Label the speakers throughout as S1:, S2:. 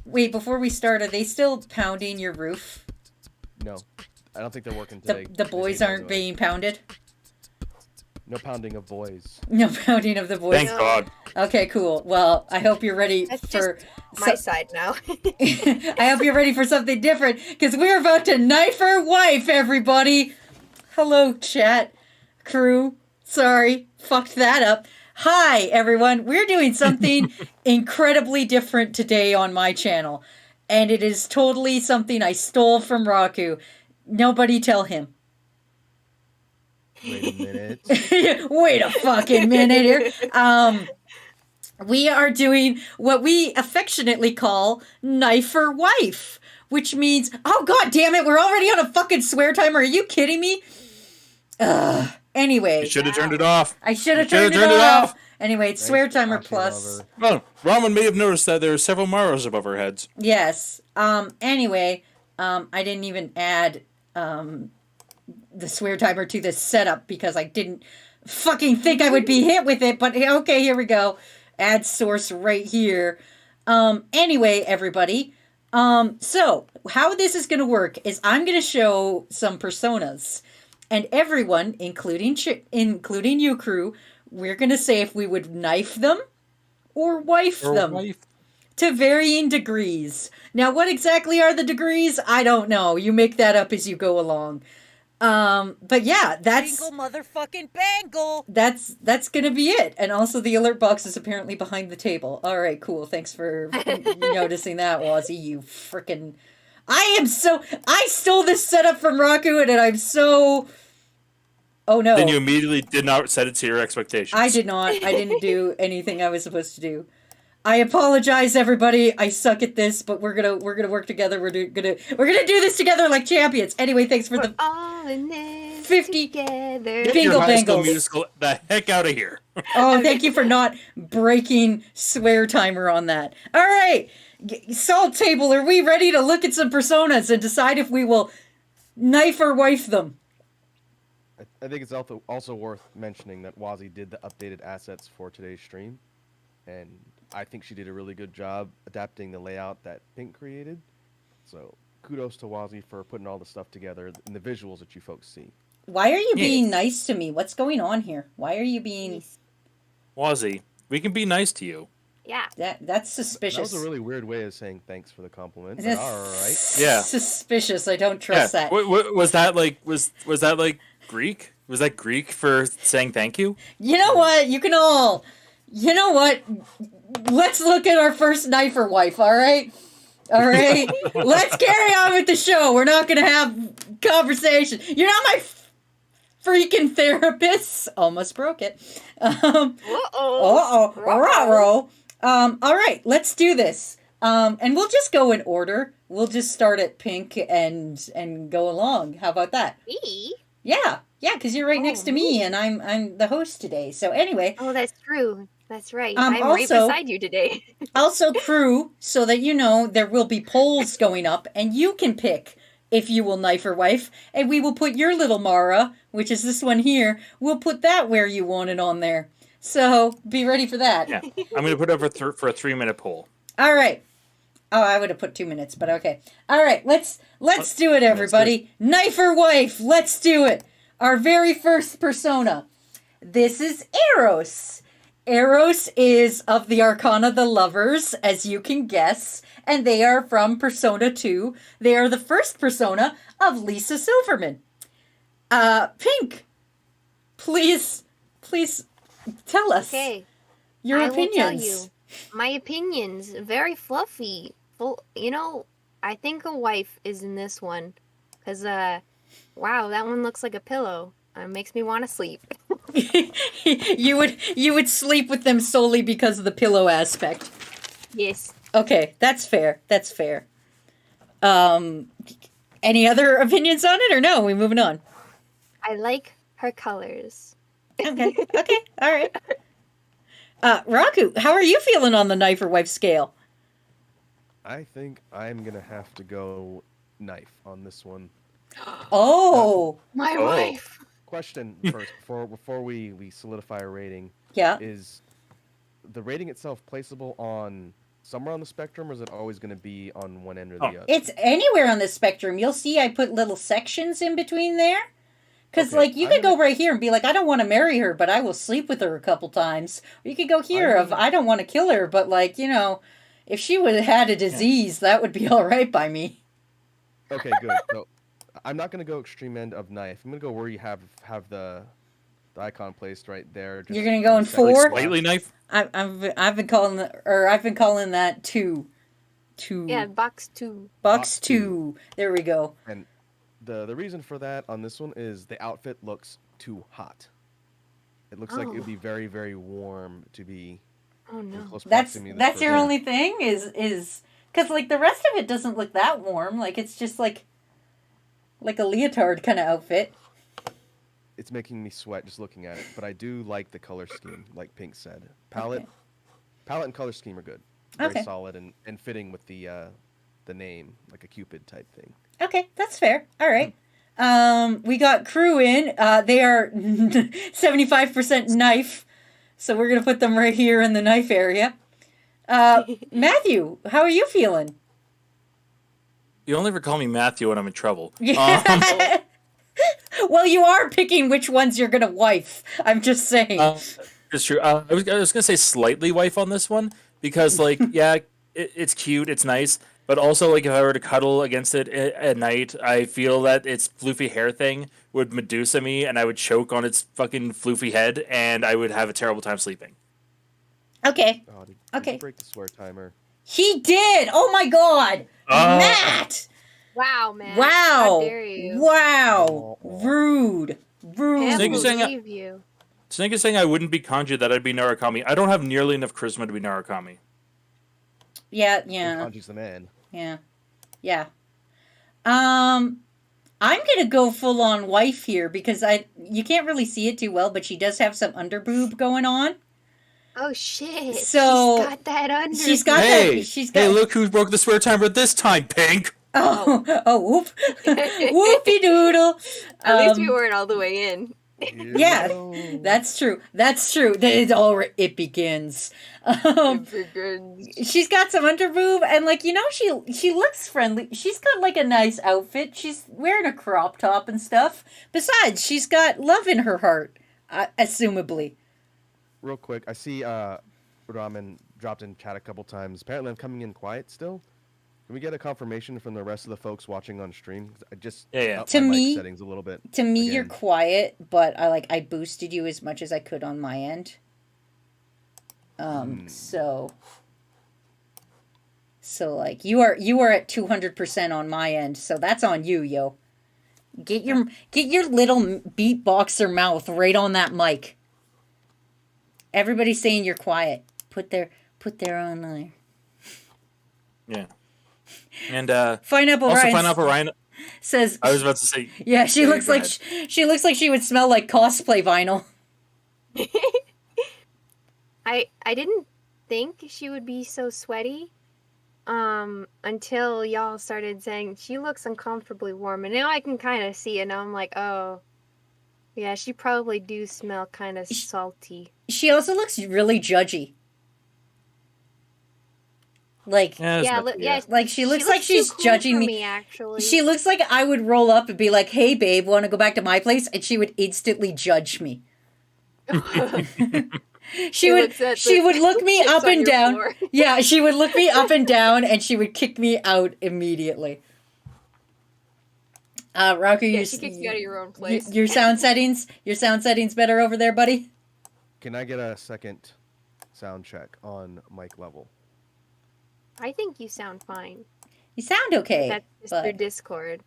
S1: Wait, before we start, are they still pounding your roof?
S2: No, I don't think they're working today.
S1: The boys aren't being pounded?
S2: No pounding of boys.
S1: No pounding of the boys?
S3: Thank God.
S1: Okay, cool. Well, I hope you're ready
S4: That's
S1: for...
S4: just my side now.
S1: I hope you're ready for something different, because we're about to knife our wife, everybody! Hello, chat crew. Sorry, fucked that up. Hi, everyone. We're doing something incredibly different today on my channel. And it is totally something I stole from Raku. Nobody tell him.
S2: Wait a minute.
S1: Wait a fucking minute here. We are doing what we affectionately call Knife or Wife. Which means, oh god damn it, we're already on a fucking swear timer. Are you kidding me? Anyway.
S3: You should have turned it off.
S1: I should have turned it off. Anyway, it's Swear Timer Plus.
S3: Well, Ramen may have noticed that there are several Maros above our heads.
S1: Yes. Anyway, I didn't even add the Swear Timer to this setup because I didn't fucking think I would be hit with it. But okay, here we go. Add source right here. Anyway, everybody. So, how this is going to work is I'm going to show some personas. And everyone, including you, crew, we're going to say if we would knife them or wife them to varying degrees. Now, what exactly are the degrees? I don't know. You make that up as you go along. But yeah, that's...
S5: Bingle motherfucking bangle!
S1: That's going to be it. And also the alert box is apparently behind the table. All right, cool. Thanks for noticing that, Wazzy, you frickin'... I stole this setup from Raku, and I'm so... Oh no.
S3: Then you immediately did not set it to your expectations.
S1: I did not. I didn't do anything I was supposed to do. I apologize, everybody. I suck at this, but we're gonna work together. We're gonna do this together like champions. Anyway, thanks for the
S4: all in this
S1: 50
S4: together.
S3: Get
S1: bingo
S3: your High School
S1: bangles.
S3: Musical the heck out of here.
S1: Oh, thank you for not breaking swear timer on that. All right, Salt Table, are we ready to look at some personas and decide if we will knife or wife them?
S2: I think it's also worth mentioning that Wazzy did the updated assets for today's stream, and I think she did a really good job adapting the layout that Pink created. So kudos to Wazzy for putting all the stuff together and the visuals that you folks see.
S1: Why are you being nice to me? What's going on here? Why are you being...
S3: Wazzy, we can be nice to you.
S4: Yeah.
S1: That's suspicious.
S2: That was a really weird way of saying thanks for the compliment. But all right.
S3: Yeah.
S1: Suspicious. I don't trust that.
S3: Was that like Greek? Was that Greek for saying thank you?
S1: You know what? You know what? Let's look at our first knife or wife, all right? All right? Let's carry on with the show. We're not going to have conversation. You're not my freaking therapist. Almost broke it. Uh-oh. All right, let's do this. And we'll just go in order. We'll just start at Pink and go along. How about that?
S4: Me?
S1: Yeah, because you're right next to me, and I'm the host today. So anyway.
S4: Oh, that's true. That's right. I'm
S1: also,
S4: right beside you today.
S1: Also, crew, so that you know, there will be polls going up, and you can pick if you will knife or wife, and we will put your little Mara, which is this one here, we'll put that where you want it on there. So, be ready for that.
S3: Yeah, I'm going to put it up for a 3-minute poll.
S1: All right. Oh, I would have put 2 minutes, but okay. All right, let's do it, everybody. Knife or wife, let's do it. Our very first persona. This is Eros. Eros is of the Arcana the Lovers, as you can guess, and they are from Persona 2. They are the first persona of Lisa Silverman. Pink, please tell us your opinions.
S4: I will tell you my opinions. Very fluffy. I think a wife is in this one, because wow, that one looks like a pillow. It makes me want to sleep.
S1: You would sleep with them solely because of the pillow aspect.
S4: Yes.
S1: Okay, that's fair. That's fair. Any other opinions on it, or no? We moving on.
S4: I like her colors.
S1: Okay. All right. Raku, how are you feeling on the knife or wife scale?
S2: I think I'm gonna have to go knife on this one.
S1: Oh,
S4: my wife.
S2: Question first, before we solidify a rating.
S1: Yeah.
S2: Is the rating itself placeable on somewhere on the spectrum, or is it always going to be on one end or
S3: Oh.
S2: the other?
S1: It's anywhere on the spectrum. You'll see I put little sections in between there. Because,
S2: Okay,
S1: like, you
S2: I'm
S1: could go
S2: gonna-
S1: right here and be like, I don't want to marry her, but I will sleep with her a couple times. Or you could go here
S2: I'm
S1: of,
S2: gonna-
S1: I don't want to kill her, but, like, you know, if she would have had a disease, that would be all right by me.
S2: Okay, good. So I'm not going to go extreme end of knife. I'm going to go where you have the icon placed right there. Just
S1: You're gonna go in
S2: the second
S3: Like
S1: four?
S2: slot.
S3: slightly knife.
S1: I've been calling that two.
S4: Yeah, box 2.
S1: Box
S2: Box
S1: two. There we go.
S2: And the reason for that on this one is the outfit looks too hot. It looks like it would be very, very warm to be
S4: Oh
S2: in
S4: no.
S2: close
S1: That's
S2: proximity to this
S1: that's your
S2: person.
S1: only thing is because like the rest of it doesn't look that warm. Like it's just like a leotard kind of outfit.
S2: It's making me sweat just looking at it, but I do like the color scheme, like Pink said. Palette and color scheme are good. Very
S1: Okay.
S2: solid and fitting with the name, like a Cupid type thing.
S1: Okay, that's fair. All right. We got crew in. They are 75% knife, so we're gonna put them right here in the knife area. Matthew, how are you feeling?
S3: You only ever call me Matthew when I'm in trouble.
S1: Well, you are picking which ones you're gonna wife. I'm just saying.
S3: It's true. I was gonna say slightly wife on this one because, like, yeah, it's cute, it's nice, but also, like, if I were to cuddle against it at night, I feel that its floofy hair thing would Medusa me, and I would choke on its fucking floofy head, and I would have a terrible time sleeping.
S1: Okay.
S2: Oh, did
S1: Okay.
S2: you break the swear timer?
S1: He did. Oh my God, Matt.
S4: Wow, man.
S1: Wow.
S4: How dare you?
S1: Wow. Rude.
S4: Can't
S1: Rude.
S3: Snake is saying
S4: believe you.
S3: Snake is saying I wouldn't be Kanji, that I'd be Narukami. I don't have nearly enough charisma to be Narukami.
S1: Yeah. Yeah.
S2: Kanji's the man.
S1: Yeah. Yeah. I'm gonna go full on wife here because you can't really see it too well, but she does have some underboob going on.
S4: Oh shit.
S1: So,
S4: she's got that under.
S1: She's got
S3: Hey,
S1: that. She's got.
S3: hey, look who broke the swear timer this time, Pink.
S1: Oh, whoop, whoopie doodle.
S4: At least we weren't all the way in.
S1: Yeah, that's true. That's true. It begins. She's got some underboob, and like she looks friendly. She's got like a nice outfit. She's wearing a crop top and stuff. Besides, she's got love in her heart, assumably.
S2: Real quick, I see Ramen dropped in chat a couple times. Apparently, I'm coming in quiet still. Can we get a confirmation from the rest of the folks watching on stream? 'Cause I just
S3: Yeah.
S2: upped
S1: To
S2: my mic
S1: me-
S2: settings a little bit.
S1: To me, you're
S2: again.
S1: quiet, but I boosted you as much as I could on my end. So like you are at 200% on my end, so that's on you, yo. Get your little beatboxer mouth right on that mic. Everybody's saying you're quiet. Put their on there.
S3: Yeah. And
S1: Pineapple
S3: also
S1: Ryan
S3: Pineapple Ryan.
S1: says,
S3: I was about to say.
S1: yeah, she
S3: Yeah,
S1: looks
S3: go
S1: like
S3: ahead.
S1: she looks like she would smell like cosplay vinyl.
S4: I didn't think she would be so sweaty until y'all started saying she looks uncomfortably warm, and now I can kind of see it. Now I'm like, oh, yeah, she probably do smell kind of salty.
S1: She also looks really judgy. Like like she looks like she's
S4: too cool
S1: judging
S4: for
S1: me.
S4: actually.
S1: She looks like I would roll up and be like, "Hey, babe, want to go back to my place?" And she would instantly judge me. She would look me
S4: chips
S1: up
S4: on
S1: and
S4: your
S1: down.
S4: floor.
S1: Yeah, she would look me up and down, and she would kick me out immediately. Rocker,
S4: Yeah, she kicks you out of your own place.
S1: Your sound settings better over there, buddy.
S2: Can I get a second sound check on mic level?
S4: I think you sound fine.
S1: You sound okay.
S4: That's just your
S1: but
S4: Discord.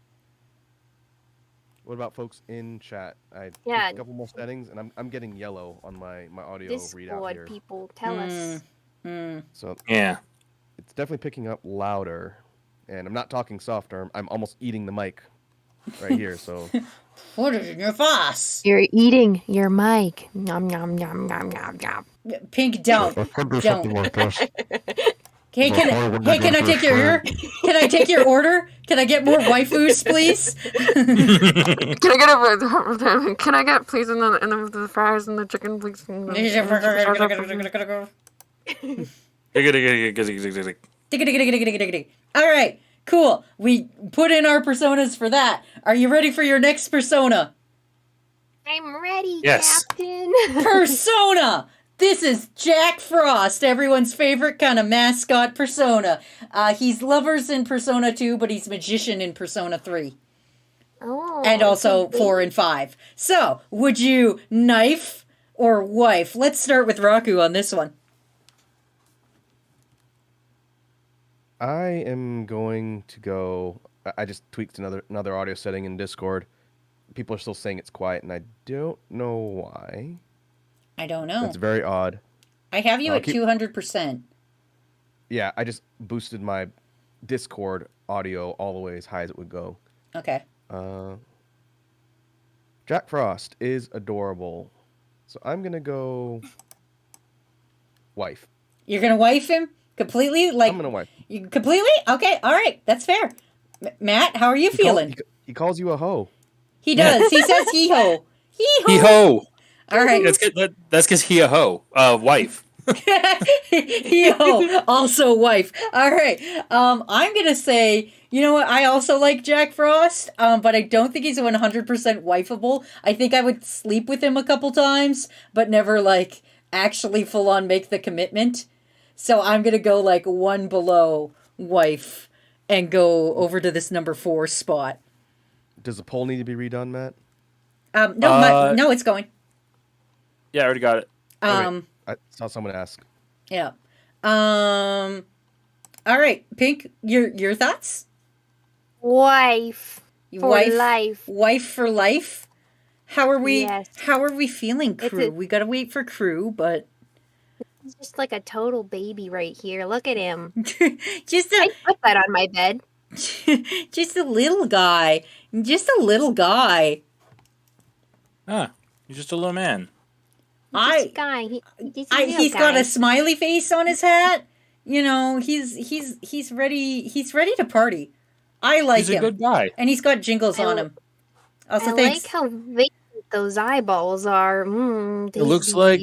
S2: What about folks in chat? I
S4: Yeah.
S2: a couple more settings, and I'm getting yellow on my audio readout
S4: Discord
S2: here.
S4: people, tell us.
S2: So
S3: Yeah.
S2: it's definitely picking up louder, and I'm not talking softer. I'm almost eating the mic right here. So
S1: put it in your face.
S4: You're eating your mic. Nom nom nom nom nom nom.
S1: Pink, don't.
S6: Like this.
S1: Hey, can I take your order? Can I take your order? Can I get more waifus, please?
S7: Can I get please in the fries and the chicken please?
S1: All right, cool. We put in our personas for that. Are you ready for your next persona?
S4: I'm ready,
S3: Yes.
S4: Captain.
S1: Persona! This is Jack Frost, everyone's favorite kind of mascot persona. He's lovers in Persona 2, but he's magician in Persona 3.
S4: Oh,
S1: And also
S4: so
S1: 4 and 5. So, would you knife or wife? Let's start with Raku on this one.
S2: I am going to go. I just tweaked another audio setting in Discord. People are still saying it's quiet, and I don't know why.
S1: I don't know.
S2: That's very odd.
S1: I have you
S2: I'll
S1: at
S2: keep-
S1: 200%.
S2: Yeah, I just boosted my Discord audio all the way as high as it would go.
S1: Okay.
S2: Jack Frost is adorable, so I'm gonna go wife.
S1: You're gonna wife him completely? Like,
S2: I'm gonna wife.
S1: you completely? Okay, all right, that's fair. Matt, how are you feeling?
S2: He calls you a hoe.
S1: He does. He says hee ho. Hee ho.
S3: He ho.
S1: All right.
S3: That's because he a hoe. Wife.
S1: Hee ho. Also wife. All right. I'm gonna say, you know what? I also like Jack Frost. But I don't think he's 100% wifeable. I think I would sleep with him a couple times, but never like actually full on make the commitment. So I'm gonna go like one below wife and go over to this number 4 spot.
S2: Does the poll need to be redone, Matt?
S1: No, it's going.
S3: Yeah, I already got it.
S2: Okay. I saw someone ask.
S1: Yeah. All right, Pink, your thoughts?
S4: wife for life.
S1: Wife for life. How are we?
S4: Yes.
S1: How are we feeling,
S4: It's
S1: crew?
S4: a-
S1: We gotta wait for crew, but
S4: He's just like a total baby right here. Look at him.
S1: just
S4: I
S1: a
S4: put that on my bed.
S1: just a little guy. Just a little guy.
S3: Ah, you're just a little man.
S4: This guy. He's a real
S1: He's got
S4: guy.
S1: a smiley face on his hat. You know, he's ready. He's ready to party. I like
S3: He's a
S1: him,
S3: good guy.
S1: and he's got jingles
S4: I
S1: on
S4: li-
S1: him. Also,
S4: I
S1: thanks.
S4: like how vacant those eyeballs are.
S3: It looks like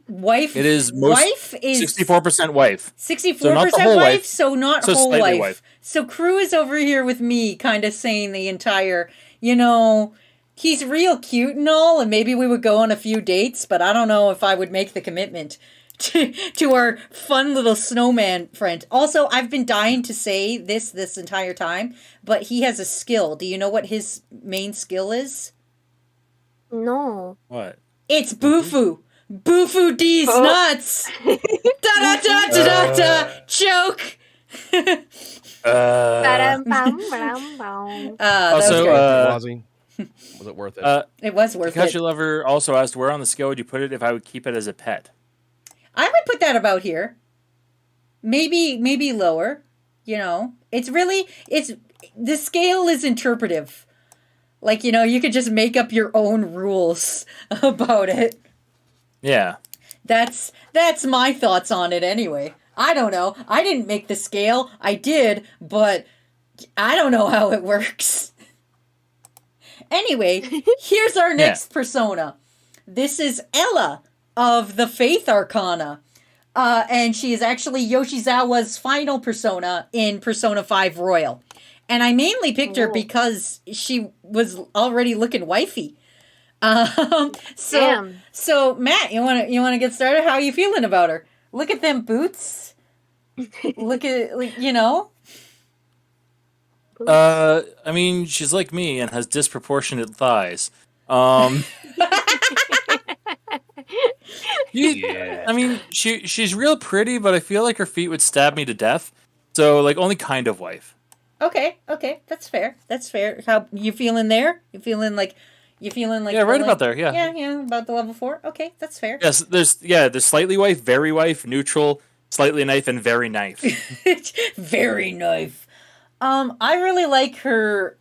S1: Wife.
S3: it is
S1: wife is
S3: 64% wife.
S1: 64%
S3: So not the whole
S1: wife,
S3: wife,
S1: so not
S3: so
S1: whole
S3: slightly
S1: wife.
S3: wife.
S1: So Crew is over here with me, kind of saying the entire, you know, he's real cute and all, and maybe we would go on a few dates, but I don't know if I would make the commitment to our fun little snowman friend. Also, I've been dying to say this entire time, but he has a skill. Do you know what his main skill is?
S4: No.
S3: What?
S1: It's Boofoo. Boofoo D's nuts. Da da da da da da. Joke.
S4: Ba-dum-bum-bum-bum.
S1: That was
S3: Also,
S1: great.
S2: Wazzy, was it worth it?
S1: It was worth it.
S3: Pikachu Lover also asked, where on the scale would you put it if I would keep it as a pet?
S1: I would put that about here. Maybe lower. You know, it's the scale is interpretive. Like, you know, you could just make up your own rules about it.
S3: Yeah.
S1: That's my thoughts on it anyway. I don't know. I didn't make the scale. I did, but I don't know how it works. Anyway, here's our next persona. This is Ella of the Faith Arcana. And she is actually Yoshizawa's final persona in Persona 5 Royal. And I mainly picked her because she was already looking wifey.
S4: Damn.
S1: So Matt, you wanna get started? How are you feeling about her? Look at them boots. Look at, like, you know.
S3: I mean, she's like me and has disproportionate thighs.
S2: Yeah.
S3: I mean, she's real pretty, but I feel like her feet would stab me to death. So, like, only kind of wife.
S1: Okay, that's fair. That's fair. How you feeling there? You feeling like
S3: Yeah, right about there, yeah.
S1: Yeah, about the level 4. Okay, that's fair.
S3: Yes, there's slightly wife, very wife, neutral, slightly knife, and very knife.
S1: Very nice. I really like her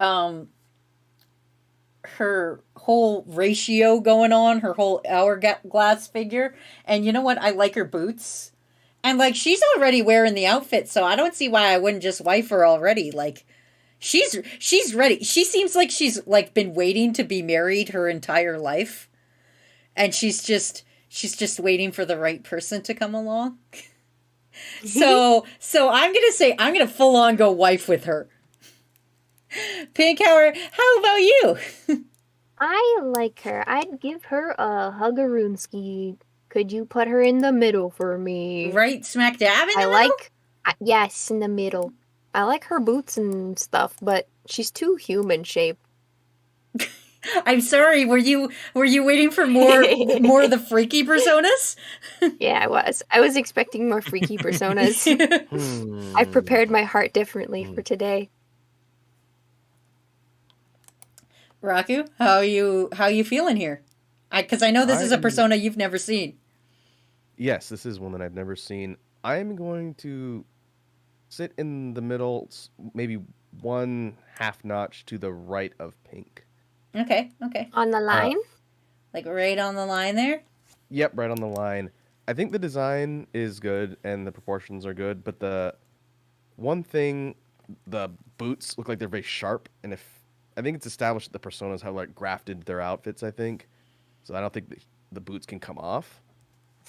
S1: her whole ratio going on, her whole hourglass figure. And you know what? I like her boots. And like, she's already wearing the outfit, so I don't see why I wouldn't just wife her already. Like, she's ready. She seems like she's like been waiting to be married her entire life. And she's just waiting for the right person to come along. So I'm gonna say I'm gonna full on go wife with her. Pink, how about you?
S4: I like her. I'd give her a huggaroonski. Could you put her in the middle for me?
S1: Right smack dab in the
S4: I
S1: middle?
S4: like, yes, in the middle. I like her boots and stuff, but she's too human shaped.
S1: I'm sorry. Were you waiting for more of the freaky personas?
S4: Yeah, I was. I was expecting more freaky personas. I've prepared my heart differently for today.
S1: Raku, how you feeling here? Because I know this is a persona you've never seen.
S2: Yes, this is one that I've never seen. I'm going to sit in the middle, maybe one half notch to the right of Pink.
S1: Okay.
S4: On the line?
S1: Like right on the line there?
S2: Yep, right on the line. I think the design is good and the proportions are good, but the one thing, the boots look like they're very sharp, and I think it's established that the personas have like grafted their outfits, I think. So I don't think the boots can come off.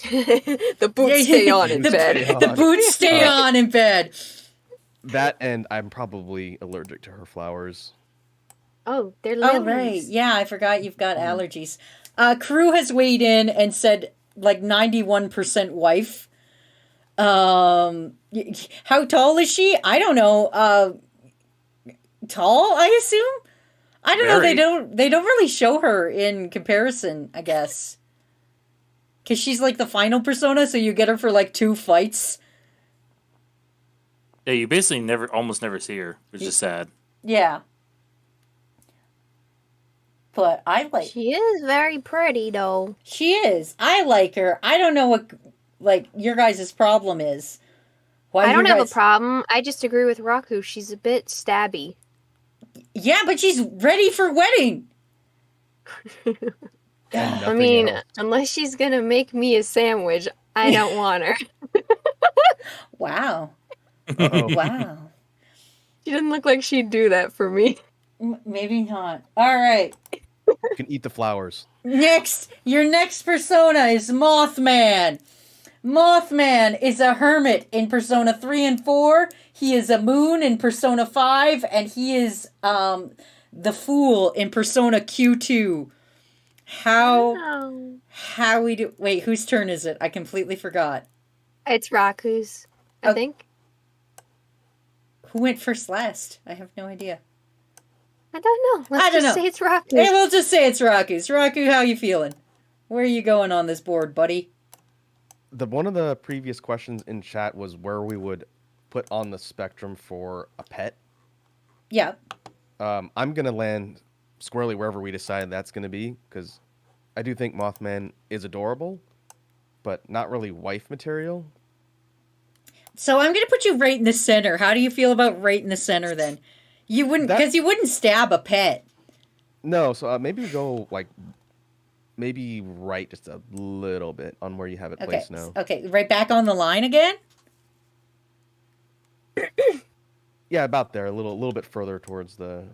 S4: The boots stay on in bed.
S1: The boots stay on in bed.
S2: That, and I'm probably allergic to her flowers.
S4: Oh, they're lilies.
S1: Oh, right. Yeah, I forgot you've got allergies. Crew has weighed in and said like 91% wife. How tall is she? I don't know. Tall, I assume? I don't know. They don't really show her in comparison, I guess. Because she's like the final persona, so you get her for like 2 fights.
S3: Yeah, you basically almost never see her, which is sad.
S1: Yeah. But I like...
S4: She is very pretty, though.
S1: She is. I like her. I don't know what, like, your guys' problem is. Why
S4: I don't have a problem. I just agree with Raku. She's a bit stabby.
S1: Yeah, but she's ready for wedding.
S4: I mean, unless she's gonna make me a sandwich, I don't want her.
S1: Wow.
S2: Uh-oh.
S1: Wow.
S4: She doesn't look like she'd do that for me.
S1: Maybe not. All right.
S2: You can eat the flowers.
S1: Your next persona is Mothman. Mothman is a hermit in Persona 3 and 4. He is a moon in Persona 5, and he is the fool in Persona Q2. How we do... Wait, whose turn is it? I completely forgot.
S4: It's Raku's, I think.
S1: Who went first last? I have no idea.
S4: I don't know. Let's just say it's Raku.
S1: Hey, we'll just say it's Raku's. Raku, how you feeling? Where are you going on this board, buddy?
S2: One of the previous questions in chat was where we would put on the spectrum for a pet.
S1: Yeah.
S2: I'm going to land squarely wherever we decide that's going to be, because I do think Mothman is adorable, but not really wife material.
S1: So I'm going to put you right in the center. How do you feel about right in the center then? You wouldn't, because you wouldn't stab a pet.
S2: No, so maybe we go like, maybe right just a little bit on where you have it placed now.
S1: Okay, right back on the line again?
S2: Yeah, about there, a little bit further towards the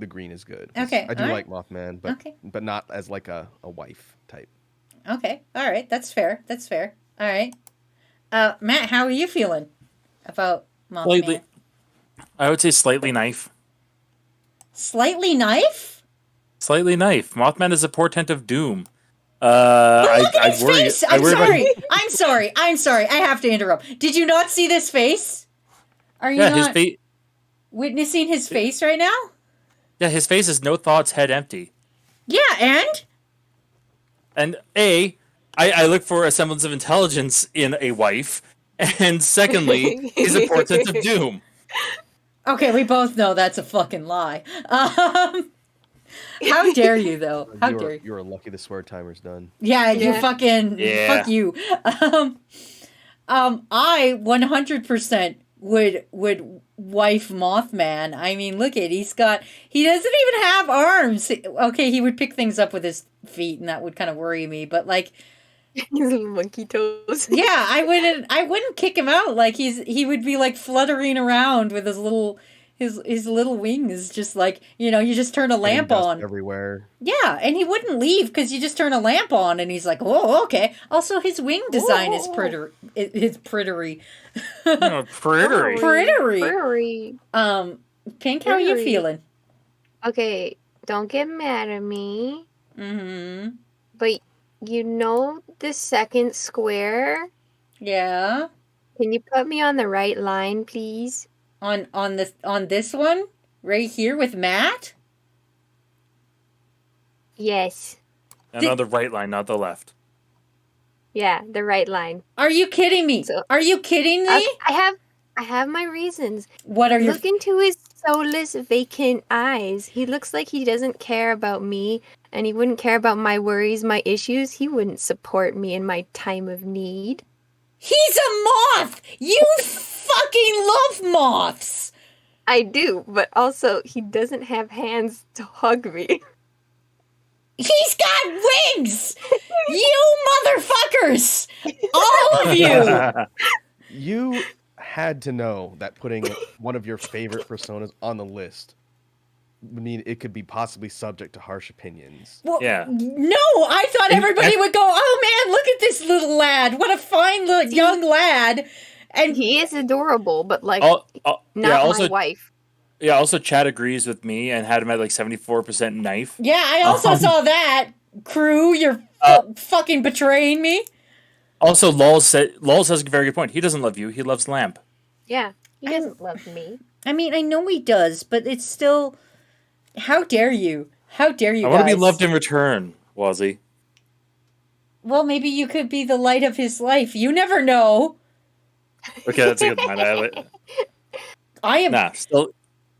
S2: green is good.
S1: Okay,
S2: I do
S1: all
S2: like Mothman, but not as like a wife type.
S1: Okay, all right, that's fair. All right. Matt, how are you feeling about Mothman?
S3: I would say slightly knife.
S1: Slightly knife?
S3: Slightly knife. Mothman is a portent of doom.
S1: Look at his
S3: worry,
S1: face! I'm sorry. I have to interrupt. Did you not see this face? Are you not witnessing his face right now?
S3: Yeah, his face is no thoughts, head empty.
S1: Yeah,
S3: And I look for a semblance of intelligence in a wife, and secondly, he's a portent of doom.
S1: Okay, we both know that's a fucking lie. How dare you, though? How dare you?
S2: You're lucky the swear timer's done.
S1: Yeah, you fucking...
S3: Yeah.
S1: Fuck you. I 100% would wife Mothman. I mean, look at... He doesn't even have arms. Okay, he would pick things up with his feet, and that would kind of worry me, but, like...
S4: His little monkey toes.
S1: Yeah, I wouldn't kick him out. Like, he would be, like, fluttering around with his little His little wing is just like, you know, you just turn a
S2: Getting
S1: lamp
S2: dust
S1: on.
S2: everywhere.
S1: Yeah, and he wouldn't leave because you just turn a lamp on, and he's like, "Oh, okay." Also, his wing design is pretty. Is prettery.
S3: Pretty.
S1: Prettery. Pink, how are you
S4: Prettery.
S1: feeling?
S4: Okay, don't get mad at me.
S1: Mm-hmm.
S4: But you know the second square?
S1: Yeah.
S4: Can you put me on the right line, please?
S1: On this one right here with Matt.
S4: Yes.
S3: And on the right line, not the left.
S4: Yeah, the right line.
S1: Are you kidding me?
S4: So-
S1: Are you kidding me?
S4: I have my reasons.
S1: What are your
S4: Look into his soulless, vacant eyes. He looks like he doesn't care about me, and he wouldn't care about my worries, my issues. He wouldn't support me in my time of need.
S1: He's a moth! You fucking love moths!
S4: I do, but also he doesn't have hands to hug me.
S1: He's got wings! You motherfuckers! All of you!
S2: You had to know that putting one of your favorite personas on the list would mean it could be possibly subject to harsh opinions.
S1: Well,
S3: Yeah.
S1: no, I thought everybody would go, "Oh man, look at this little lad! What a fine little young lad!" And
S4: He is adorable, but like
S3: Yeah,
S4: not
S3: also,
S4: my wife.
S3: yeah, also Chad agrees with me and had him at like 74% knife.
S1: yeah, I also saw that. Crew, you're fucking betraying me.
S3: Also, Lulz has a very good point. He doesn't love you. He loves Lamp.
S4: Yeah, he doesn't love me.
S1: I mean, I know he does, but it's still. How dare you? How dare you?
S3: I want to be
S1: guys?
S3: loved in return, Wazzy.
S1: Well, maybe you could be the light of his life. You never know.
S3: Okay, that's a good line.
S1: I am.
S3: Nah, still.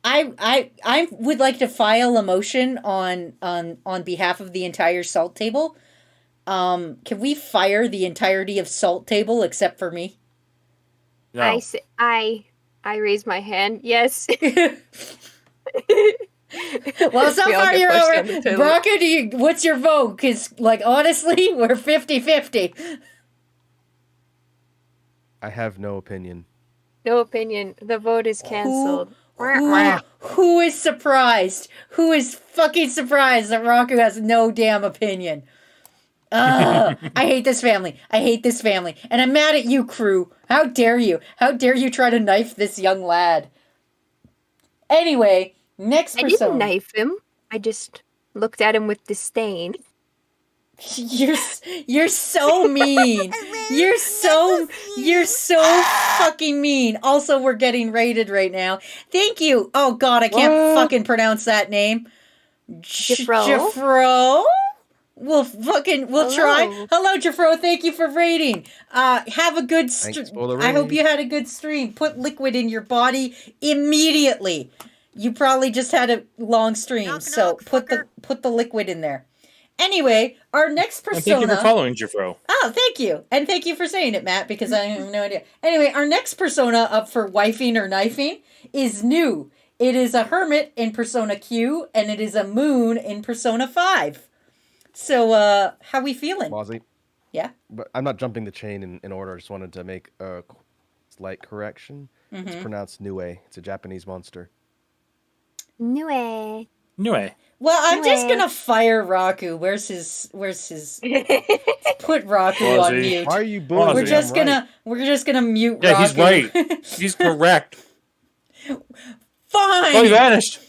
S1: I would like to file a motion on behalf of the entire Salt Table. Can we fire the entirety of Salt Table except for me?
S3: No.
S4: I raise my hand. Yes.
S1: Well, so
S4: We all
S1: far
S4: get
S1: you're
S4: pushed
S1: over.
S4: down the toilet.
S1: Bronca, what's your vote? Because, like, honestly, we're 50-50.
S2: I have no opinion.
S4: No opinion. The vote is canceled.
S1: Who is surprised? Who is fucking surprised that Rocco has no damn opinion? I hate this family. I hate this family. And I'm mad at you, crew. How dare you? How dare you try to knife this young lad? Anyway, next
S4: I
S1: persona.
S4: didn't knife him. I just looked at him with disdain.
S1: You're so mean. You're so fucking mean. Also, we're getting rated right now. Thank you. Oh God, I can't fucking pronounce that name.
S4: Jafro?
S1: Jafro? We'll try. Hello, Jafro. Thank you for rating. Have a good
S2: Thanks
S1: stream.
S2: for the
S1: I hope
S2: rating.
S1: you had a good stream. Put liquid in your body immediately. You probably just had a long stream,
S5: Knock,
S1: so
S5: knock,
S1: put the liquid in there. Anyway, our next persona.
S3: And thank you for following, Jafro.
S1: Oh, thank you. And thank you for saying it, Matt, because I have no idea. Anyway, our next persona up for wifing or knifing is new. It is a hermit in Persona Q, and it is a moon in Persona 5. So, how we feeling?
S2: Wazzy,
S1: Yeah?
S2: but I'm not jumping the chain in order. I just wanted to make a slight correction. It's pronounced Nue. It's a Japanese monster.
S4: Nue.
S3: Anyway,
S1: Well, I'm just
S4: Anyway.
S1: gonna fire Raku. Where's his put Raku on
S3: Wazzy.
S1: mute.
S2: Why are you booing
S3: We're
S2: me?
S1: We're
S2: I'm
S1: just gonna mute
S3: yeah,
S1: Raku.
S3: he's right. He's correct.
S1: Fine.
S3: Oh, he vanished.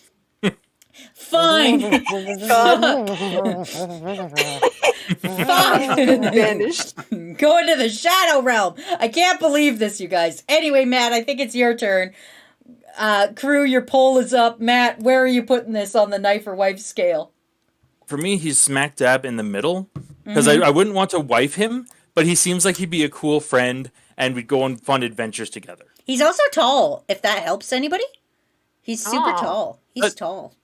S1: Fine. Fine.
S4: Vanished.
S1: Go into the shadow realm. I can't believe this, you guys. Anyway, Matt, I think it's your turn. Crew, your poll is up. Matt, where are you putting this on the knife or wife scale?
S3: For me, he's smack dab in the middle because I wouldn't want to wife him, but he seems like he'd be a cool friend and we'd go on fun adventures together.
S1: He's also tall, if that helps anybody. He's super
S4: Aw.
S1: tall. He's tall.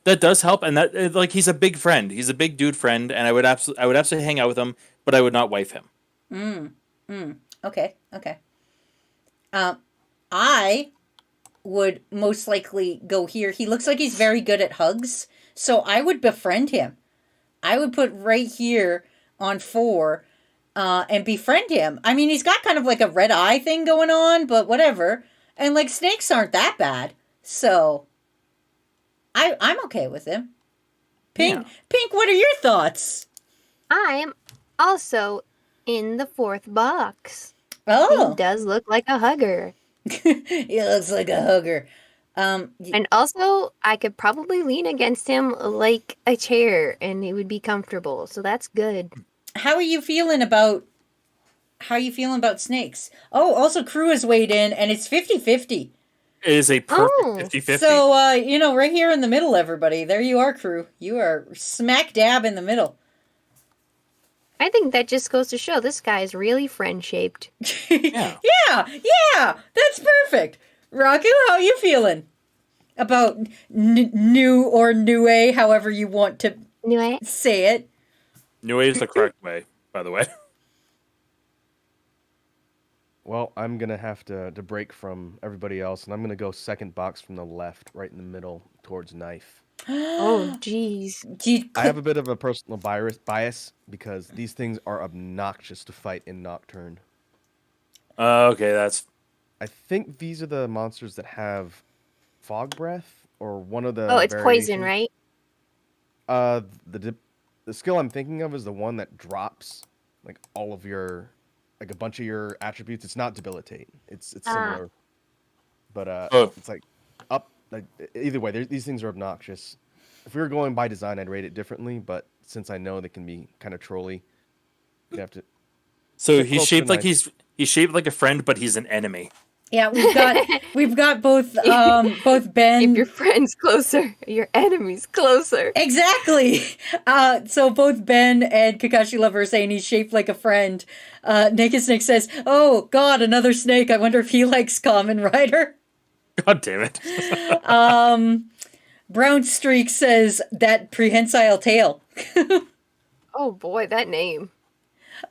S3: That does help, and that like he's a big friend. He's a big dude friend, and I would absolutely hang out with him, but I would not wife him.
S1: Okay. I would most likely go here. He looks like he's very good at hugs, so I would befriend him. I would put right here on 4 and befriend him. I mean, he's got kind of like a red eye thing going on, but whatever. And like snakes aren't that bad. So I'm okay with him. Pink,
S3: Yeah.
S1: Pink, what are your thoughts?
S4: I am also in the 4th box. He
S1: Oh,
S4: does look like a hugger.
S1: he looks like a hugger.
S4: And also, I could probably lean against him like a chair and it would be comfortable. So that's good.
S1: How are you feeling about snakes? Oh, also crew has weighed in and it's 50-50.
S3: It is a perfect
S4: Oh.
S3: 50-50.
S1: So right here in the middle, everybody. There you are, crew. You are smack dab in the middle.
S4: I think that just goes to show this guy is really friend-shaped.
S3: Yeah.
S1: yeah, that's perfect. Raku, how you feeling about new or new, however you want to
S4: Anyway,
S1: say it?
S3: New Way is the correct way, by the way.
S2: Well, I'm gonna have to break from everybody else, and I'm gonna go second box from the left, right in the middle, towards knife.
S4: oh jeez.
S2: I have a bit of a personal bias because these things are obnoxious to fight in Nocturne.
S3: Okay, that's
S2: I think these are the monsters that have fog breath, or one of the.
S4: Oh, it's poison,
S2: variations.
S4: right?
S2: The skill I'm thinking of is the one that drops like all of your, like a bunch of your attributes. It's not debilitate. It's similar, but
S3: Oh.
S2: it's like up. Like, either way, these things are obnoxious. If we were going by design, I'd rate it differently. But since I know they can be kind of trolly, you have to.
S3: so
S2: Get
S3: he's
S2: close to
S3: shaped
S2: the
S3: like
S2: knife.
S3: he's shaped like a friend, but he's an enemy.
S1: Yeah, we've got both Ben.
S4: Keep your friends closer, your enemies closer.
S1: Exactly. So both Ben and Kakashi Lover are saying he's shaped like a friend. Naked Snake says, "Oh God, another snake. I wonder if he likes Kamen Rider."
S3: God damn it.
S1: Brown Streak says that prehensile tail.
S4: Oh boy, that name.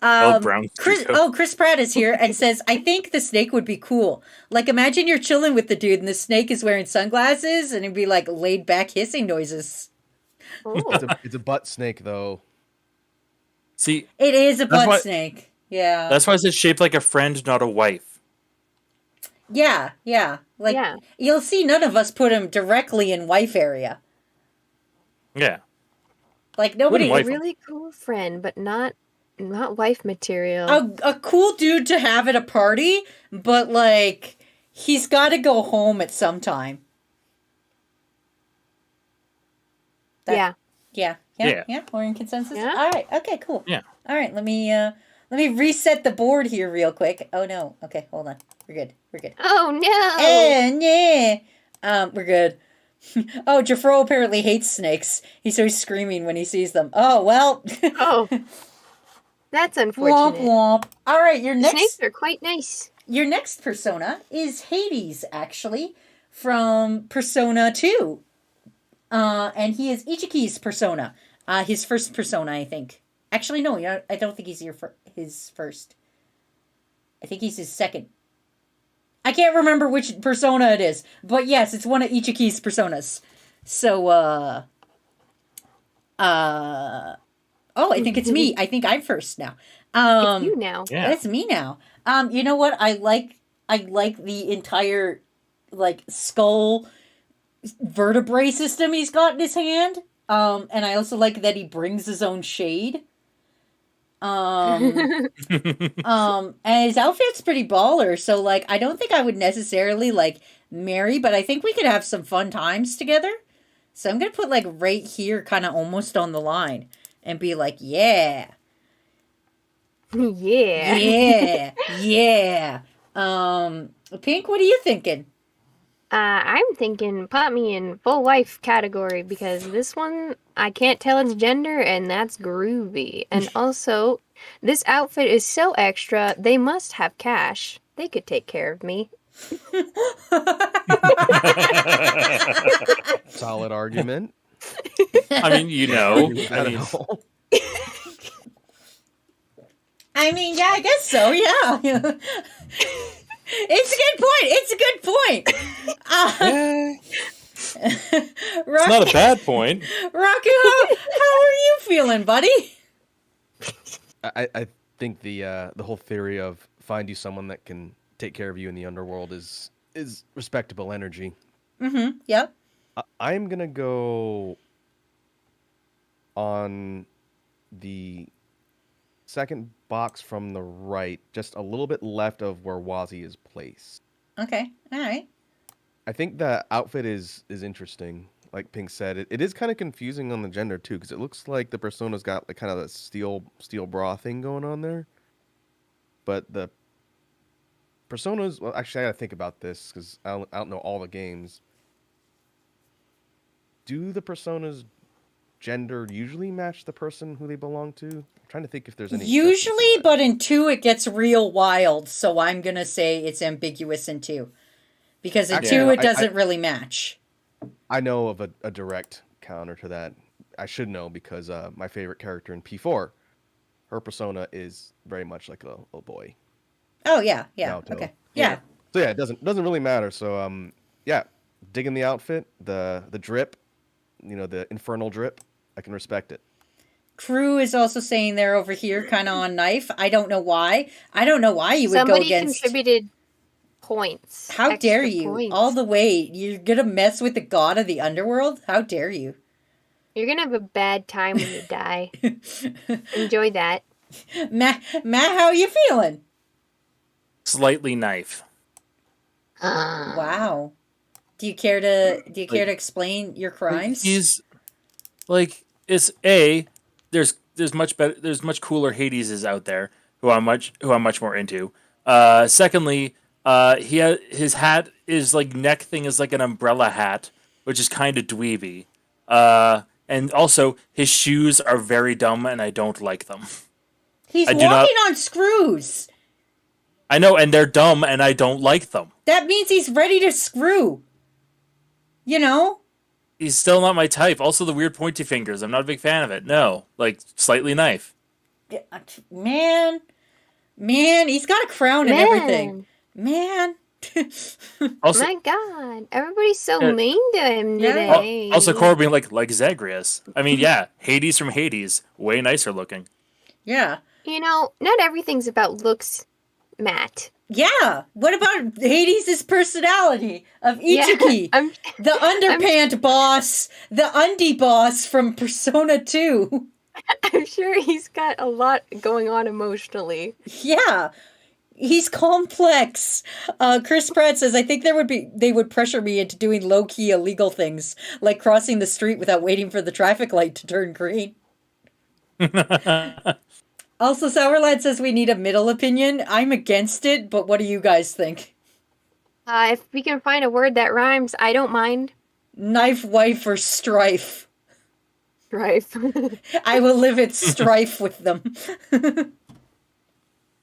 S3: Brown
S1: Chris Pratt is here and says, "I think the snake would be cool. Like, imagine you're chilling with the dude and the snake is wearing sunglasses and it'd be like laid back hissing noises."
S4: Oh.
S2: It's a butt snake though.
S3: See,
S1: It is a
S3: That's
S1: butt
S3: why-
S1: snake. Yeah.
S3: that's why it's shaped like a friend, not a wife.
S1: Yeah. Like,
S4: Yeah.
S1: you'll see none of us put him directly in wife area.
S3: Yeah.
S1: Like, nobody.
S3: Wouldn't wife
S4: A really cool friend, but not wife material.
S1: A cool dude to have at a party, but like, he's got to go home at some time.
S4: Yeah.
S1: Yeah. We're in consensus.
S4: Yeah.
S1: All right. Okay. Cool.
S3: Yeah.
S1: All right. Let me reset the board here real quick. Oh no. Okay. Hold on. We're good.
S4: Oh no.
S1: Yeah. We're good. Oh, Jafro apparently hates snakes. He's always screaming when he sees them. Oh well.
S4: Oh. That's
S1: Womp
S4: unfortunate.
S1: womp. All right.
S4: The snakes are quite nice.
S1: Your next persona is Hades, actually, from Persona 2. And he is Ichiki's persona. His first persona, I think. Actually, no, I don't think he's his first. I think he's his second. I can't remember which persona it is. But yes, it's one of Ichiki's personas. So, oh, I think it's me. I think I'm first now.
S4: It's you now.
S3: Yeah.
S1: It's me now. You know what? I like the entire skull vertebrae system he's got in his hand. And I also like that he brings his own shade. And his outfit's pretty baller, so like I don't think I would necessarily like marry, but I think we could have some fun times together. So I'm gonna put like right here, kind of almost on the line, and be like, yeah.
S4: Yeah.
S1: Yeah. Pink, what are you thinking?
S4: I'm thinking put me in full wife category because this one I can't tell its gender and that's groovy. And also, this outfit is so extra, they must have cash. They could take care of me.
S2: Solid argument.
S3: I mean, you know.
S2: I don't know.
S1: I mean, yeah, I guess so, yeah. It's a good point.
S3: It's not a bad point.
S1: Rocky, how are you feeling, buddy?
S2: I think the whole theory of find you someone that can take care of you in the underworld is respectable energy.
S1: Mm-hmm. Yep.
S2: I'm gonna go on the second box from the right, just a little bit left of where Wazzy is placed.
S1: Okay. All right.
S2: I think the outfit is interesting. Like Pink said, it is kind of confusing on the gender too, because it looks like the persona's got like kind of a steel bra thing going on there, but the personas. Well, actually, I gotta think about this because I don't know all the games. Do the personas gender usually match the person who they belong to? I'm trying to think if there's any exceptions to
S1: Usually,
S2: that.
S1: but in 2 it gets real wild, so I'm gonna say it's ambiguous in 2. Because in
S2: Actually,
S1: 2
S3: Yeah.
S1: it doesn't really match.
S2: I know of a direct counter to that. I should know because my favorite character in P4, her persona is very much like a little boy.
S1: Oh yeah, yeah.
S2: Naoto.
S1: Okay. Yeah.
S2: So yeah, it doesn't really matter. So yeah, digging the outfit, the drip, the infernal drip. I can respect it.
S1: Crew is also saying they're over here kind of on knife. I don't know why. I don't know why you would go
S4: Somebody
S1: against.
S4: contributed points.
S1: How
S4: extra
S1: dare you?
S4: Points.
S1: All the way. You're going to mess with the god of the underworld? How dare you?
S4: You're gonna have a bad time when you die. Enjoy that.
S1: Matt, how are you feeling?
S3: Slightly knife.
S1: Wow. Do you care to explain your crimes?
S3: He's like it's a there's much cooler Hadeses out there who I'm much more into. Secondly, his hat is like neck thing is like an umbrella hat, which is kind of dweeby. And also his shoes are very dumb and I don't like them.
S1: He's
S3: I do
S1: walking
S3: not-
S1: on screws.
S3: I know, and they're dumb and I don't like them.
S1: That means he's ready to screw. You know?
S3: He's still not my type. Also, the weird pointy fingers. I'm not a big fan of it. No, like slightly knife.
S1: Man, he's got a crown and everything. Man.
S3: Also,
S4: My God, everybody's so
S3: Yeah.
S4: mean to him
S1: Yeah.
S4: today.
S3: also Cora being like Zagreus. I mean, yeah, Hades from Hades, way nicer looking.
S1: Yeah.
S4: You know, not everything's about looks, Matt.
S1: Yeah. What about Hades' personality of Ichiki?
S4: I'm
S1: The underpant boss, the undie boss from Persona 2.
S4: I'm sure he's got a lot going on emotionally.
S1: Yeah. He's complex. Chris Pratt says, I think they would pressure me into doing low-key illegal things, like crossing the street without waiting for the traffic light to turn green. Also, Sourlad says we need a middle opinion. I'm against it, but what do you guys think?
S4: If we can find a word that rhymes, I don't mind.
S1: Knife, wife, or strife?
S4: Right.
S1: I will live at strife with them.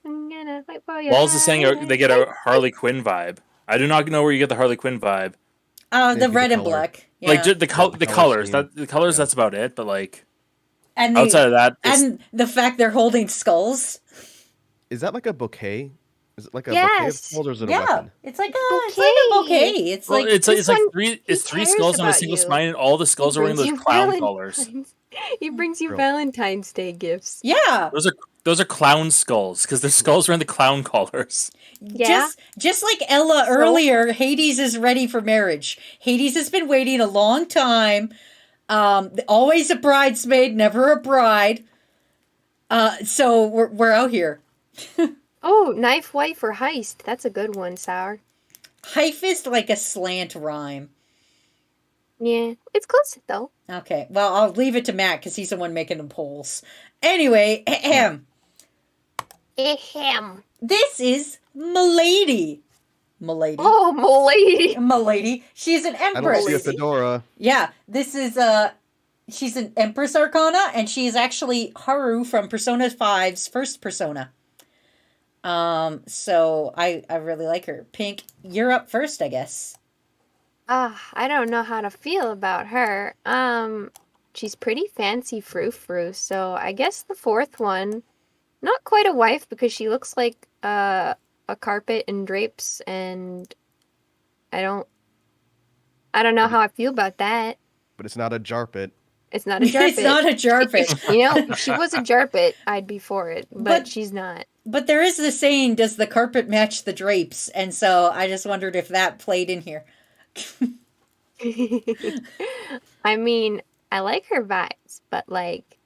S4: I'm gonna fight for your
S3: Walls is saying
S4: life.
S3: they get a Harley Quinn vibe. I do not know where you get the Harley Quinn vibe.
S1: The
S2: Maybe
S1: red
S2: the
S1: and
S2: color.
S1: black. Yeah.
S3: Like the
S2: color
S3: colors.
S2: scheme.
S3: The colors.
S2: Yeah.
S3: That's about it. But like
S1: and
S3: outside of that, it's,
S1: and the fact they're holding skulls.
S2: Is that like a bouquet? Is it like a bouquet of
S4: Yes.
S2: skulls, or is it a
S1: Yeah,
S2: weapon?
S1: it's like a bouquet. It's
S3: well,
S1: like
S3: it's
S4: this
S3: like
S4: one,
S3: three. It's three
S4: cares
S3: skulls on a
S4: about
S3: single
S4: you.
S3: spine, and all the skulls are wearing
S4: brings
S3: those
S4: you
S3: clown collars.
S4: He brings you
S2: True.
S4: Valentine's Day gifts.
S1: yeah,
S3: Those are clown skulls because the skulls are in the clown collars.
S4: Yeah.
S1: just like Ella
S4: So-
S1: earlier. Hades is ready for marriage. Hades has been waiting a long time. Always a bridesmaid, never a bride. So we're out here.
S4: Oh, knife, wife, or heist. That's a good one, Sour.
S1: Hyph is like a slant rhyme.
S4: Yeah, it's close though.
S1: Okay, well, I'll leave it to Matt because he's the one making the polls. Anyway, ahem.
S4: Ahem.
S1: This is Milady. Milady.
S4: Oh, m'lady.
S1: Milady. She's an
S2: I don't
S1: empress.
S2: see a fedora.
S1: Yeah, this is she's an Empress Arcana, and she is actually Haru from Persona 5's first Persona. So I really like her. Pink, you're up first, I guess.
S4: I don't know how to feel about her. She's pretty fancy frou-frou, so I guess the fourth one, not quite a wife because she looks like a carpet and drapes, and I don't know how I feel about that.
S2: But it's not a jarpet.
S4: It's not a jarpet.
S1: It's not a jarpet.
S4: You know, if she was a jarpet, I'd be for it, but
S1: But-
S4: she's not.
S1: But there is the saying, does the carpet match the drapes? And so I just wondered if that played in here.
S4: I mean, I like her vibes, but like,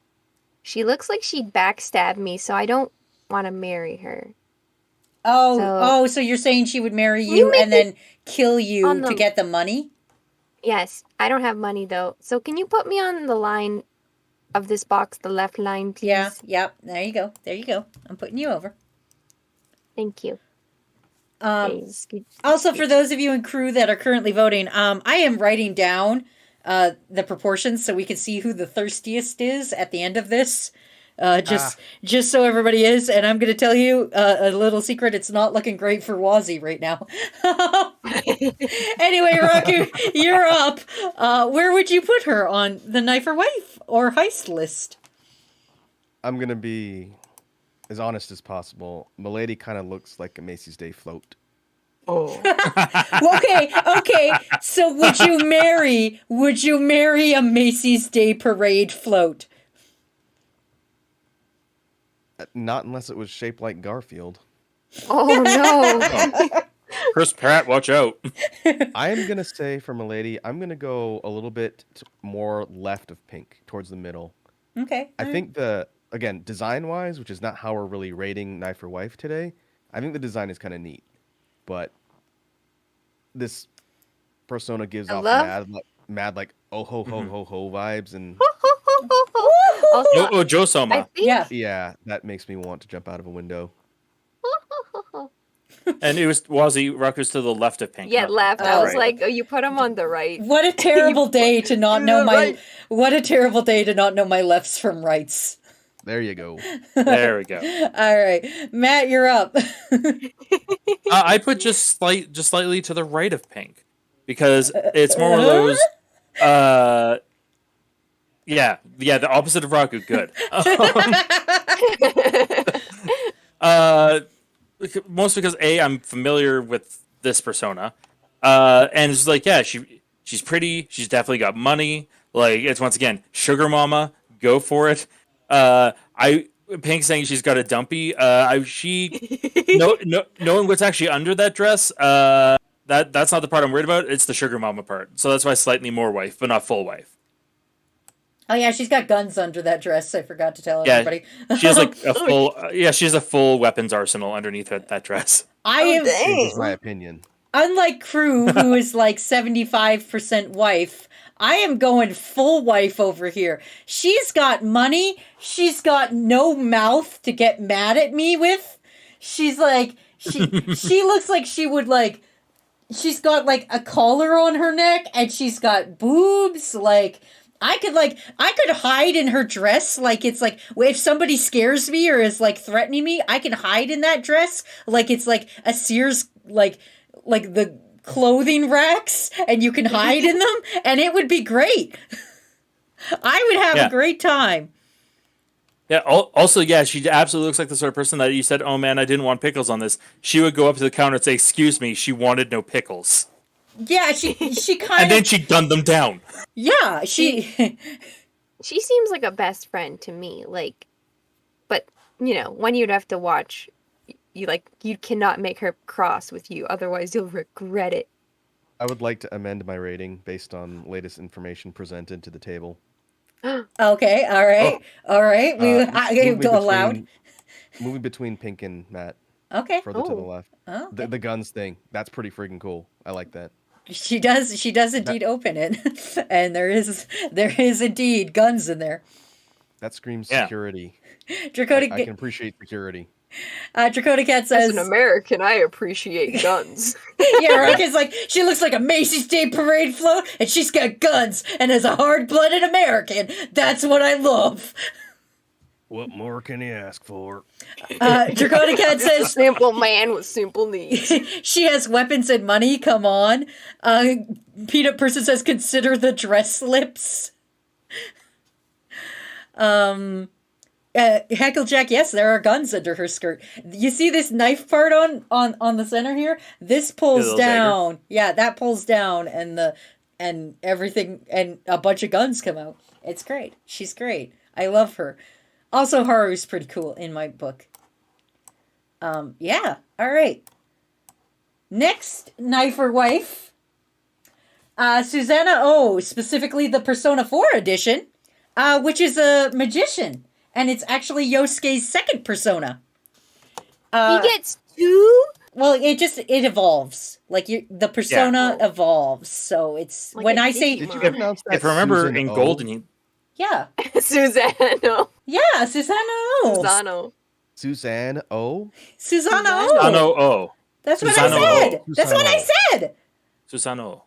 S4: she looks like she'd backstab me, so I don't want to marry her.
S1: So you're saying she would marry
S4: Can you
S1: you
S4: make
S1: and then kill you
S4: on
S1: to
S4: the-
S1: get the money?
S4: Yes, I don't have money though. So can you put me on the line of this box, the left line, please?
S1: Yeah, yep. There you go. There you go. I'm putting you over.
S4: Thank you.
S1: Also, for those of you in crew that are currently voting, I am writing down the proportions so we can see who the thirstiest is at the end of this. Just so everybody is, and I'm going to tell you a little secret. It's not looking great for Wazzy right now. Anyway, Raku, you're up. Where would you put her on the knife or wife or heist list?
S2: I'm gonna be as honest as possible. Milady kind of looks like a Macy's Day float.
S4: Oh.
S1: Okay. So would you marry a Macy's Day Parade float?
S2: Not unless it was shaped like Garfield.
S4: Oh no.
S3: Chris Pratt, watch out.
S2: I am gonna say for Milady, I'm gonna go a little bit more left of pink, towards the middle.
S1: Okay.
S2: I think again, design-wise, which is not how we're really rating Knife or Wife today, I think the design is kind of neat. But this persona gives off mad like oh ho ho ho ho vibes, and
S4: Also,
S3: Joe
S4: I
S3: Soma.
S4: think
S2: yeah, that makes me want to jump out of a window.
S3: And it was Wazzy Ruckus to the left of pink.
S4: yeah,
S3: not-
S4: left. I was
S3: right.
S4: like, oh, you put him on the right.
S1: What a terrible day to not know my
S4: Right.
S1: what a terrible day to not know my lefts from rights.
S2: There you go.
S3: There we go.
S1: All right, Matt, you're up.
S3: I put just slightly to the right of pink because it's more of those. Yeah, the opposite of Raku. Good. Mostly because I'm familiar with this persona, and it's like, yeah, she's pretty. She's definitely got money. Like, it's once again sugar mama. Go for it. Pink saying she's got a dumpy. Knowing what's actually under that dress. That's not the part I'm worried about. It's the sugar mama part. So that's why slightly more wife, but not full wife.
S1: Oh yeah, she's got guns under that dress. I forgot to tell
S3: Yeah,
S1: everybody.
S3: she has like a full. She has a full weapons arsenal underneath that dress.
S1: I am
S2: Changes my opinion.
S1: unlike Crew, who is like 75% wife. I am going full wife over here. She's got money. She's got no mouth to get mad at me with. She's like she looks like she would like. She's got like a collar on her neck, and she's got boobs. I could hide in her dress. Like, it's like, if somebody scares me or is like threatening me, I can hide in that dress. Like, it's like a Sears, like the clothing racks, and you can hide in them, and it would be great. I would have a great time.
S3: Yeah. Also, yeah, she absolutely looks like the sort of person that you said, "Oh man, I didn't want pickles on this." She would go up to the counter and say, "Excuse me," she wanted no pickles.
S1: Yeah, she kind
S3: And then she gunned them down.
S1: Yeah, she
S4: seems like a best friend to me. Like, but one you'd have to watch. You cannot make her cross with you, otherwise you'll regret it.
S2: I would like to amend my rating based on latest information presented to the table.
S1: Okay, all right. We go aloud.
S2: Moving between Pink and Matt.
S1: Okay.
S2: Further to the left.
S1: Oh, okay.
S2: The guns thing. That's pretty freaking cool. I like that.
S1: She does indeed open it, and there is indeed guns in there.
S2: That screams security.
S1: Draconic.
S2: I can appreciate security.
S1: Draconic Cat says,
S4: As an American, I appreciate guns.
S1: yeah, right. It's like she looks like a Macy's Day Parade float, and she's got guns, and as a hard-blooded American, that's what I love.
S2: What more can you ask for?
S1: Draconic Cat says,
S4: simple man with simple needs.
S1: she has weapons and money. Come on. Peanut Person says, consider the dress slips. Hecklejack, yes, there are guns under her skirt. You see this knife part on the center here? This pulls down. Dagger. Yeah, that pulls down, and everything, and a bunch of guns come out. It's great. She's great. I love her. Also, Haru's pretty cool in my book. Yeah. All right. Next, knife or wife. Susanna O, specifically the Persona 4 edition, which is a magician, and it's actually Yosuke's second persona.
S4: He gets 2?
S1: Well, it evolves. Like the persona
S4: Yeah.
S1: evolves. So it's
S4: Like
S1: when
S4: a
S1: I say
S2: Did you
S4: Digimon.
S2: pronounce that
S3: If I remember
S2: Susan
S3: in
S2: O?
S3: Golden, he,
S1: yeah,
S4: Susano.
S1: yeah, Susanna O,
S4: Susano.
S2: Suzanne O?
S1: Susanna O.
S3: Susano O.
S1: That's what
S3: Susano
S1: I
S3: O.
S1: said. That's what I said.
S3: Susano.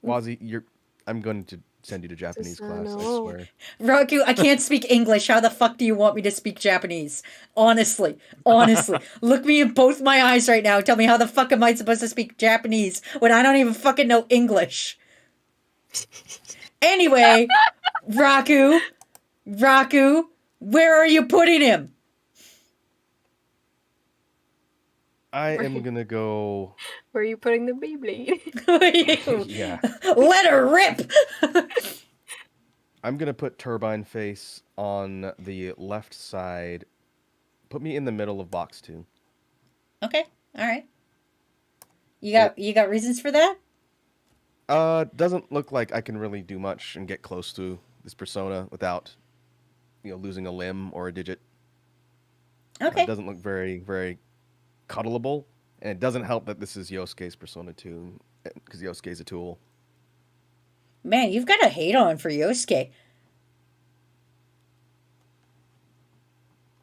S2: Wazzy, I'm going to send you to Japanese class, I
S4: Susano.
S2: swear.
S1: Raku, I can't speak English. How the fuck do you want me to speak Japanese? Honestly. Look me in both my eyes right now and tell me how the fuck am I supposed to speak Japanese when I don't even fucking know English? Anyway, Raku, where are you putting him?
S2: I am going to go...
S4: Where are you putting the Beyblade?
S2: Yeah.
S1: Let her rip!
S2: I'm going to put Turbine Face on the left side. Put me in the middle of box 2.
S1: Okay, alright. You got reasons for that?
S2: Doesn't look like I can really do much and get close to this persona without, losing a limb or a digit.
S1: Okay.
S2: It doesn't look very, very cuddleable, and it doesn't help that this is Yosuke's Persona 2, because Yosuke's a tool.
S1: Man, you've got a hate on for Yosuke.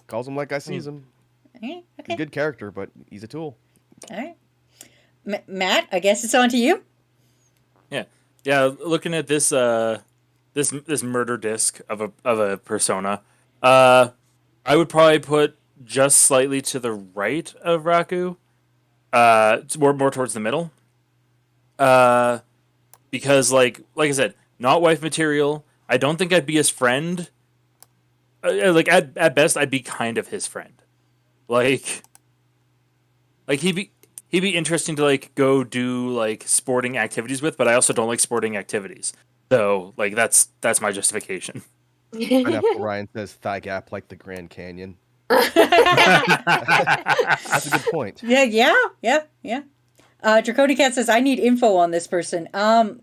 S2: Calls him like I sees him.
S1: Okay.
S2: He's a good character, but he's a tool.
S1: Alright. Matt, I guess it's on to you.
S3: Yeah. Looking at this this murder disc of a persona, I would probably put just slightly to the right of Raku, it's more towards the middle. Because like I said, not wife material. I don't think I'd be his friend. Like at best, I'd be kind of his friend. Like he'd be interesting to like go do like sporting activities with, but I also don't like sporting activities. So like that's my justification.
S2: Pineapple Ryan says thigh gap like the Grand Canyon. That's a good point.
S1: Yeah. Draconicat says, I need info on this person. Yosuke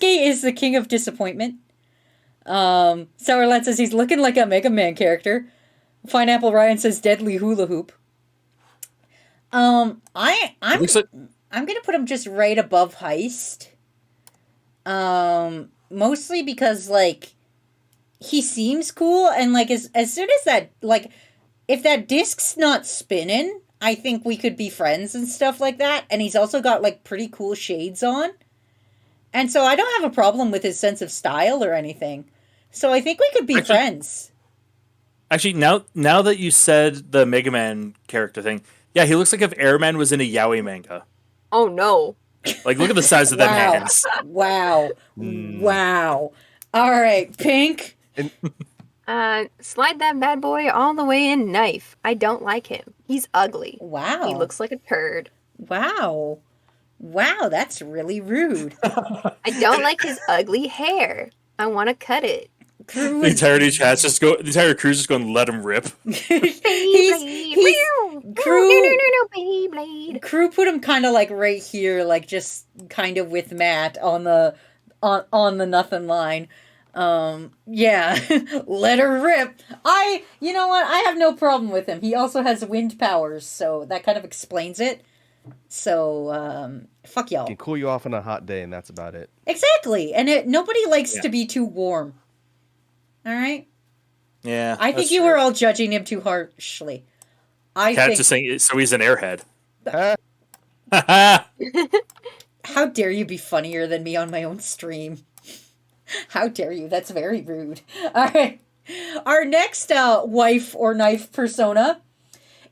S1: is the king of disappointment. Sourlet says he's looking like a Mega Man character. Pineapple Ryan says deadly hula hoop. I'm gonna put him just right above Heist. Mostly because like he seems cool, and like as soon as that, like, if that disc's not spinning, I think we could be friends and stuff like that. And he's also got like pretty cool shades on, and so I don't have a problem with his sense of style or anything. So I think we could be friends.
S3: Actually, now that you said the Mega Man character thing, yeah, he looks like if Airman was in a yaoi manga.
S4: Oh no.
S3: Like, look at the size of them hands.
S1: Wow. All right, Pink.
S4: Slide that bad boy all the way in knife. I don't like him. He's ugly.
S1: Wow.
S4: He looks like a turd.
S1: Wow, that's really rude.
S4: I don't like his ugly hair. I want to cut it.
S1: Crew
S3: The
S1: is,
S3: entire crew's just going, let him rip.
S4: Beyblade.
S1: Crew-
S4: No, Beyblade.
S1: Crew put him kind of like right here, like just kind of with Matt on the nothing line. Yeah, let her rip. You know what? I have no problem with him. He also has wind powers, so that kind of explains it. So, fuck y'all.
S2: Can cool you off on a hot day, and that's about it.
S1: Exactly, and nobody likes to be too warm. All right.
S3: Yeah,
S1: I think you were all judging him too harshly.
S3: Cat's just saying, so he's an airhead.
S1: How dare you be funnier than me on my own stream? How dare you? That's very rude. All right. Our next wife or knife persona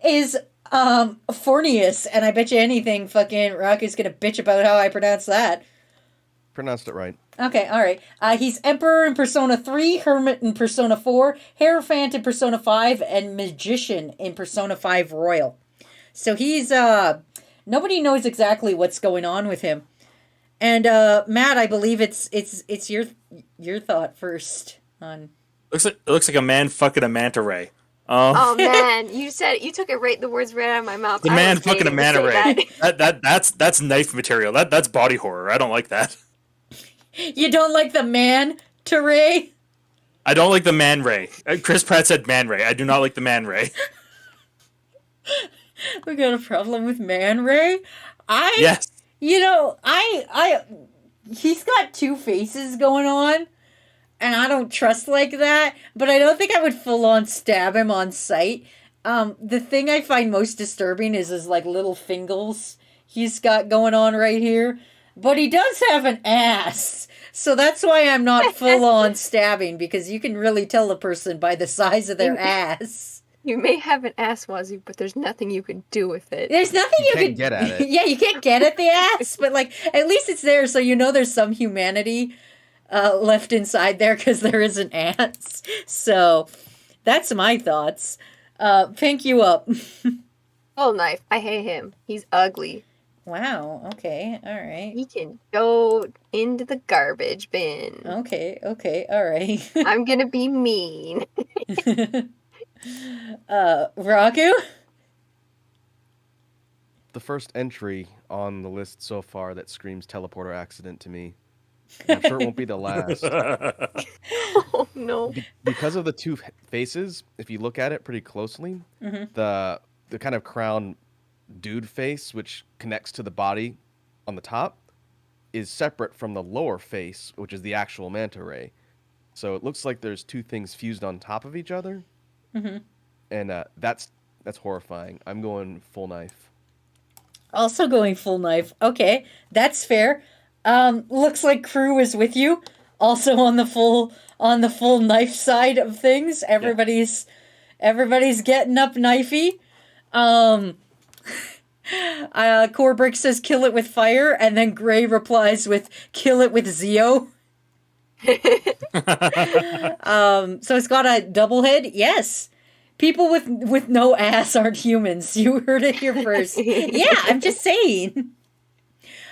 S1: is Fornius, and I bet you anything fucking Rocky's gonna bitch about how I pronounce that.
S2: Pronounced it right.
S1: Okay, all right. He's Emperor in Persona 3, Hermit in Persona 4, Hierophant in Persona 5, and Magician in Persona 5 Royal. So he's, nobody knows exactly what's going on with him. And, Matt, I believe it's your thought first on...
S3: It looks like a man fucking a manta ray.
S4: Oh man, you took it right, the words right out of my mouth.
S3: The
S4: I
S3: man
S4: was
S3: fucking a
S4: waiting to
S3: manta
S4: say
S3: ray.
S4: that.
S3: That's knife material. That's body horror. I don't like that.
S1: You don't like the man to Ray?
S3: I don't like the man ray. Chris Pratt said man ray. I do not like the man ray.
S1: We got a problem with Man Ray.
S3: Yes.
S1: He's got two faces going on, and I don't trust like that. But I don't think I would full on stab him on sight. The thing I find most disturbing is his like little fingers he's got going on right here. But he does have an ass. So that's why I'm not full on stabbing, because you can really tell a person by the size of their ass.
S4: You may have an ass, Wazzy, but there's nothing you can do with it.
S1: There's nothing you
S2: can't
S1: can
S2: get at it.
S1: Yeah, you can't get at the ass, but like at least it's there, so you know there's some humanity left inside there because there is an ass. So that's my thoughts. Pink, you up?
S4: Oh, knife. I hate him. He's ugly.
S1: Wow. Okay. All right.
S4: He can go into the garbage bin.
S1: Okay. All right.
S4: I'm gonna be mean.
S1: Raku?
S2: The first entry on the list so far that screams teleporter accident to me. I'm sure it won't be the last.
S4: Oh no.
S2: Because of the two faces, if you look at it pretty closely, the kind of crown dude face, which connects to the body on the top, is separate from the lower face, which is the actual manta ray. So it looks like there's two things fused on top of each other, and that's horrifying. I'm going full knife.
S1: Also going full knife. Okay, that's fair. Looks like crew is with you. Also on the full knife side of things. Everybody's getting up knifey. Corbrick says kill it with fire, and then Gray replies with kill it with Zeo. So it's got a double head. Yes. People with no ass aren't humans. You heard it here first. Yeah, I'm just saying.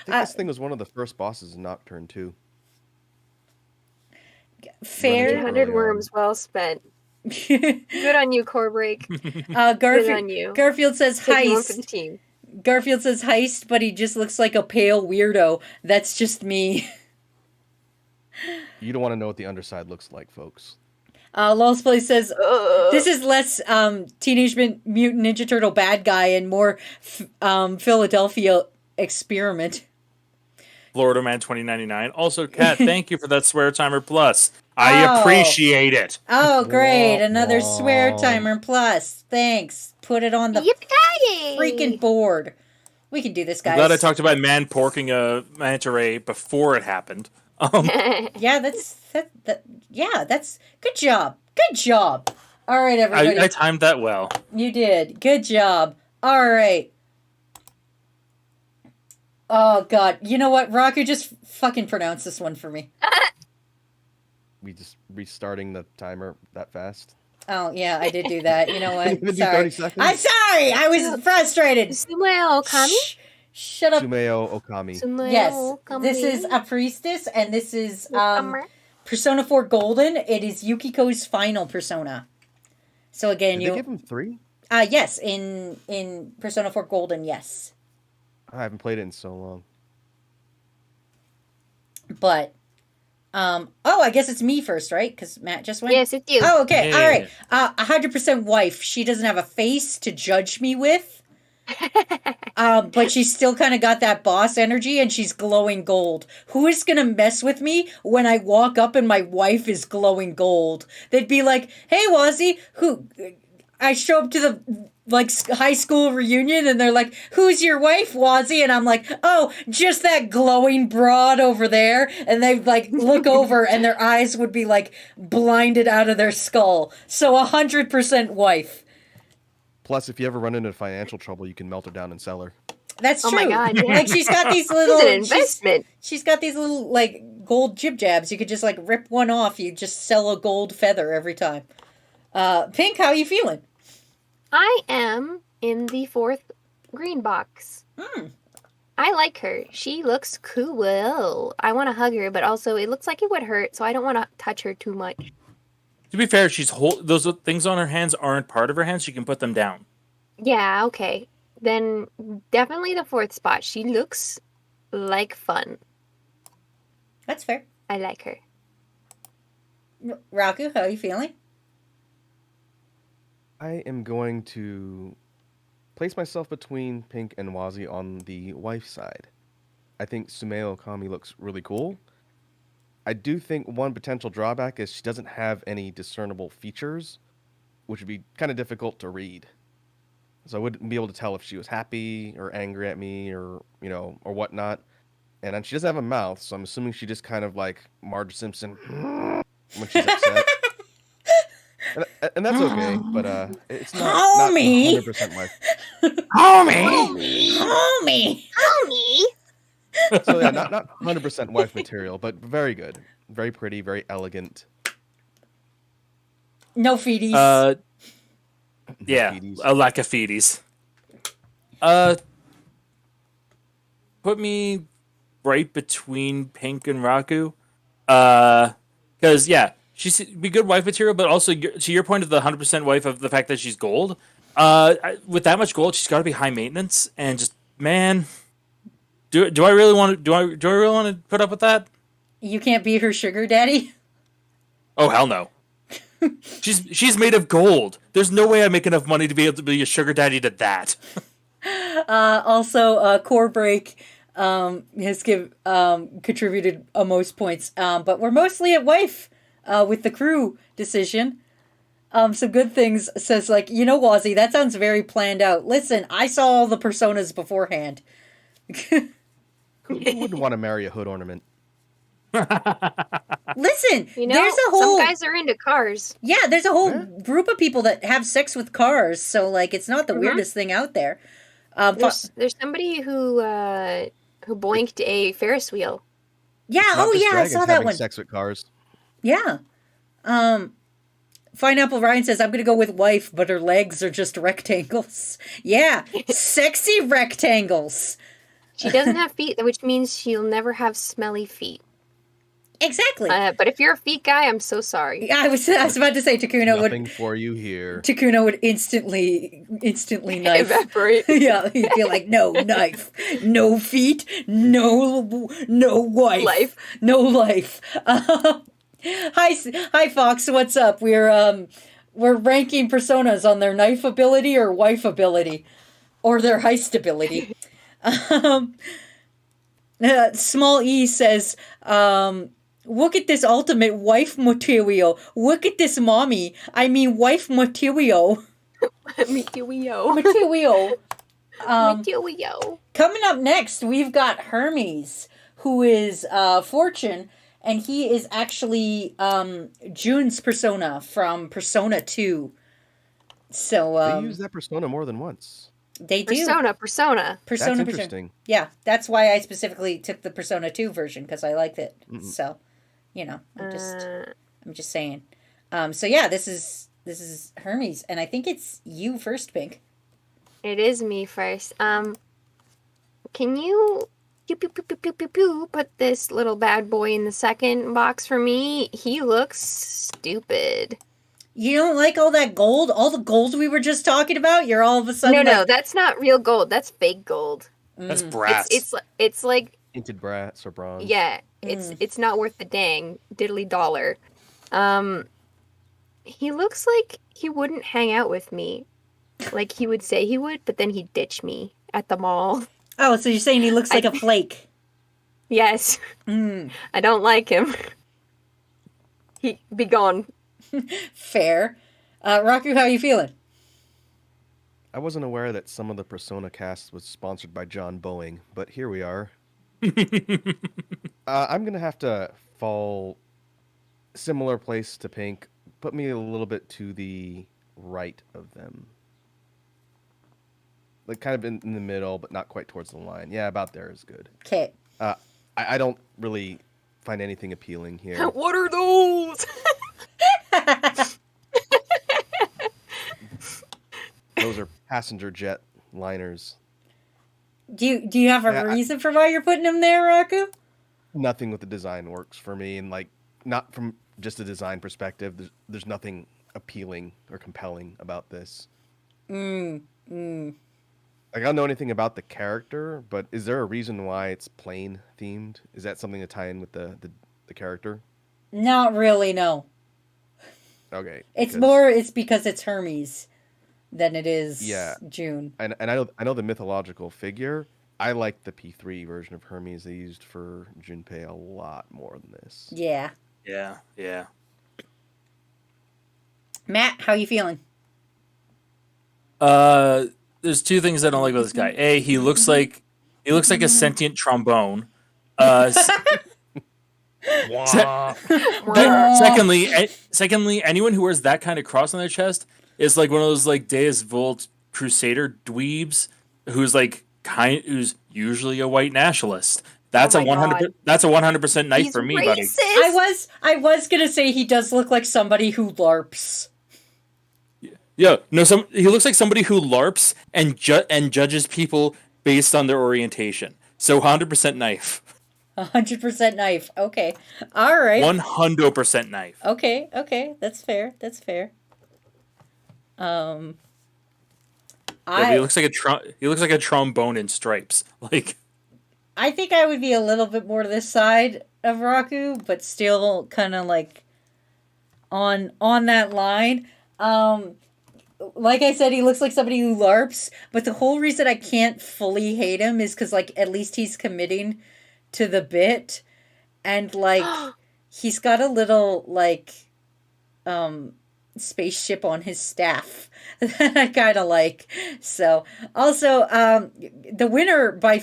S2: I think this thing was one of the first bosses in Nocturne too.
S1: Fair.
S4: 300 worms well spent. Good on you, Corbreak. Good on you.
S1: Garfield says
S4: Take one for the
S1: heist.
S4: team.
S1: Garfield says heist, but he just looks like a pale weirdo. That's just me.
S2: You don't want to know what the underside looks like, folks.
S1: Lost Place says this is less Teenage Mutant Ninja Turtle bad guy and more Philadelphia Experiment.
S3: Florida Man 2099. Also, Kat, thank you for that swear timer plus. I appreciate it.
S1: Oh, great.
S2: Wah,
S1: Another
S2: wah.
S1: swear timer plus. Thanks. Put it on the
S4: Yippee-ki-yay!
S1: freaking board. We can do this, guys.
S3: I'm glad I talked about man porking a manta ray before it happened.
S1: Yeah, that's good job. Good job. All right, everybody.
S3: I timed that well.
S1: You did. Good job. All right. Oh, God. You know what? Rocker, just fucking pronounce this one for me.
S2: We just restarting the timer that fast.
S1: Oh, yeah, I did do that. You know what?
S2: Gonna do
S1: Sorry.
S2: 30 seconds?
S1: I'm sorry. I was frustrated.
S4: Sumail Okami?
S1: Shh. Shut up.
S2: Sumeo Okami.
S4: Sumail
S1: Yes.
S4: Okami.
S1: This is a priestess, and this is
S4: Okami.
S1: Persona 4 Golden. It is Yukiko's final persona. So again,
S2: Did they give him 3?
S1: yes, in Persona 4 Golden, yes.
S2: I haven't played it in so long.
S1: But I guess it's me first, right? Because Matt just went.
S4: Yes, it's you.
S1: Oh, okay.
S3: Yeah.
S1: All right. 100% wife. She doesn't have a face to judge me with. But she's still kind of got that boss energy, and she's glowing gold. Who is gonna mess with me when I walk up and my wife is glowing gold? They'd be like, "Hey, Wazzy, who?" I show up to the high school reunion, and they're like, "Who's your wife, Wazzy?" And I'm like, "Oh, just that glowing broad over there." And they look over, and their eyes would be blinded out of their skull. So 100% wife.
S2: Plus, if you ever run into financial trouble, you can melt her down and sell her.
S1: That's
S4: Oh
S1: true.
S4: my God, yeah.
S1: She's got these little.
S4: It's an investment.
S1: She's got these little gold jib jabs. You could just rip one off. You just sell a gold feather every time. Pink, how are you feeling?
S4: I am in the 4th green box. I like her. She looks cool. I want to hug her, but also it looks like it would hurt, so I don't want to touch her too much.
S3: To be fair, those things on her hands aren't part of her hands. She can put them down.
S4: Yeah, okay. Then definitely the fourth spot. She looks like fun.
S1: That's fair.
S4: I like her.
S1: Raku, how are you feeling?
S2: I am going to place myself between Pink and Wazi on the wife side. I think Sumeo Kami looks really cool. I do think one potential drawback is she doesn't have any discernible features, which would be kind of difficult to read. So I wouldn't be able to tell if she was happy or angry at me or, or whatnot. And then she doesn't have a mouth, so I'm assuming she just kind of like Marge Simpson when she's upset. And that's okay, but it's not
S1: Homie!
S2: 100% wife.
S3: Homie!
S1: Homie!
S4: Homie!
S2: So yeah, not 100% wife material, but very good. Very pretty, very elegant.
S1: No feeties.
S3: Yeah,
S2: Feeties.
S3: a lack of feeties. Put me right between Pink and Raku. Because, yeah, she's be good wife material, but also to your point of the 100% wife of the fact that she's gold. With that much gold, she's got to be high maintenance, and just, man, do I really want to do I really want to put up with that?
S1: You can't be her sugar daddy?
S3: Oh, hell no. She's made of gold. There's no way I make enough money to be able to be a sugar daddy to that.
S1: Also, Core Break has contributed most points, but we're mostly at wife with the crew decision. Some good things says like, Wazzy, that sounds very planned out. Listen, I saw all the personas beforehand.
S2: Who wouldn't want to marry a hood ornament?
S1: Listen,
S4: You know,
S1: there's a whole
S4: some guys are into cars.
S1: yeah, there's a whole group of people that have sex with cars, so like it's not the weirdest thing out there.
S4: There's somebody who boinked a Ferris wheel.
S1: Yeah,
S2: Not just
S1: I
S2: dragons
S1: saw that
S2: having
S1: one.
S2: sex with cars.
S1: Yeah. Pineapple Ryan says, I'm going to go with wife, but her legs are just rectangles. Yeah, sexy rectangles.
S4: She doesn't have feet, which means she'll never have smelly feet.
S1: Exactly.
S4: But if you're a feet guy, I'm so sorry.
S1: I was about to say
S2: Nothing for you here.
S1: Takuna would instantly knife.
S4: Evaporate.
S1: Yeah, he'd be like, no knife, no feet, no wife, no life. Hi, Fox. What's up? We're ranking personas on their knife ability or wife ability, or their heist ability. Small E says, look at this ultimate wife material. Look at this mommy. I mean, wife material.
S4: Material.
S1: Material.
S4: Material.
S1: Coming up next, we've got Hermes, who is Fortune, and he is actually June's persona from Persona 2. So
S2: They use that persona more than once.
S1: they do.
S4: Persona.
S2: That's interesting.
S1: Yeah, that's why I specifically took the Persona 2 version, because I liked it. So, I'm just saying. So yeah, this is Hermes, and I think it's you first, Pink.
S4: It is me first. Can you put this little bad boy in the second box for me? He looks stupid.
S1: You don't like all that gold? All the gold we were just talking about? You're all of a sudden
S4: No, that's not real gold. That's fake gold.
S3: That's brass.
S4: It's like
S2: Tinted brass or bronze.
S4: yeah. It's not worth the dang diddly dollar. He looks like he wouldn't hang out with me, like he would say he would, but then he'd ditch me at the mall.
S1: Oh, so you're saying he looks like a flake?
S4: Yes. I don't like him. He be gone.
S1: Fair. Raku, how are you feeling?
S2: I wasn't aware that some of the Persona cast was sponsored by John Boeing, but here we are. I'm going to have to fall similar place to Pink. Put me a little bit to the right of them. Like kind of in the middle, but not quite towards the line. Yeah, about there is good.
S1: Okay.
S2: I don't really find anything appealing here.
S4: What are those?
S2: Those are passenger jet liners.
S1: Do you have a reason for why you're putting him there, Raku?
S2: Nothing with the design works for me, and like not from just a design perspective, there's nothing appealing or compelling about this. Like, I don't know anything about the character, but is there a reason why it's plane themed? Is that something to tie in with the character?
S1: Not really, no.
S2: Okay.
S1: It's because it's Hermes than it is
S2: Yeah.
S1: June.
S2: And I know the mythological figure. I like the P3 version of Hermes they used for Junpei a lot more than this.
S1: Yeah.
S3: Yeah, yeah.
S1: Matt, how you feeling?
S3: There's two things I don't like about this guy. A, he looks like a sentient trombone. Secondly, anyone who wears that kind of cross on their chest is like one of those like Deus Vult Crusader dweebs who's usually a white nationalist. That's
S4: Oh
S3: a
S4: my
S3: 100.
S4: God.
S3: That's a 100% knife
S4: He's
S3: for me,
S4: racist.
S3: buddy.
S1: I was gonna say he does look like somebody who LARPs.
S3: Yeah, no, he looks like somebody who LARPs and judges people based on their orientation. So 100% knife.
S1: 100% knife. Okay. All right.
S3: 100% knife.
S1: Okay. That's fair.
S3: Yeah, but he looks like a trombone in stripes. Like,
S1: I think I would be a little bit more to this side of Raku, but still kind of like on that line. Like I said, he looks like somebody who LARPs, but the whole reason I can't fully hate him is because, like, at least he's committing to the bit, and, like, he's got a little, like, spaceship on his staff that I kind of like. So, also, the winner by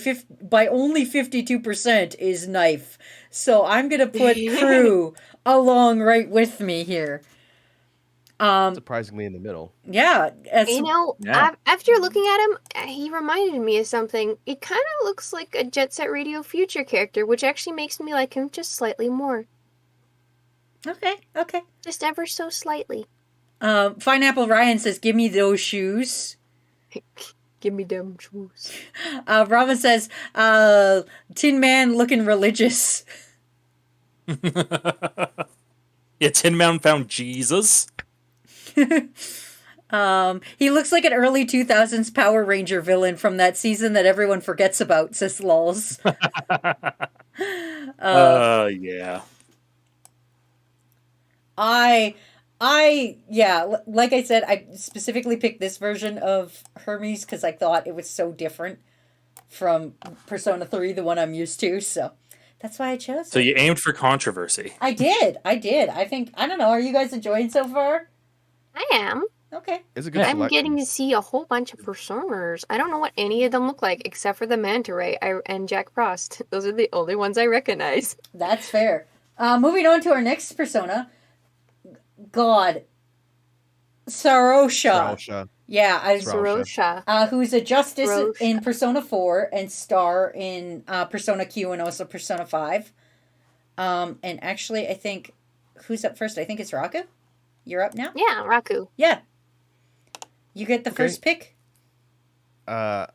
S1: only 52% is Knife. So I'm gonna put Crew along right with me here.
S2: Surprisingly in the middle.
S1: Yeah.
S4: After looking at him, he reminded me of something. It kind of looks like a Jet Set Radio Future character, which actually makes me like him just slightly more.
S1: Okay.
S4: Just ever so slightly.
S1: Pineapple Ryan says, "Give me those shoes."
S4: Give me them shoes.
S1: Robin says, "Tin Man looking religious."
S3: Yeah, Tin Man found Jesus.
S1: He looks like an early 2000s Power Ranger villain from that season that everyone forgets about, says Lols.
S3: Yeah.
S1: Like I said, I specifically picked this version of Hermes because I thought it was so different from Persona 3, the one I'm used to, so that's why I chose it.
S3: So you aimed for controversy.
S1: I did. I don't know, are you guys enjoying so far?
S4: I am.
S1: Okay.
S2: It's a good
S4: I'm
S2: selection.
S4: getting to see a whole bunch of personas. I don't know what any of them look like except for the Manta Ray and Jack Frost. Those are the only ones I recognize.
S1: That's fair. Moving on to our next persona. God. Sarosha. Yeah,
S4: Sarosha.
S1: Who's a justice
S4: Sarosha.
S1: in Persona 4 and Star in Persona Q and also Persona 5. And actually, I think, who's up first? I think it's Raku. You're up now?
S4: Yeah, Raku.
S1: Yeah. You get the first pick?
S2: I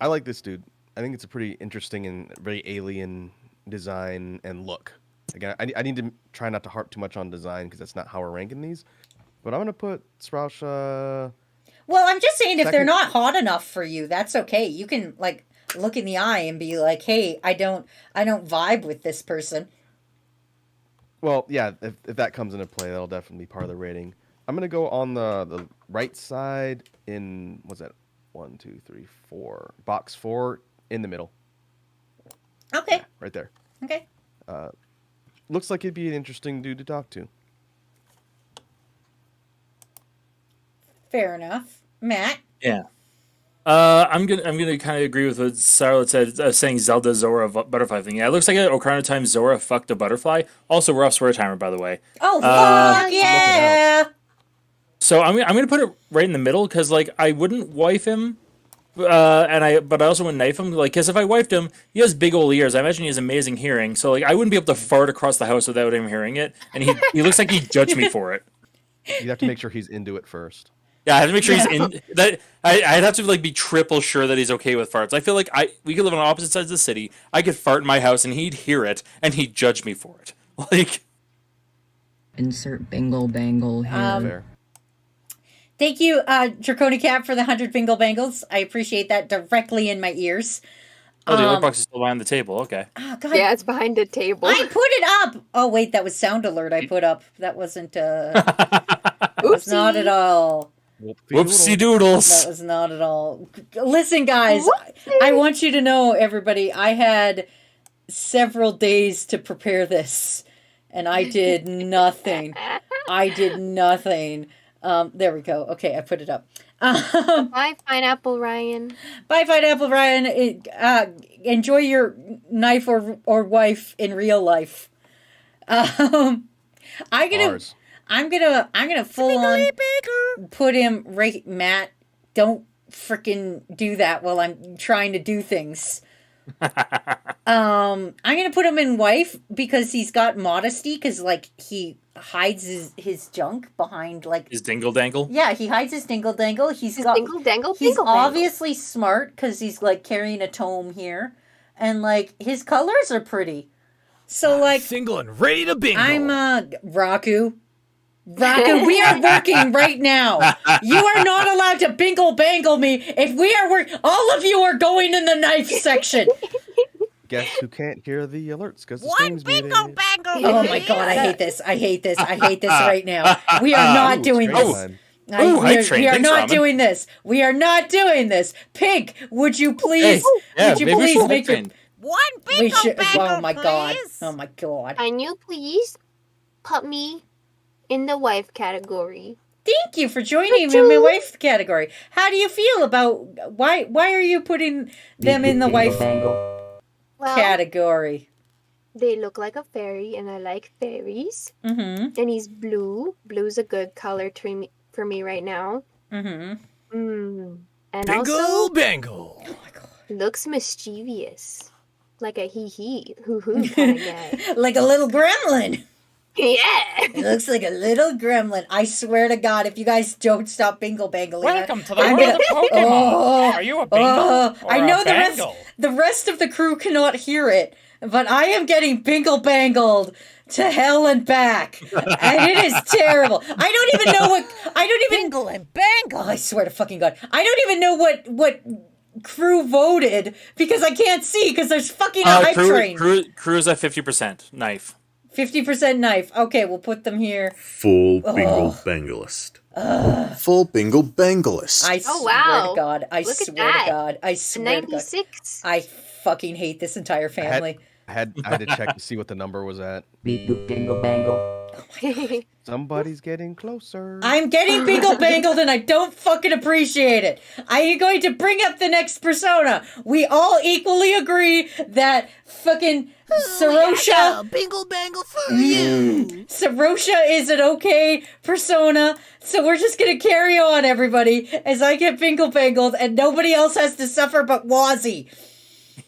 S2: like this dude. I think it's a pretty interesting and very alien design and look. Again, I need to try not to harp too much on design because that's not how we're ranking these. But I'm going to put Sprousha...
S1: Well, I'm just saying if they're not hot enough for you, that's okay. You can, like, look in the eye and be like, hey, I don't vibe with this person.
S2: Well, yeah, if that comes into play, that'll definitely be part of the rating. I'm going to go on the right side in, what's that? 1, 2, 3, 4. Box 4 in the middle.
S1: Okay.
S2: Yeah, right there.
S1: Okay.
S2: Looks like it'd be an interesting dude to talk to.
S1: Fair enough. Matt?
S3: Yeah. I'm gonna kind of agree with what Sarah said, saying Zelda Zora butterfly thing. Yeah, it looks like an Ocarina Time Zora fucked a butterfly. Also, we're off swear timer, by the way.
S1: Oh, fuck yeah!
S3: So I'm gonna put it right in the middle because like I wouldn't wife him, but I also wouldn't knife him. Like, because if I wifed him, he has big old ears. I imagine he has amazing hearing. So like I wouldn't be able to fart across the house without him hearing it, and he looks like he'd judge me for it.
S2: You'd have to make sure he's into it first.
S3: Yeah, I have to make sure he's in that. I'd have to like be triple sure that he's okay with farts. I feel like we could live on opposite sides of the city. I could fart in my house and he'd hear it and he'd judge me for it. Like,
S1: Insert bingle bangle here.
S2: Fair.
S1: Thank you, Draconi Cat, for the 100 bingle bangles. I appreciate that directly in my ears.
S3: Oh, the alert box is still behind the table. Okay.
S1: Oh, God.
S4: Yeah, it's behind a table.
S1: I put it up. Oh, wait, that was sound alert I put up. That wasn't, that was not at all.
S3: Whoopsie doodles.
S1: That was not at all. Listen, guys, I want you to know, everybody, I had several days to prepare this, and I did nothing. I did nothing. There we go. Okay, I put it up.
S4: Bye, Pineapple Ryan.
S1: Bye, Pineapple Ryan. Enjoy your knife or wife in real life. I'm gonna full on put him right. Matt, don't frickin' do that while I'm trying to do things. I'm gonna put him in wife because he's got modesty, because like he hides his junk behind like
S3: his dingle dangle.
S1: Yeah, he hides his dingle dangle. He's
S4: dingle dangle.
S1: He's
S4: dingle
S1: obviously smart because he's like carrying a tome here, and like his colors are pretty. So like
S6: single and ready to bingo.
S1: I'm Raku. Raku, we are working right now. You are not allowed to bingle bangle me. If we are all of you are going in the knife section.
S2: Guess who can't hear the alerts because the
S5: One
S2: stream's
S5: bingo
S2: muted.
S5: bangle.
S1: Oh my god, I hate this. I hate this. I hate this right now. We are not
S2: Ooh,
S1: doing
S2: screen
S1: this.
S2: time.
S1: We are not doing this. We are not doing this. Pig, would you please? Would you
S3: maybe we
S1: please
S3: should
S1: make your?
S3: train.
S5: One bingo bangle,
S1: Oh my god.
S5: please.
S1: Oh my god.
S4: Can you please put me in the wife category?
S1: Thank you for joining me in my wife category. How do you feel about why are you putting them in the wife
S4: Well,
S1: category?
S4: they look like a fairy, and I like fairies.
S1: Mm-hmm.
S4: And he's blue. Blue's a good color for me right now.
S1: Mm-hmm.
S4: And
S6: Bingo
S4: also
S6: bangle.
S4: looks mischievous, like a hee hoo hoo kind of guy.
S1: Like a little gremlin.
S4: Yeah.
S1: It looks like a little gremlin. I swear to God, if you guys don't stop bingle bangling,
S8: Welcome to the
S1: I'm
S8: world
S1: gonna-
S8: of Pokemon.
S1: Oh,
S8: Are you a bingle or
S1: I know
S8: a
S1: the rest.
S8: bangle?
S1: The rest of the crew cannot hear it, but I am getting bingle bangled to hell and back, and it is terrible. I don't even know what. I don't even.
S5: Bingle and bangle.
S1: Oh, I swear to fucking God, I don't even know what crew voted because I can't see because there's fucking a hype train.
S3: Crew's at 50% knife.
S1: 50% knife. Okay, we'll put them here.
S9: Full bingle banglist. Full bingle banglist.
S1: I
S4: Oh,
S1: swear
S4: wow.
S1: to God. I
S4: Look at
S1: swear
S4: that.
S1: to God. I swear to God.
S4: 96.
S1: I fucking hate this entire family.
S2: I had to check to see what the number was at.
S10: Bingo bangle.
S2: Somebody's getting closer.
S1: I'm getting bingle bangled and I don't fucking appreciate it. I am going to bring up the next persona. We all equally agree that fucking Sarosha.
S5: Bingle bangle for you.
S1: Sarosha is an okay persona, so we're just gonna carry on, everybody, as I get bingle bangled and nobody else has to suffer but Wazzy.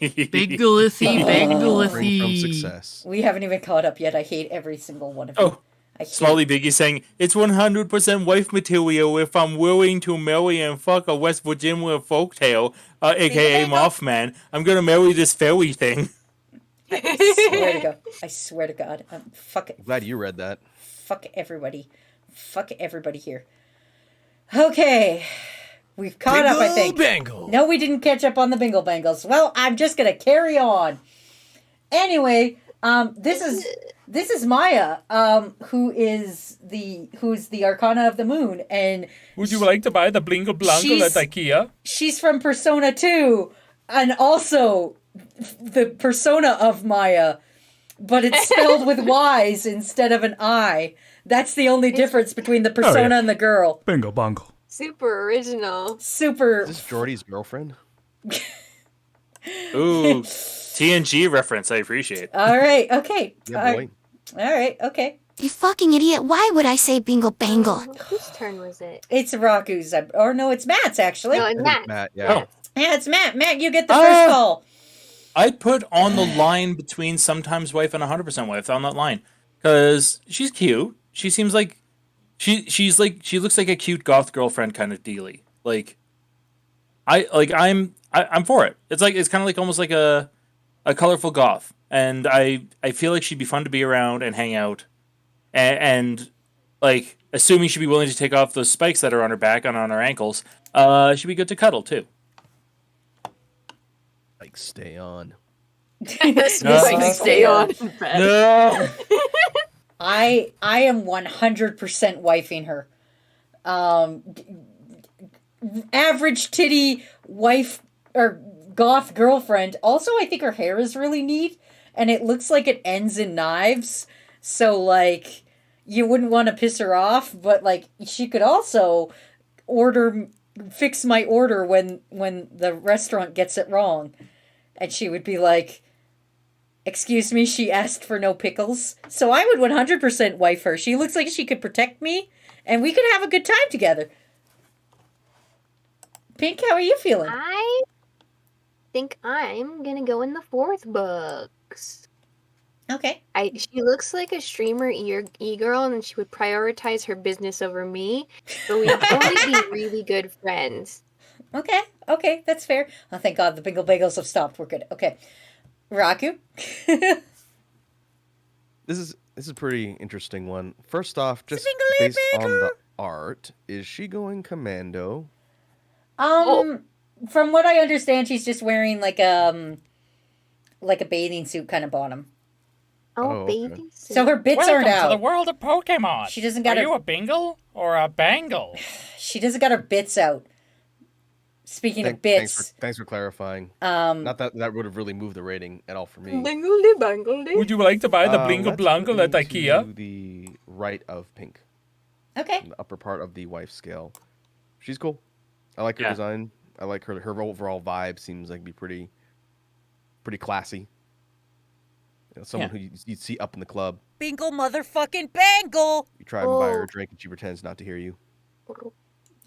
S6: Binglithy,
S2: Spring from
S6: binglithy.
S2: success.
S1: We haven't even caught up yet. I hate every single one of you.
S3: Oh,
S1: I hate
S3: Smalley Biggie saying, it's 100% wife material if I'm willing to marry and fuck a West Virginia folktale, a.k.a. Mothman. I'm gonna marry this fairy thing.
S1: I swear to God. I swear to God. Fuck it.
S2: Glad you read that.
S1: Fuck everybody. Fuck everybody here. Okay. We've caught up, I think.
S6: Bangle.
S1: No, we didn't catch up on the bingle bangles. Well, I'm just gonna carry on. Anyway, this is Maya, who's the Arcana of the Moon, and
S8: Would you like to buy the Blingle Blangle at IKEA?
S1: she's from Persona 2, and also the persona of Maya, but it's spelled with Y's instead of an I. That's the only difference between the persona and the girl.
S6: Bingo bangle.
S4: Super original.
S1: Super.
S2: Is this Jordy's girlfriend?
S3: Ooh, TNG reference, I appreciate.
S1: All right, okay.
S2: Yeah, boy.
S1: All right, okay.
S11: You fucking idiot. Why would I say bingo bangle?
S4: Whose turn was it?
S1: It's Raku's, or no, it's Matt's actually.
S4: No,
S2: I
S4: it's
S2: think
S4: Matt.
S2: yeah.
S1: Yeah, it's Matt. Matt, you get the first call.
S3: I'd put on the line between sometimes wife and 100% wife on that line. Because she's cute. She seems like she looks like a cute goth girlfriend kind of dealy. I'm for it. It's kind of like almost like a colorful goth. And I feel like she'd be fun to be around and hang out. and like assuming she'd be willing to take off those spikes that are on her back and on her ankles, she'd be good to cuddle too.
S2: Like, stay on.
S7: Stay on.
S3: No.
S1: I am 100% wifing her. Average titty wife or goth girlfriend. Also, I think her hair is really neat, and it looks like it ends in knives. So, like, you wouldn't want to piss her off, but like, she could also fix my order when the restaurant gets it wrong, and she would be like, "Excuse me, she asked for no pickles." So I would 100% wife her. She looks like she could protect me, and we could have a good time together. Pink, how are you feeling?
S4: I think I'm gonna go in the 4th books.
S1: Okay.
S4: She looks like a streamer e-girl, and she would prioritize her business over me, but we'd only be really good friends.
S1: Okay, that's fair. Oh, thank God the Bingle Bagels have stopped. We're good. Okay. Raku?
S2: This is a pretty interesting one. First off, just
S5: Singly
S2: based on
S5: bigger.
S2: the art, is she going commando?
S1: From what I understand, she's just wearing like a bathing suit kind of bottom.
S4: Oh,
S2: okay.
S4: bathing suit.
S1: So her bits
S8: Welcome
S1: aren't
S8: to the
S1: out.
S8: world of Pokemon.
S1: She doesn't got
S8: Are
S1: her-
S8: you a bingle or a bangle?
S1: She doesn't got her bits out. Speaking of bits,
S2: Thanks for clarifying. Not that would have really moved the rating at all for me.
S4: Bingledy bangledy.
S8: Would you like to buy the blingle
S2: Let's
S8: blangle
S2: go
S8: at
S2: into
S8: IKEA?
S2: the right of Pink,
S1: okay.
S2: in the upper part of the wife scale. She's cool. I like her
S3: Yeah.
S2: design. I like her overall vibe. Seems like be pretty classy. You know, someone who you'd see up in the club.
S5: Bingle motherfucking bangle.
S2: You try and buy her a drink, and she pretends not to hear you.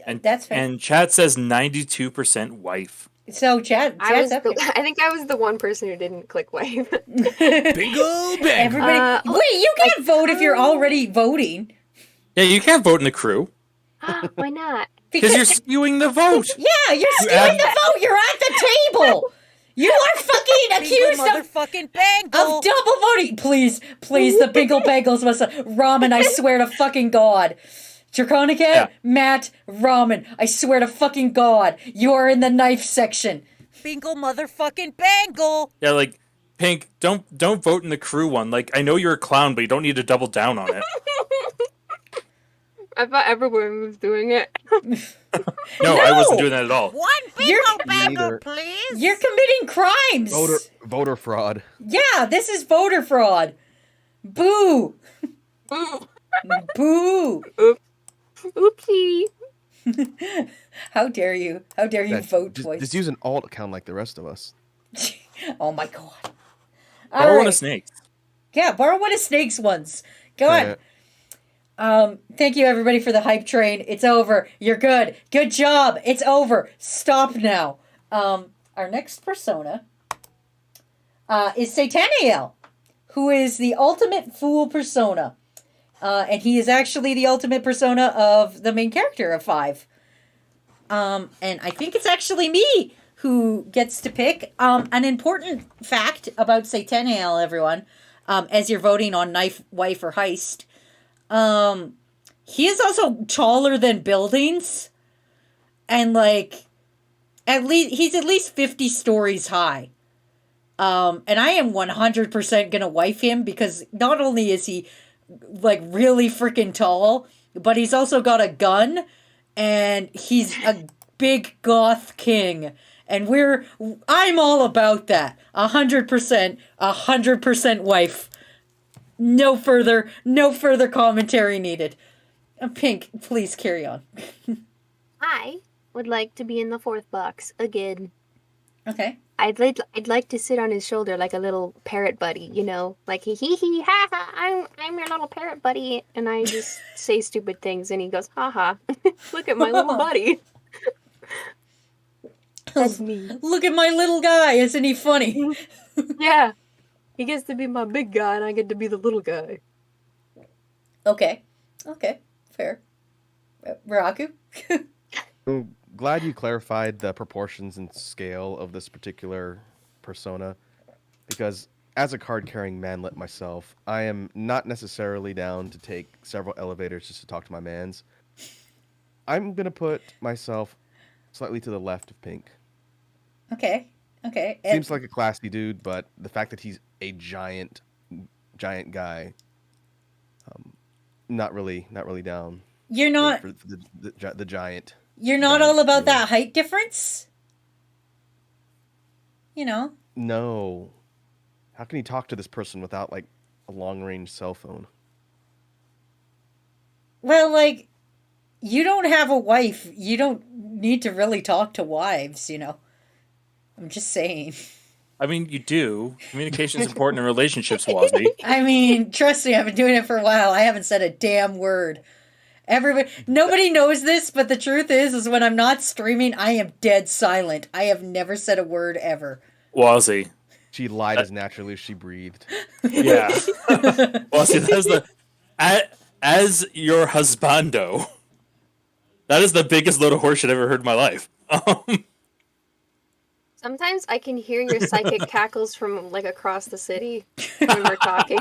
S3: And
S1: That's fair.
S3: And chat says 92% wife.
S1: So Chad's up here.
S4: I think I was the one person who didn't click wife.
S6: Bingo bangle.
S1: Everybody, wait! You can't vote if you're already voting.
S3: Yeah, you can't vote in the crew
S4: Why not?
S3: because you're skewing the vote.
S1: Yeah, you're skewing the vote. You're at the table. You are fucking accused
S5: Bingle
S1: of
S5: motherfucking bangle.
S1: double voting. Please, the Bingle Bagels must ramen. I swear to fucking God. Draconic Cat, Matt, ramen. I swear to fucking God, you are in the knife section.
S5: Bingle motherfucking bangle.
S3: Yeah, like Pink, don't vote in the crew one. Like I know you're a clown, but you don't need to double down on it.
S4: I thought everyone was doing it.
S3: No, I wasn't doing that at all.
S5: One bingo bangle,
S2: neither.
S5: please.
S1: You're committing crimes.
S2: Voter fraud.
S1: Yeah, this is voter fraud. Boo. Boo.
S4: Oopsie.
S1: How dare you? How dare you vote twice?
S2: Just use an alt account like the rest of us.
S1: Oh my God.
S3: Borrow
S1: All
S3: one
S1: right.
S3: of snakes.
S1: Yeah, borrow one of Snake's ones. Go on. Thank you everybody for the hype train. It's over. You're good. Good job. It's over. Stop now. Our next persona is Sataniel, who is the ultimate fool persona. And he is actually the ultimate persona of the main character of 5. And I think it's actually me who gets to pick. An important fact about Sataniel, everyone, as you're voting on knife, wife, or heist. He is also taller than buildings, and like he's at least 50 stories high. And I am 100% gonna wife him because not only is he like really freaking tall, but he's also got a gun, and he's a big goth king. And I'm all about that. 100% wife. No further commentary needed. Pink, please carry on.
S4: I would like to be in the 4th box again.
S1: Okay.
S4: I'd like to sit on his shoulder like a little parrot buddy, you know, like hee ha ha. I'm your little parrot buddy, and I just say stupid things, and he goes ha ha. Look at my little buddy. That's me.
S1: Look at my little guy, isn't he funny?
S4: Yeah, he gets to be my big guy, and I get to be the little guy.
S1: Okay, fair. Raku?
S2: I'm glad you clarified the proportions and scale of this particular persona, because as a card-carrying manlet myself, I am not necessarily down to take several elevators just to talk to my mans. I'm gonna put myself slightly to the left of Pink.
S1: Okay.
S2: Seems like a classy dude, but the fact that he's a giant guy, not really down.
S1: You're not.
S2: For the giant.
S1: You're not
S2: giant
S1: all about
S2: feeling.
S1: that height difference. You know.
S2: No. How can you talk to this person without like a long-range cell phone?
S1: Well, like, you don't have a wife. You don't need to really talk to wives. You know. I'm just saying.
S3: I mean, you do. Communication is important in relationships, Wazzy.
S1: I mean, trust me, I've been doing it for a while. I haven't said a damn word. Nobody knows this, but the truth is when I'm not streaming, I am dead silent. I have never said a word ever.
S3: Wazzy.
S2: She lied as naturally as she breathed.
S3: Yeah. Wazzy, that is the... As your husbando, that is the biggest load of horseshit I've ever heard in my life.
S4: Sometimes I can hear your psychic cackles from like across the city when we're talking.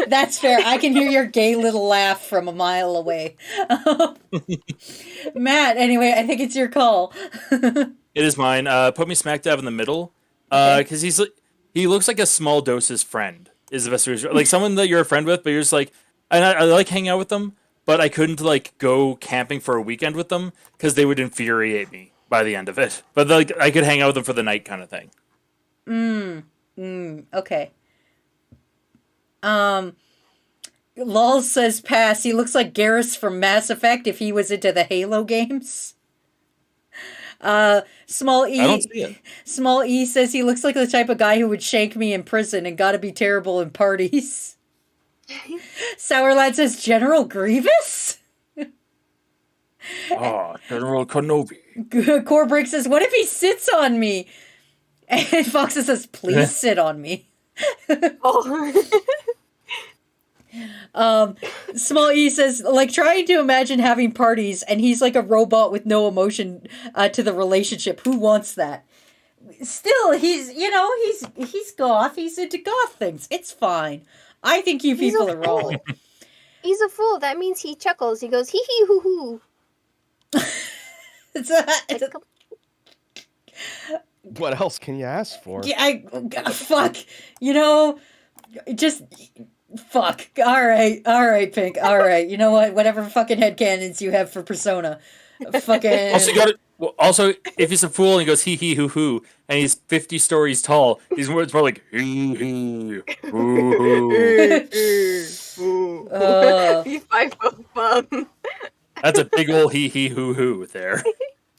S1: That's fair. I can hear your gay little laugh from a mile away. Matt, anyway, I think it's your call.
S3: It is mine. Put me smack dab in the middle. Because he looks like a small doses friend. Is the best way to, like someone that you're a friend with, but you're just like, and I like hanging out with them, but I couldn't like go camping for a weekend with them because they would infuriate me by the end of it. But like I could hang out with them for the night, kind of thing.
S1: Okay. Lol says pass. He looks like Garrus from Mass Effect if he was into the Halo games. Small E.
S3: I don't see it.
S1: Small E says he looks like the type of guy who would shank me in prison and gotta be terrible in parties. Sour Lad says General Grievous?
S3: Oh, General Kenobi.
S1: Corbrick says, what if he sits on me? And Foxa says, please sit on me. Small E says, like trying to imagine having parties and he's like a robot with no emotion to the relationship. Who wants that? Still, he's goth. He's into goth things. It's fine. I think you people are wrong.
S4: He's a fool. That means he chuckles. He goes hee hee hoo hoo.
S2: What else can you ask for?
S1: Yeah, fuck. Just fuck. All right, Pink. All right. You know what? Whatever fucking headcanons you have for Persona. Fucking.
S3: Also, if he's a fool and he goes hee hee hoo hoo, and he's 50 stories tall, these words more like hee hee hoo hoo. That's a big old hee hee hoo hoo there.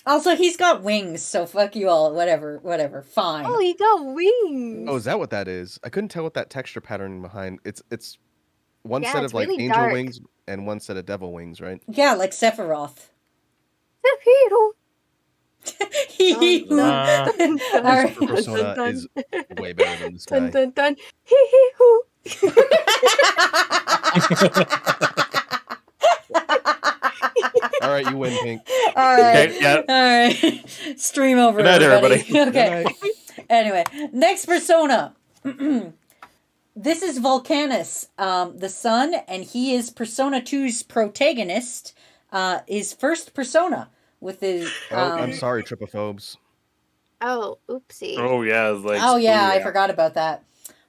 S1: Also, he's got wings, so fuck you all. Whatever. Fine.
S4: Oh, he got wings.
S2: Oh, is that what that is? I couldn't tell what that texture pattern behind. It's one set
S4: it's
S2: of like
S4: really
S2: angel
S4: dark.
S2: wings and one set of devil wings, right?
S1: Yeah, like Sephiroth.
S3: Uh,
S1: All right.
S2: Persona is way better than this guy.
S4: Dun dun dun. Hee hee hoo.
S2: All right, you win, Pink.
S1: All right.
S3: Okay, yeah.
S1: All right. Stream over,
S3: Good night,
S1: everybody.
S3: everybody.
S1: Okay. Anyway, next persona. This is Volcanus, the son, and he is Persona 2's protagonist. His first persona with his.
S2: I'm sorry, tripophobes.
S4: Oh, oopsie.
S3: Oh yeah, like.
S1: Oh yeah, I forgot about that.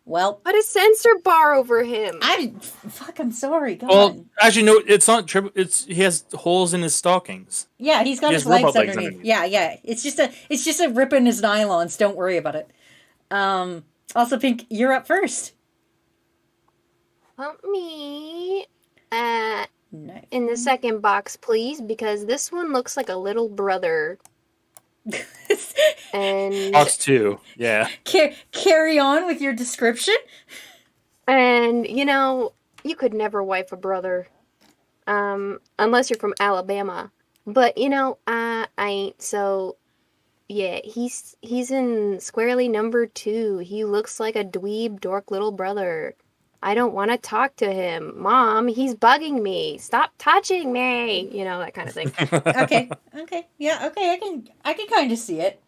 S1: Well,
S4: Put a sensor bar over him.
S1: I'm sorry. God.
S3: Well, actually, no. It's not triple. He has holes in his stockings.
S1: Yeah, he's got
S3: He
S1: his
S3: has
S1: legs
S3: robot legs
S1: underneath.
S3: underneath.
S1: Yeah. It's just a rip in his nylons. Don't worry about it. Also, Pink, you're up first.
S4: Pump me
S1: Nice.
S4: in the second box, please, because this one looks like a little brother. And
S3: Box 2. Yeah.
S1: Carry on with your description.
S4: you could never wife a brother, unless you're from Alabama. But I ain't. So yeah, he's in squarely number 2. He looks like a dweeb dork little brother. I don't want to talk to him. Mom, he's bugging me. Stop touching me. That kind of thing.
S1: Okay. Yeah. Okay. I can kind of see it.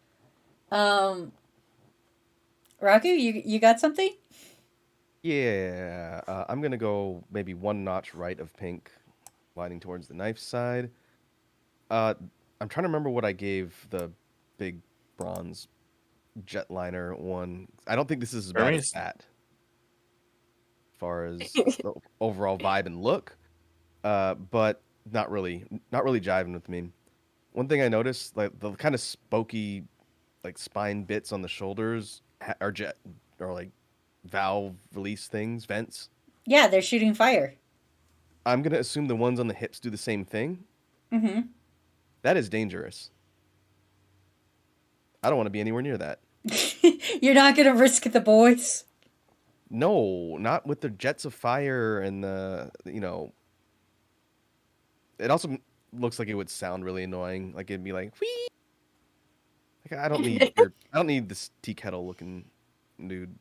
S1: Raku, you got something?
S2: Yeah, I'm gonna go maybe one notch right of pink, lining towards the knife side. I'm trying to remember what I gave the big bronze jetliner one. I don't think this is as bad as
S3: Hermes?
S2: that, as far as the overall vibe and look. But not really jiving with me. One thing I noticed, like the kind of spokey, like spine bits on the shoulders are jet or like valve release things, vents.
S1: Yeah, they're shooting fire.
S2: I'm gonna assume the ones on the hips do the same thing.
S1: Mm-hmm.
S2: That is dangerous. I don't want to be anywhere near that.
S1: You're not gonna risk the boys.
S2: No, not with the jets of fire and It also looks like it would sound really annoying. Like it'd be like, whee! Like I don't need this tea kettle looking dude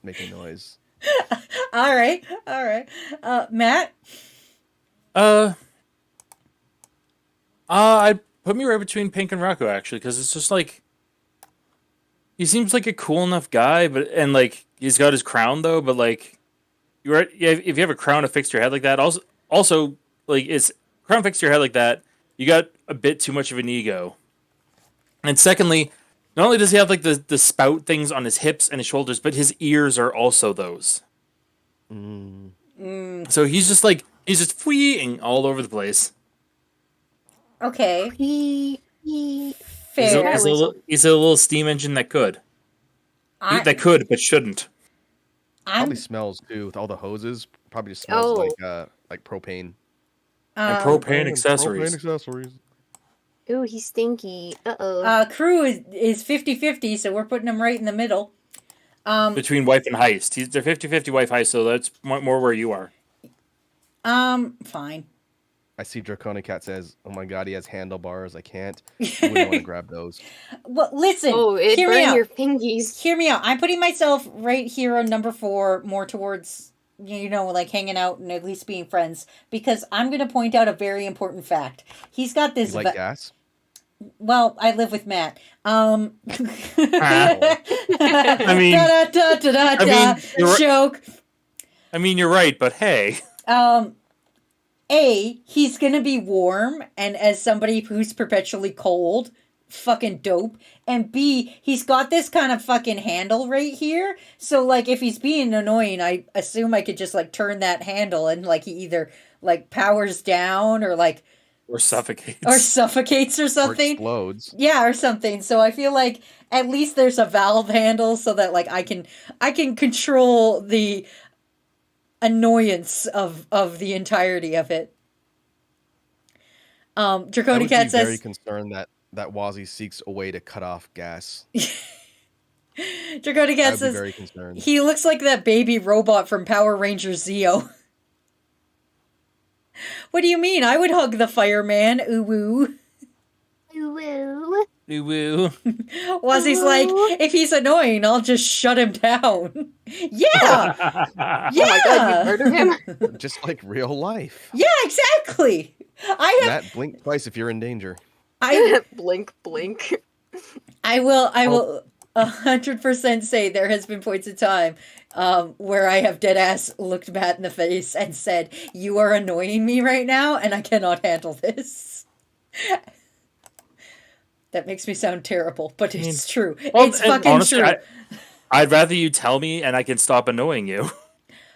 S2: making noise.
S1: All right. Matt.
S3: I'd put me right between Pink and Rocco actually, because it's just like he seems like a cool enough guy, and like he's got his crown though, but like you're right, yeah, if you have a crown affixed to your head like that, also like it's crown fixed to your head like that, you got a bit too much of an ego. And secondly, not only does he have like the spout things on his hips and his shoulders, but his ears are also those. So he's just fleeing all over the place.
S1: Okay.
S3: He's
S1: Fair.
S3: he's a little steam engine that could. That could, but shouldn't.
S2: Probably smells too with all the hoses. Probably just smells like propane.
S3: And propane accessories.
S2: Propane accessories.
S4: Ooh, he's stinky. Uh-oh.
S1: Crew is 50-50, so we're putting him right in the middle.
S3: Between wife and heist. They're 50-50 wife heist, so that's more where you are.
S1: Fine.
S2: I see Draconic Cat says, "Oh my god, he has handlebars. I can't. I wouldn't want to grab those."
S1: Well, listen.
S4: Oh, it
S1: hear me
S4: burned
S1: out.
S4: your fingies.
S1: Hear me out. I'm putting myself right here on number 4, more towards, like hanging out and at least being friends, because I'm going to point out a very important fact. He's got this.
S2: You like gas?
S1: Well, I live with Matt.
S3: I mean,
S1: joke.
S3: I mean, you're right, but hey.
S1: A, he's gonna be warm, and as somebody who's perpetually cold, fucking dope. And B, he's got this kind of fucking handle right here. So, like, if he's being annoying, I assume I could just, like, turn that handle and, like, he either, like, powers down or, like...
S3: Or suffocates.
S1: Or suffocates or something.
S2: Or explodes.
S1: Yeah, or something. So I feel like at least there's a valve handle so that, like, I can control the annoyance of the entirety of it. Draconic Cat says,
S2: very concerned that Wazzy seeks a way to cut off gas.
S1: Draconic Cat says
S2: very concerned.
S1: He looks like that baby robot from Power Rangers Zeo. What do you mean? I would hug the fireman. Ooh woo.
S4: Ooh woo.
S3: Ooh woo.
S1: Wazzy's like, if he's annoying, I'll just shut him down. Yeah. Yeah.
S4: Oh my god, you murder him?
S2: Just like real life.
S1: Yeah, exactly.
S2: Matt, blink twice if you're in danger.
S4: Blink, blink.
S1: I will 100% say there has been points in time where I have dead ass looked Matt in the face and said, "You are annoying me right now, and I cannot handle this." That makes me sound terrible, but it's true.
S3: Well,
S1: it's fucking
S3: honestly,
S1: true.
S3: I'd rather you tell me, and I can stop annoying you.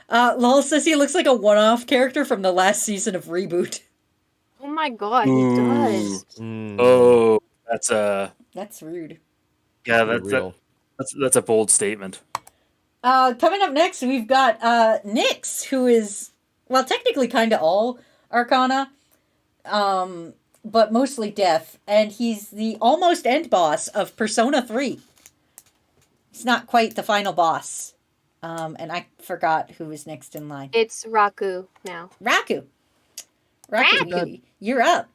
S1: Lol says he looks like a one-off character from the last season of Reboot.
S4: Oh my god, he does.
S3: Oh, that's
S1: rude.
S3: Yeah, that's a bold statement.
S1: Coming up next, we've got Nyx, who is, well, technically kind of all Arcana, but mostly Death, and he's the almost end boss of Persona 3. He's not quite the final boss, and I forgot who was next in line.
S4: It's Raku now.
S1: Raku, you're up.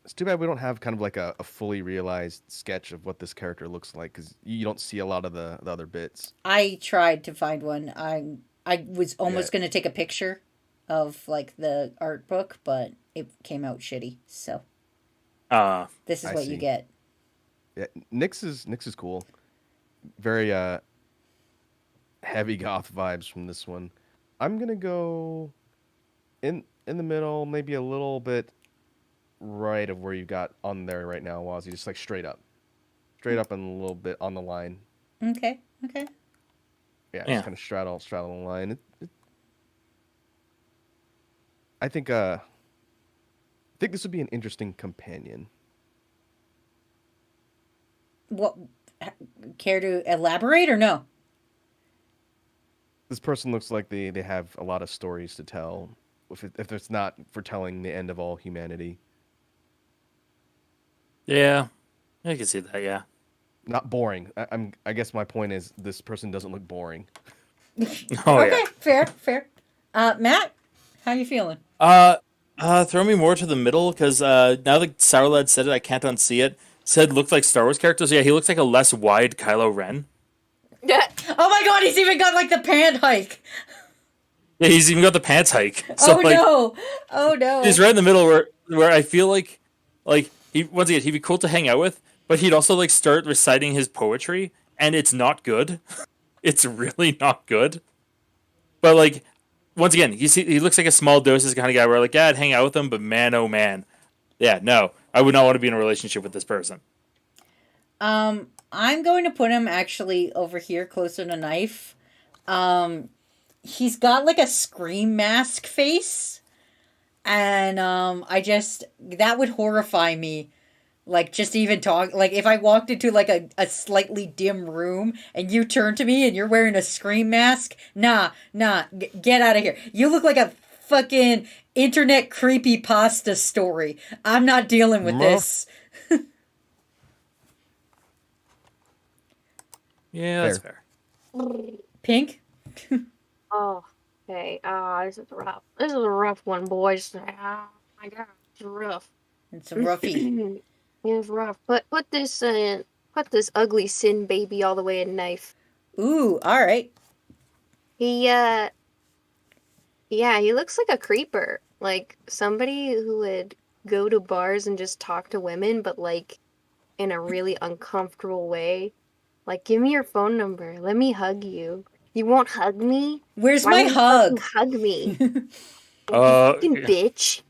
S2: It's too bad we don't have kind of like a fully realized sketch of what this character looks like, because you don't see a lot of the other bits.
S1: I tried to find one. I was almost going to take a picture of like the art book, but it came out shitty. So this is what you get.
S2: Yeah, Nyx is cool. Very heavy goth vibes from this one. I'm gonna go in the middle, maybe a little bit right of where you got on there right now, Wazzy. Just like straight up and a little bit on the line.
S1: Okay.
S2: Yeah,
S3: Yeah.
S2: just kind of straddle the line. I think this would be an interesting companion.
S1: What? Care to elaborate or no?
S2: This person looks like they have a lot of stories to tell. If it's not for telling the end of all humanity.
S3: Yeah, I can see that. Yeah.
S2: Not boring. I guess my point is this person doesn't look boring.
S3: Oh
S1: Okay, fair. Matt, how you feeling?
S3: yeah. Throw me more to the middle because now that Sour Lad said it, I can't unsee it. Said looked like Star Wars characters. Yeah, he looks like a less wide Kylo Ren.
S4: Yeah.
S1: Oh my god, he's even got like the pant hike.
S3: Yeah, he's even got the pants hike. So,
S1: Oh no.
S3: He's right in the middle where I feel like he once again he'd be cool to hang out with, but he'd also like start reciting his poetry, and it's not good. It's really not good. But like once again, he looks like a small doses kind of guy where like yeah, I'd hang out with him, but man, oh man, yeah, no, I would not want to be in a relationship with this person.
S1: I'm going to put him actually over here closer to Knife. He's got like a scream mask face. And that would horrify me. Like just even talk, like if I walked into like a slightly dim room and you turn to me and you're wearing a scream mask, nah, get out of here. You look like a fucking internet creepypasta story. I'm not dealing with this.
S3: Yeah, that's fair.
S1: Pink?
S4: Oh, okay. This is rough. This is a rough one, boys. Oh my god, it's rough.
S1: It's a roughie.
S4: It's rough. Put this ugly sin baby all the way in Knife.
S1: Ooh, alright.
S4: He looks like a creeper. Like somebody who would go to bars and just talk to women, but like in a really uncomfortable way. Like, give me your phone number. Let me hug you. You won't hug me?
S1: Where's
S4: Why
S1: my
S4: won't you
S1: hug?
S4: fucking hug me. Fucking bitch.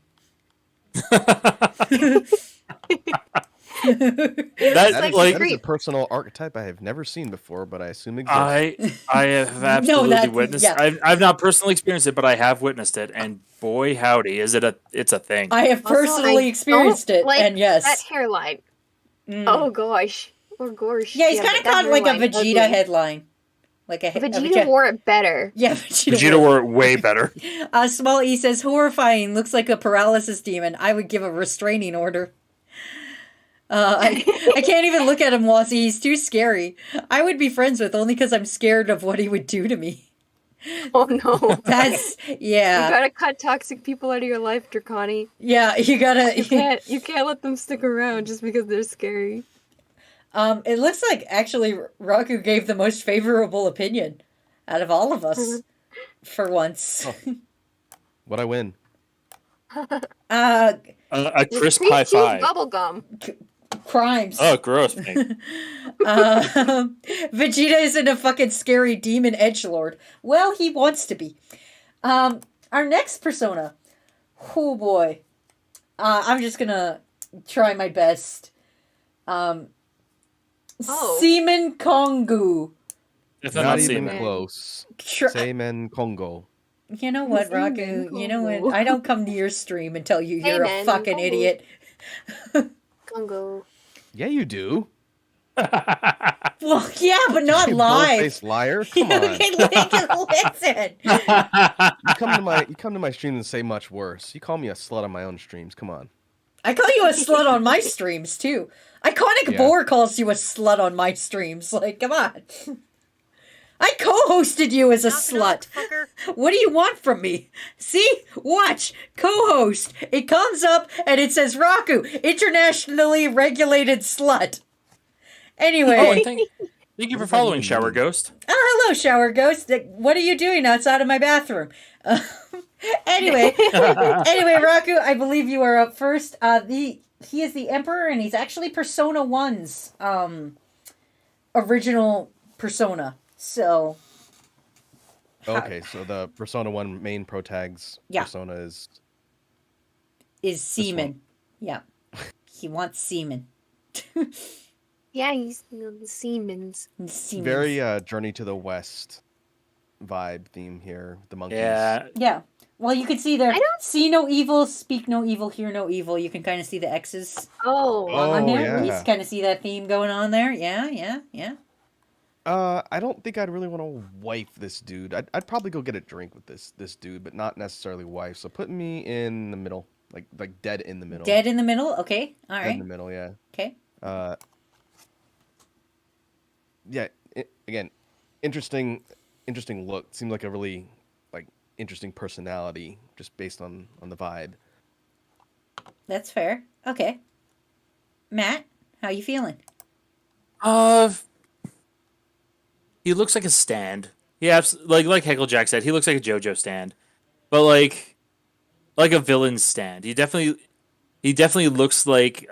S2: That is a personal archetype I have never seen before, but I assume exists.
S3: I have absolutely witnessed.
S1: yeah.
S3: I've not personally experienced it, but I have witnessed it, and boy howdy, it's a thing.
S1: I have personally experienced it,
S4: like
S1: and yes.
S4: that hairline. Oh gosh. Oh gosh.
S1: Yeah, he's kind of got like a Vegeta headline. Like a
S4: Vegeta wore it better.
S1: Yeah,
S3: Vegeta wore it way better.
S1: Small E says, horrifying, looks like a paralysis demon. I would give a restraining order. I can't even look at him, Wazzy. He's too scary. I would be friends with only because I'm scared of what he would do to me.
S4: Oh no.
S1: That's, yeah.
S4: You gotta cut toxic people out of your life, Draconi.
S1: Yeah, you gotta...
S4: You can't let them stick around just because they're scary.
S1: It looks like actually Raku gave the most favorable opinion out of all of us for once.
S2: Oh. What'd I win?
S3: A crisp high five.
S4: Bubblegum.
S1: Crimes.
S3: Oh, gross. Man.
S1: Vegeta isn't a fucking scary demon edgelord. Well, he wants to be. Our next persona. Oh boy. I'm just gonna try my best. Seaman Kongu.
S2: Not even close. Seaman Kongo.
S1: You know what, Raku? You know what? I don't come to your stream and tell you you're a fucking idiot.
S4: Congo.
S2: Yeah, you do.
S1: Well, yeah, but not
S2: you
S1: live.
S2: Bold-faced liar. Come on.
S1: Listen.
S2: You come to my stream and say much worse. You call me a slut on my own streams. Come on.
S1: I call you a slut on my streams too. Iconic Boar calls you a slut on my streams. Like, come on. I co-hosted you as a slut. What do you want from me? See? Watch. Co-host. It comes up and it says Raku, internationally regulated slut. Anyway.
S3: Oh, and thank you for following Shower Ghost.
S1: Oh, hello, Shower Ghost. What are you doing outside of my bathroom? Anyway, Raku, I believe you are up first. He is the Emperor, and he's actually Persona 1's original persona. So,
S2: Okay, so the Persona 1 main protag's
S1: Yeah.
S2: persona is
S1: is
S2: one.
S1: semen. Yeah. He wants semen.
S4: Yeah, he's the Siemens.
S1: Semen.
S2: very Journey to the West vibe theme here. The monkeys.
S3: Yeah.
S1: Yeah. Well, you can see there.
S4: I don't-
S1: See no evil, speak no evil, hear no evil. You can kind of see the X's
S4: Oh,
S1: on
S2: Oh,
S1: there.
S2: yeah.
S1: You kind of see that theme going on there. Yeah, yeah, yeah.
S2: I don't think I'd really want to wife this dude. I'd probably go get a drink with this dude, but not necessarily wife. So put me in the middle, like dead in the middle.
S1: Dead in the middle. Okay. All
S2: Dead in the
S1: right.
S2: middle, yeah.
S1: Okay.
S2: Yeah. Again, interesting look. Seemed like a really interesting personality, just based on the vibe.
S1: That's fair. Okay. Matt, how you feeling?
S3: He looks like a stand. Yeah, like Hecklejack said, he looks like a JoJo stand, but like a villain stand. He definitely looks like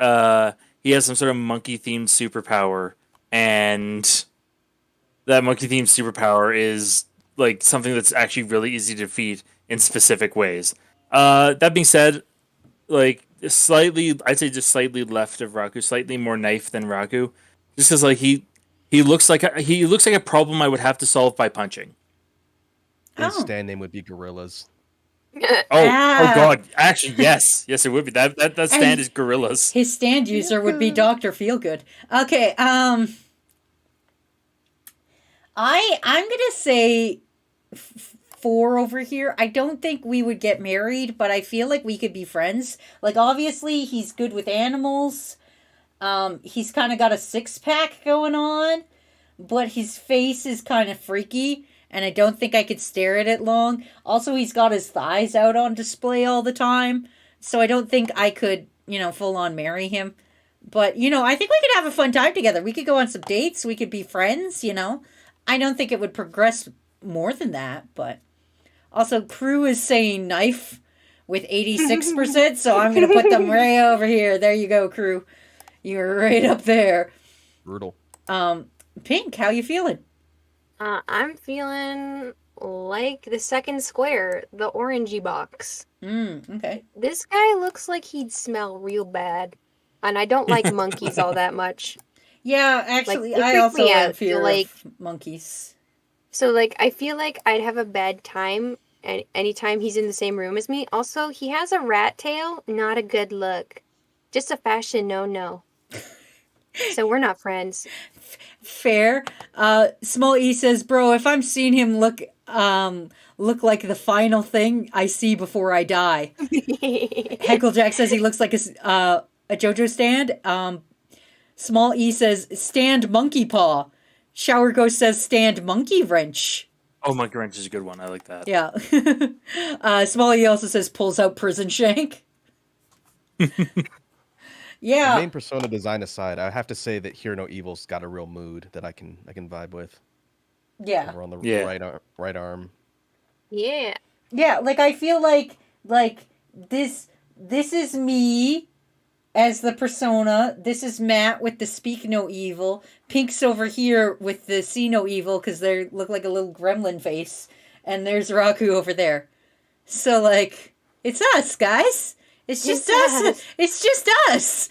S3: he has some sort of monkey themed superpower, and that monkey themed superpower is like something that's actually really easy to defeat in specific ways. That being said, like I'd say just slightly left of Raku, slightly more knife than Raku, just because like he looks like a problem I would have to solve by punching.
S2: His
S1: Oh.
S2: stand name would be Gorillas.
S3: Oh
S1: Ah.
S3: God! Actually, yes, it would be that stand
S1: And
S3: is Gorillas.
S1: His stand user would be Dr. Feelgood. Okay, I'm gonna say 4 over here. I don't think we would get married, but I feel like we could be friends. Like, obviously, he's good with animals. He's kind of got a 6-pack going on, but his face is kind of freaky, and I don't think I could stare at it long. Also, he's got his thighs out on display all the time, so I don't think I could, full on marry him. But, I think we could have a fun time together. We could go on some dates. We could be friends, I don't think it would progress more than that, but also Crew is saying knife with 86%, so I'm going to put them right over here. There you go, Crew. You're right up there.
S2: Brutal.
S1: Pink, how you feeling?
S4: I'm feeling like the second square, the orangey box.
S1: Okay.
S4: This guy looks like he'd smell real bad, and I don't like monkeys all that much.
S1: Yeah, actually,
S4: Like, they
S1: I
S4: freak
S1: also
S4: me
S1: have
S4: out,
S1: fear
S4: like-
S1: of monkeys.
S4: So, like, I feel like I'd have a bad time anytime he's in the same room as me. Also, he has a rat tail, not a good look. Just a fashion no. So we're not friends.
S1: Fair. Small E says, bro, if I'm seeing him look like the final thing I see before I die. Hecklejack says he looks like a JoJo stand. Small E says, stand monkey paw. Shower Ghost says, stand monkey wrench.
S3: Oh, Monkey Wrench is a good one. I like that.
S1: Yeah. Small E also says, pulls out prison shank. Yeah.
S2: Main persona design aside, I have to say that Hear No Evil's got a real mood that I can vibe with.
S1: Yeah.
S2: Over on the
S3: Yeah.
S2: right arm.
S4: Yeah.
S1: Yeah, like I feel like this is me as the persona. This is Matt with the speak no evil. Pink's over here with the see no evil because they look like a little gremlin face. And there's Raku over there. So like, it's us, guys. It's just us. It's just us.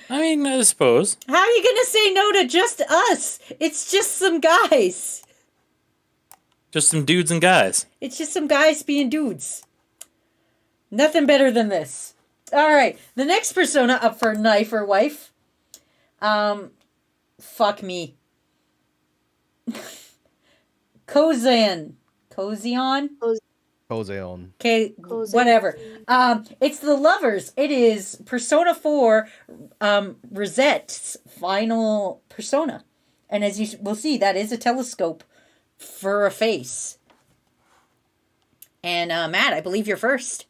S3: I mean, I suppose.
S1: How are you gonna say no to just us? It's just some guys.
S3: Just some dudes and guys.
S1: It's just some guys being dudes. Nothing better than this. All right, the next persona up for knife or wife. Fuck me. Kozan. Kozion?
S2: Kozeon.
S1: Okay, whatever. It's the lovers. It is Persona 4 Rosette's final persona. And as you will see, that is a telescope for a face. And Matt, I believe you're first.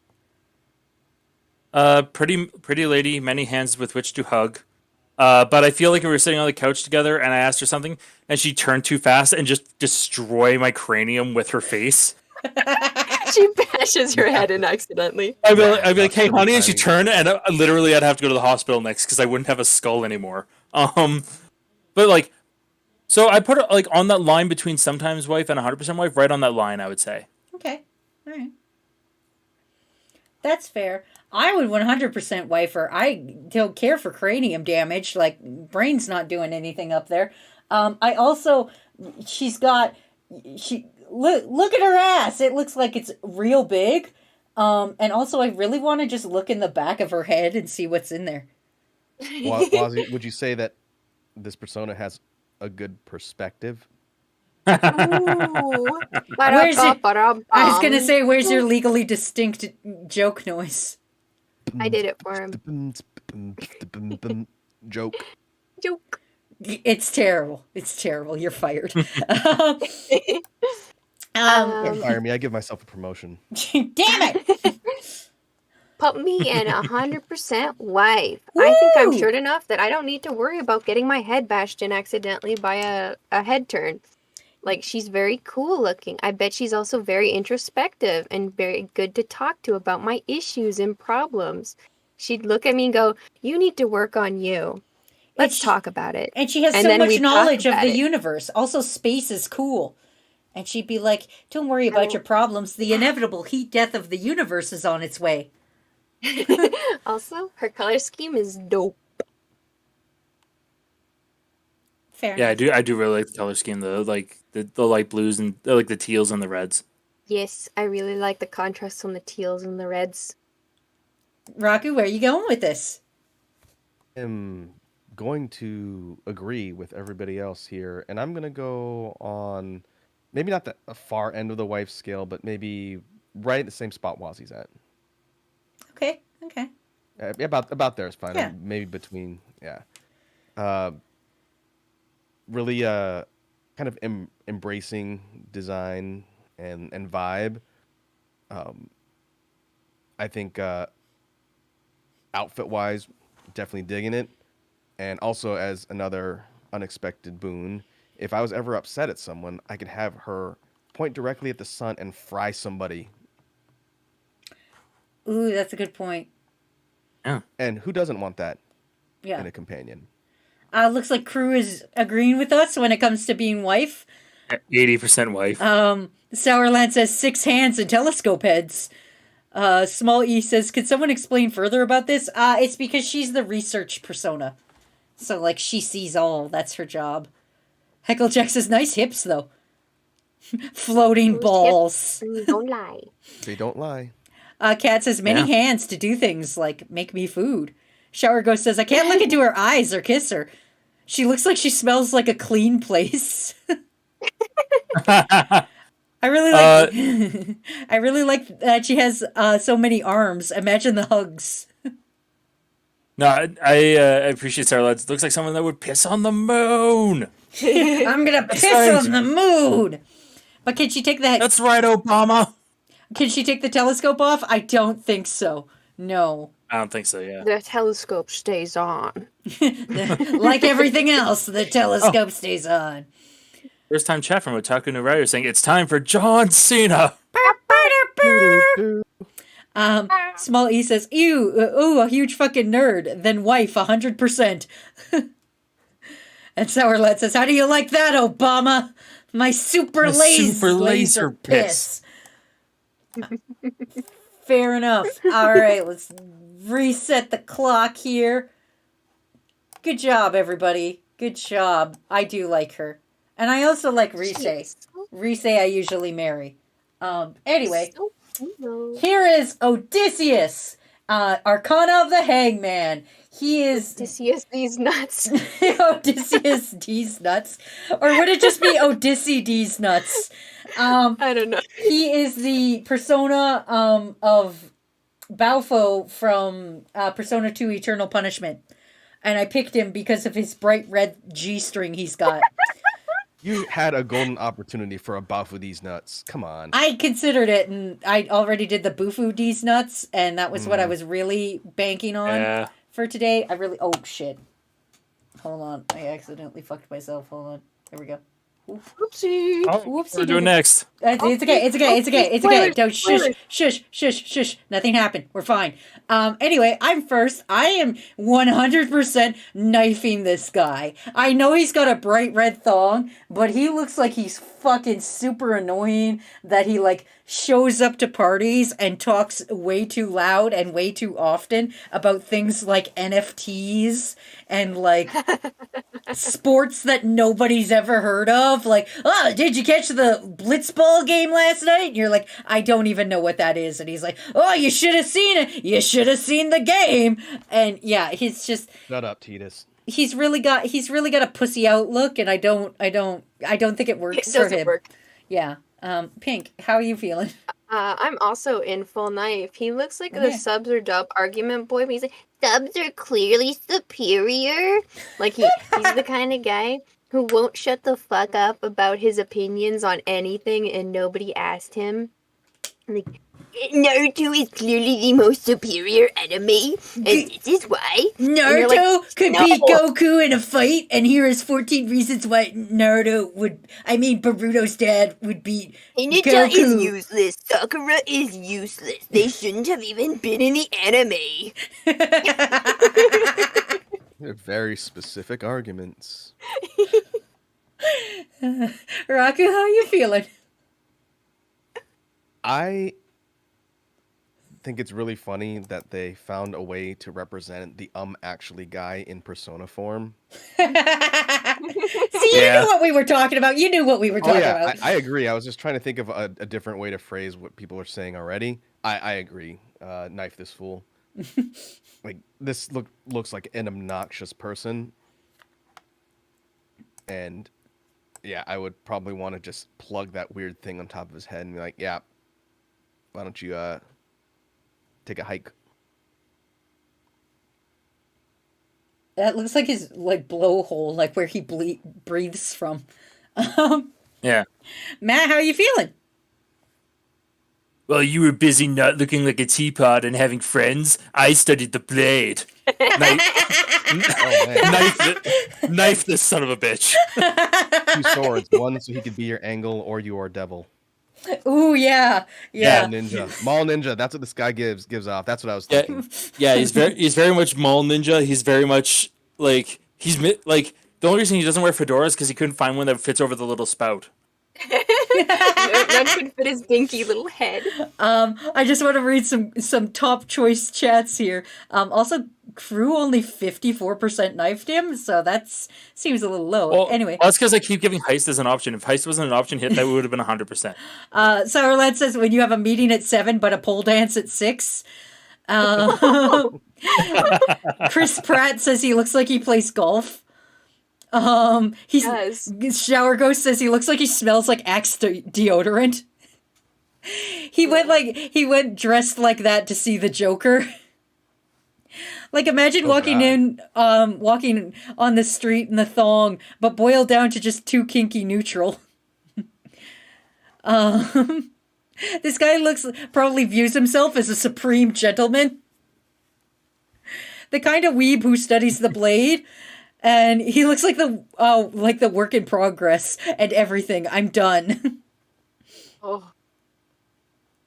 S3: Pretty lady, many hands with which to hug. But I feel like we were sitting on the couch together, and I asked her something, and she turned too fast and just destroyed my cranium with her face.
S4: She bashes her head in accidentally.
S3: I'd be like, hey, honey, and she turned, and I'd have to go to the hospital next because I wouldn't have a skull anymore. But like, So I put it like on that line between sometimes wife and 100% wife, right on that line, I would say.
S1: Okay. All right. That's fair. I would 100% wife her. I don't care for cranium damage. Like, brain's not doing anything up there. I also, she's got, look at her ass. It looks like it's real big. And also, I really want to just look in the back of her head and see what's in there.
S2: Wazzy, would you say that this persona has a good perspective?
S4: Ooh.
S1: Where's it? I was going to say, where's your legally distinct joke noise?
S4: I did it for him.
S2: Joke.
S4: Joke.
S1: It's terrible. It's terrible. You're fired.
S2: Don't fire me. I give myself a promotion.
S1: Damn it!
S4: Put me in 100% wife. I think I'm short enough that I don't need to worry about getting my head bashed in accidentally by a head turn. Like, she's very cool looking. I bet she's also very introspective and very good to talk to about my issues and problems. She'd look at me and go, "You need to work on you. Let's talk about it."
S1: And she has
S4: And
S1: so
S4: then
S1: much
S4: we'd
S1: knowledge
S4: talk
S1: of
S4: about
S1: the
S4: it.
S1: universe. Also, space is cool. And she'd be like, "Don't worry about your problems. The inevitable heat death of the universe is on its way."
S4: Also, her color scheme is dope.
S1: Fair
S3: Yeah,
S1: enough.
S3: I do really like the color scheme though, like the light blues and like the teals and the reds.
S4: Yes, I really like the contrast on the teals and the reds.
S1: Raku, where are you going with this?
S2: I'm going to agree with everybody else here, and I'm going to go on maybe not the far end of the wife scale, but maybe right at the same spot Wazzy's at.
S1: Okay, okay.
S2: About there is fine.
S1: Yeah.
S2: Maybe between, yeah. Really kind of embracing design and vibe. I think outfit wise, definitely digging it. And also as another unexpected boon, if I was ever upset at someone, I could have her point directly at the sun and fry somebody.
S1: Ooh, that's a good point.
S3: Yeah.
S2: And who doesn't want that
S1: Yeah.
S2: in a companion?
S1: Looks like Crew is agreeing with us when it comes to being wife.
S3: 80% wife.
S1: Sourland says 6 hands and telescope heads. Small E says, "Could someone explain further about this?" It's because she's the research persona. So, like, she sees all. That's her job. Heckle Jack says, "Nice hips, though." Floating
S4: Those
S1: balls.
S4: hips don't lie.
S2: They don't lie.
S1: Kat says, "Many hands to do things like make me food." Shower Ghost says, "I can't look into her eyes or kiss her. She looks like she smells like a clean place." I really like. I really like that she has so many arms. Imagine the hugs.
S3: No, I appreciate Sarah. It looks like someone that would piss on the moon.
S1: I'm gonna piss
S3: right.
S1: on the moon. But can she take the?
S3: That's right, Obama.
S1: Can she take the telescope off? I don't think so. No.
S3: I don't think so. Yeah.
S4: The telescope stays on.
S1: Like everything else, the telescope stays on.
S3: First time chat from Otaku no Writer saying it's time for John Cena.
S1: Small E says, "Ew, ooh, a huge fucking nerd." Then wife, 100%. And Sourlet says, "How do you like that, Obama? My super laser piss." Fair enough. All right, let's reset the clock here. Good job, everybody. Good job. I do like her. And I also like Rise. Rise I usually marry. Anyway, here is Odysseus, Arcana of the Hangman. He is...
S4: Odysseus these nuts.
S1: Odysseus D's nuts. Or would it just be Odyssey D's nuts?
S4: I don't know.
S1: He is the persona of Baufo from Persona 2 Eternal Punishment. And I picked him because of his bright red G-string he's got.
S2: You had a golden opportunity for a Bafu these nuts. Come on.
S1: I considered it, and I already did the Bufu D's nuts, and that was what I was really banking on for today. Oh, shit. Hold on. I accidentally fucked myself. Hold on. Here we go.
S4: Oopsie.
S3: Oh,
S1: Whoopsie
S3: we're doing
S1: doodle.
S3: next.
S1: It's okay. It's okay. It's okay. It's okay.
S4: Spoilers,
S1: Don't
S4: spoilers.
S1: shush. Nothing happened. We're fine. Anyway, I'm first. I am 100% knifing this guy. I know he's got a bright red thong, but he looks like he's fucking super annoying that he like shows up to parties and talks way too loud and way too often about things like NFTs and like sports that nobody's ever heard of. Like, oh, did you catch the blitzball game last night? And you're like, I don't even know what that is. And he's like, oh, you should have seen it. You should have seen the game. And yeah, he's just
S2: Shut up, Titus.
S1: he's really got a pussy outlook, and I don't think it works
S4: It
S1: for
S4: doesn't
S1: him.
S4: work.
S1: Yeah. Pink, how are you feeling?
S4: I'm also in full knife. He looks like
S1: Okay.
S4: the subs or dub argument boy, but he's like, subs are clearly superior. Like he's the kind of guy who won't shut the fuck up about his opinions on anything and nobody asked him. Like, Naruto is clearly the most superior anime, and this is why. And you're like,
S1: Naruto could
S4: "No."
S1: beat Goku in a fight, and here is 14 reasons why Boruto's dad would beat
S4: Hinata is
S1: Goku.
S4: useless. Sakura is useless. They shouldn't have even been in the anime.
S2: They're very specific arguments.
S1: Raku, how are you feeling?
S2: I think it's really funny that they found a way to represent the actually guy in persona form.
S1: See, you
S3: Yeah.
S1: knew what we were talking about. You knew what we were
S2: Oh
S1: talking
S2: yeah,
S1: about.
S2: I agree. I was just trying to think of a different way to phrase what people are saying already. I agree. Knife this fool. Like this looks like an obnoxious person, and yeah, I would probably want to just plug that weird thing on top of his head and be like, yeah, why don't you take a hike?
S1: That looks like his like blowhole, like where he breathes from.
S3: Yeah.
S1: Matt, how are you feeling?
S3: Well, you were busy not looking like a teapot and having friends. I studied the blade.
S2: Oh man,
S3: Knife this son of a bitch.
S2: 2 swords, one so he could be your angle or your devil.
S1: Ooh, yeah.
S2: Mall ninja. That's what this guy gives off. That's what I was
S3: Yeah,
S2: thinking.
S3: yeah. He's very much mall ninja. He's very much like like the only reason he doesn't wear fedoras because he couldn't find one that fits over the little spout.
S4: None could fit his dinky little head.
S1: I just want to read some top choice chats here. Also, crew only 54% knifed him, so that's seems a little low.
S3: Well,
S1: Anyway,
S3: that's because I keep giving heist as an option. If heist wasn't an option hit, that would have been 100%.
S1: Sourland says when you have a meeting at 7 but a pole dance at 6. Chris Pratt says he looks like he plays golf.
S4: Yes.
S1: Shower Ghost says he looks like he smells like Axe deodorant. He went dressed like that to see the Joker. Like imagine walking on the street in the thong, but boiled down to just too kinky neutral. This guy probably views himself as a supreme gentleman. The kind of weeb who studies the blade. And he looks like the work in progress and everything. I'm done.
S4: Oh.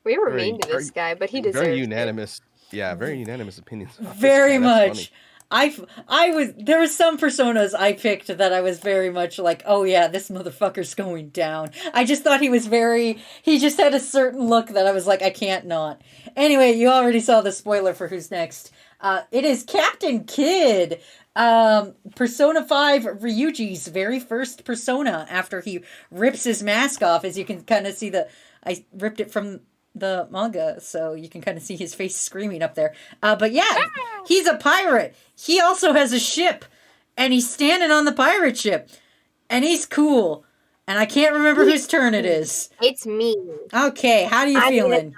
S4: We were
S2: Very-
S4: mean to this guy, but he deserves
S2: Very
S4: it.
S2: unanimous. Yeah, very unanimous opinions. about this
S1: Very
S2: guy. That's
S1: much. There were some personas I picked that I was very much like, oh yeah, this motherfucker's going down. I just thought he just had a certain look that I was like, I can't not. Anyway, you already saw the spoiler for who's next. It is Captain Kidd. Persona 5 Ryuji's very first persona after he rips his mask off, as you can kind of see I ripped it from the manga, so you can kind of see his face screaming up there. But yeah, he's a pirate. He also has a ship, and he's standing on the pirate ship, and he's cool. And I can't remember whose turn it is.
S4: It's me.
S1: Okay, how are you feeling?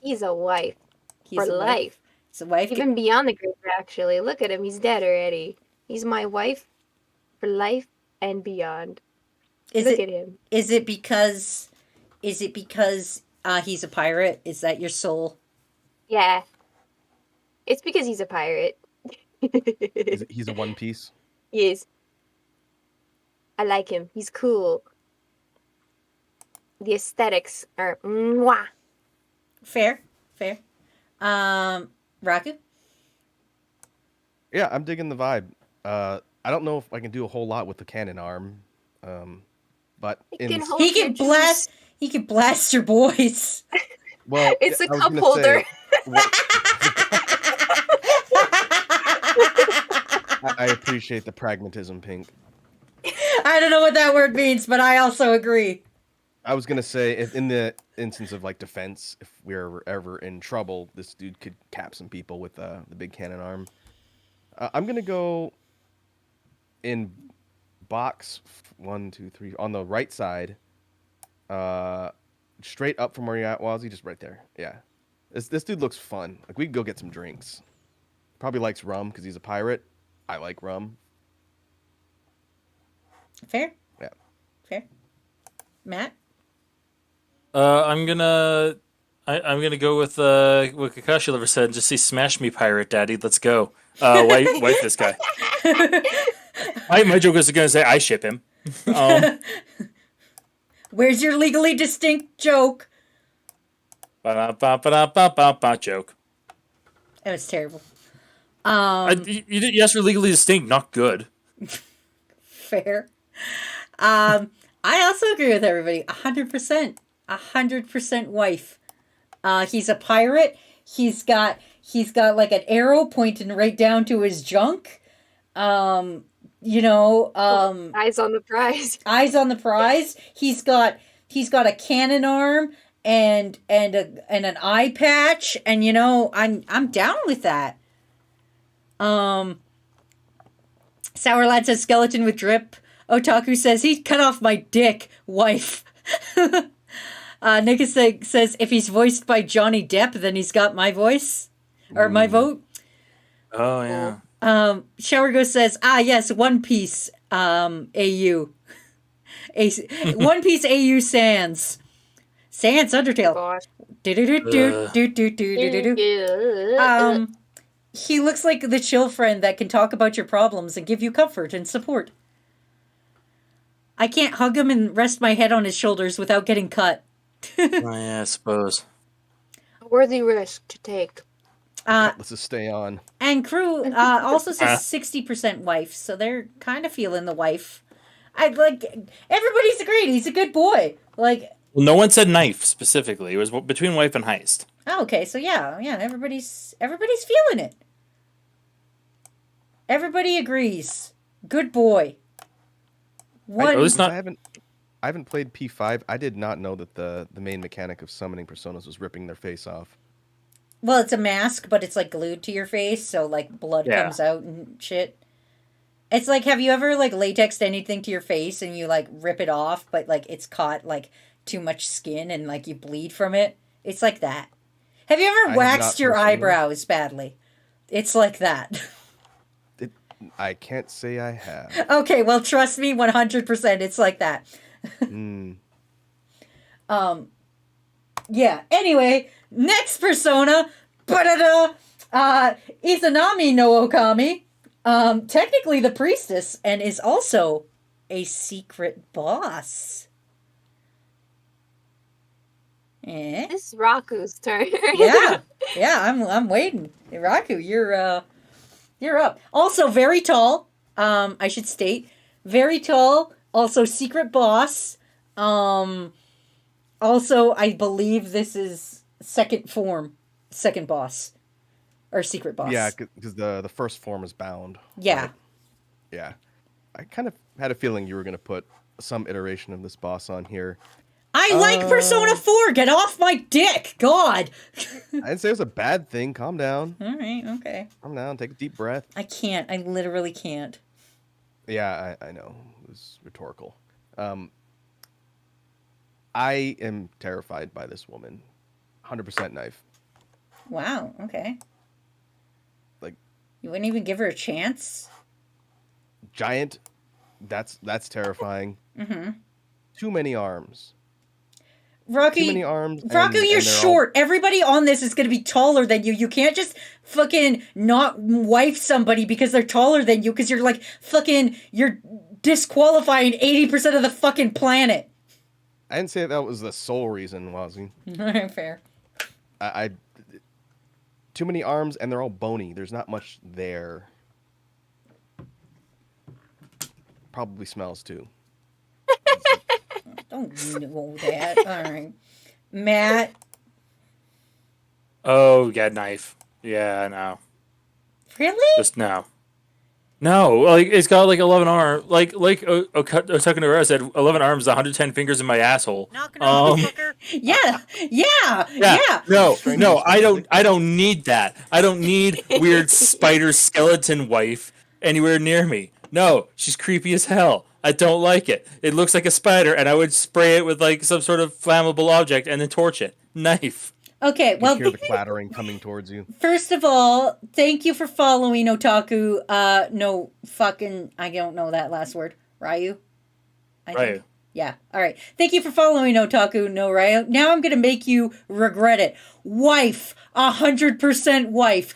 S4: He's a wife
S1: He's
S4: for
S1: a wife.
S4: life.
S1: He's a wife.
S4: Even beyond the grave, actually. Look at him. He's dead already. He's my wife for life and beyond. Look at him.
S1: Is it because he's a pirate? Is that your soul?
S4: Yeah. It's because he's a pirate.
S2: He's a One Piece.
S4: He is. I like him. He's cool. The aesthetics are mwah.
S1: Fair. Raku?
S2: Yeah, I'm digging the vibe. I don't know if I can do a whole lot with the cannon arm, but
S1: He can blast. He can blast your boys.
S2: Well,
S4: It's a
S2: I was
S4: cup
S2: gonna
S4: holder.
S2: say, I appreciate the pragmatism, Pink.
S1: I don't know what that word means, but I also agree.
S2: I was gonna say, if in the instance of like defense, if we're ever in trouble, this dude could cap some people with the big cannon arm. I'm gonna go in box 1, 2, 3 on the right side, straight up from where you're at, Wazzy, just right there. Yeah, this dude looks fun. Like we could go get some drinks. Probably likes rum because he's a pirate. I like rum.
S1: Fair.
S2: Yeah.
S1: Fair. Matt?
S3: I'm gonna go with what Kakashi Lover said. Just say, "Smash me, pirate daddy. Let's go." Wife this guy. My joke was gonna say I ship him.
S1: Where's your legally distinct joke?
S3: Joke.
S1: That was terrible.
S3: You asked for legally distinct, not good.
S1: Fair. I also agree with everybody. 100%. 100% wife. He's a pirate. He's got like an arrow pointing right down to his junk. Eyes
S4: on the prize.
S1: Eyes on the prize. He's got a cannon arm and an eye patch, and I'm down with that. Sour Lad says skeleton with drip. Otaku says he cut off my dick, wife. Nika says if he's voiced by Johnny Depp, then he's got my voice or my vote.
S3: Oh yeah.
S1: Shower Ghost says, yes, One Piece AU. One Piece AU Sans Undertale. He looks like the chill friend that can talk about your problems and give you comfort and support. I can't hug him and rest my head on his shoulders without getting cut.
S3: Oh, yeah, I suppose.
S4: A worthy risk to take.
S2: Let's just stay on.
S1: And crew also says 60% wife, so they're kind of feeling the wife. Everybody's agreed. He's a good boy.
S3: Well, no one said knife specifically. It was between wife and heist.
S1: Oh, okay. So yeah. Everybody's feeling it. Everybody agrees. Good boy.
S2: I haven't played P5. I did not know that the main mechanic of summoning personas was ripping their face off.
S1: Well, it's a mask, but it's like glued to your face, so like blood comes out and shit. It's like, have you ever like latexed anything to your face and you like rip it off, but like it's caught like too much skin and like you bleed from it? It's like that. Have you ever waxed your eyebrows badly? It's like that.
S2: I can't say I have.
S1: Okay, well, trust me, 100%. It's like that. Yeah. Anyway, next persona, Izanami no Okami. Technically the priestess, and is also a secret boss.
S4: It's Raku's turn.
S1: Yeah, I'm waiting. Hey, Raku, you're up. Also very tall. I should state, very tall. Also secret boss. Also, I believe this is second boss, or secret boss.
S2: Yeah, because the first form is bound.
S1: Yeah.
S2: Right? Yeah. I kind of had a feeling you were going to put some iteration of this boss on here.
S1: I like Persona 4. Get off my dick. God.
S2: I didn't say it was a bad thing. Calm down.
S1: All right. Okay.
S2: Calm down. Take a deep breath.
S1: I can't. I literally can't.
S2: Yeah, I know. It was rhetorical. I am terrified by this woman. 100% knife.
S1: Wow. Okay.
S2: Like,
S1: you wouldn't even give her a chance?
S2: Giant. That's terrifying.
S1: Mm-hmm.
S2: Too many arms.
S1: Rocky,
S2: too many arms.
S1: Rocky, you're short. Everybody on this is going to be taller than you. You can't just fucking not wife somebody because they're taller than you, because you're like fucking, you're disqualifying 80% of the fucking planet.
S2: I didn't say that was the sole reason, Wazzy.
S1: Fair.
S2: I too many arms and they're all bony. There's not much there. Probably smells too.
S1: Don't know that. All right. Matt.
S3: Oh, yeah, knife. Yeah, no.
S1: Really?
S3: Just no. No, like it's got like 11 arms. Like Otaku no said, 11 arms, 110 fingers in my asshole.
S1: Yeah.
S3: No, I don't need that. I don't need weird spider skeleton wife anywhere near me. No, she's creepy as hell. I don't like it. It looks like a spider, and I would spray it with like some sort of flammable object and then torch it. Knife.
S1: Okay, well,
S2: You hear the clattering coming towards you.
S1: first of all, thank you for following Otaku. No fucking, I don't know that last word. Ryu? I think.
S3: Ryu.
S1: Yeah, all right. Thank you for following Otaku no Ryu. Now I'm going to make you regret it. Wife. 100% wife.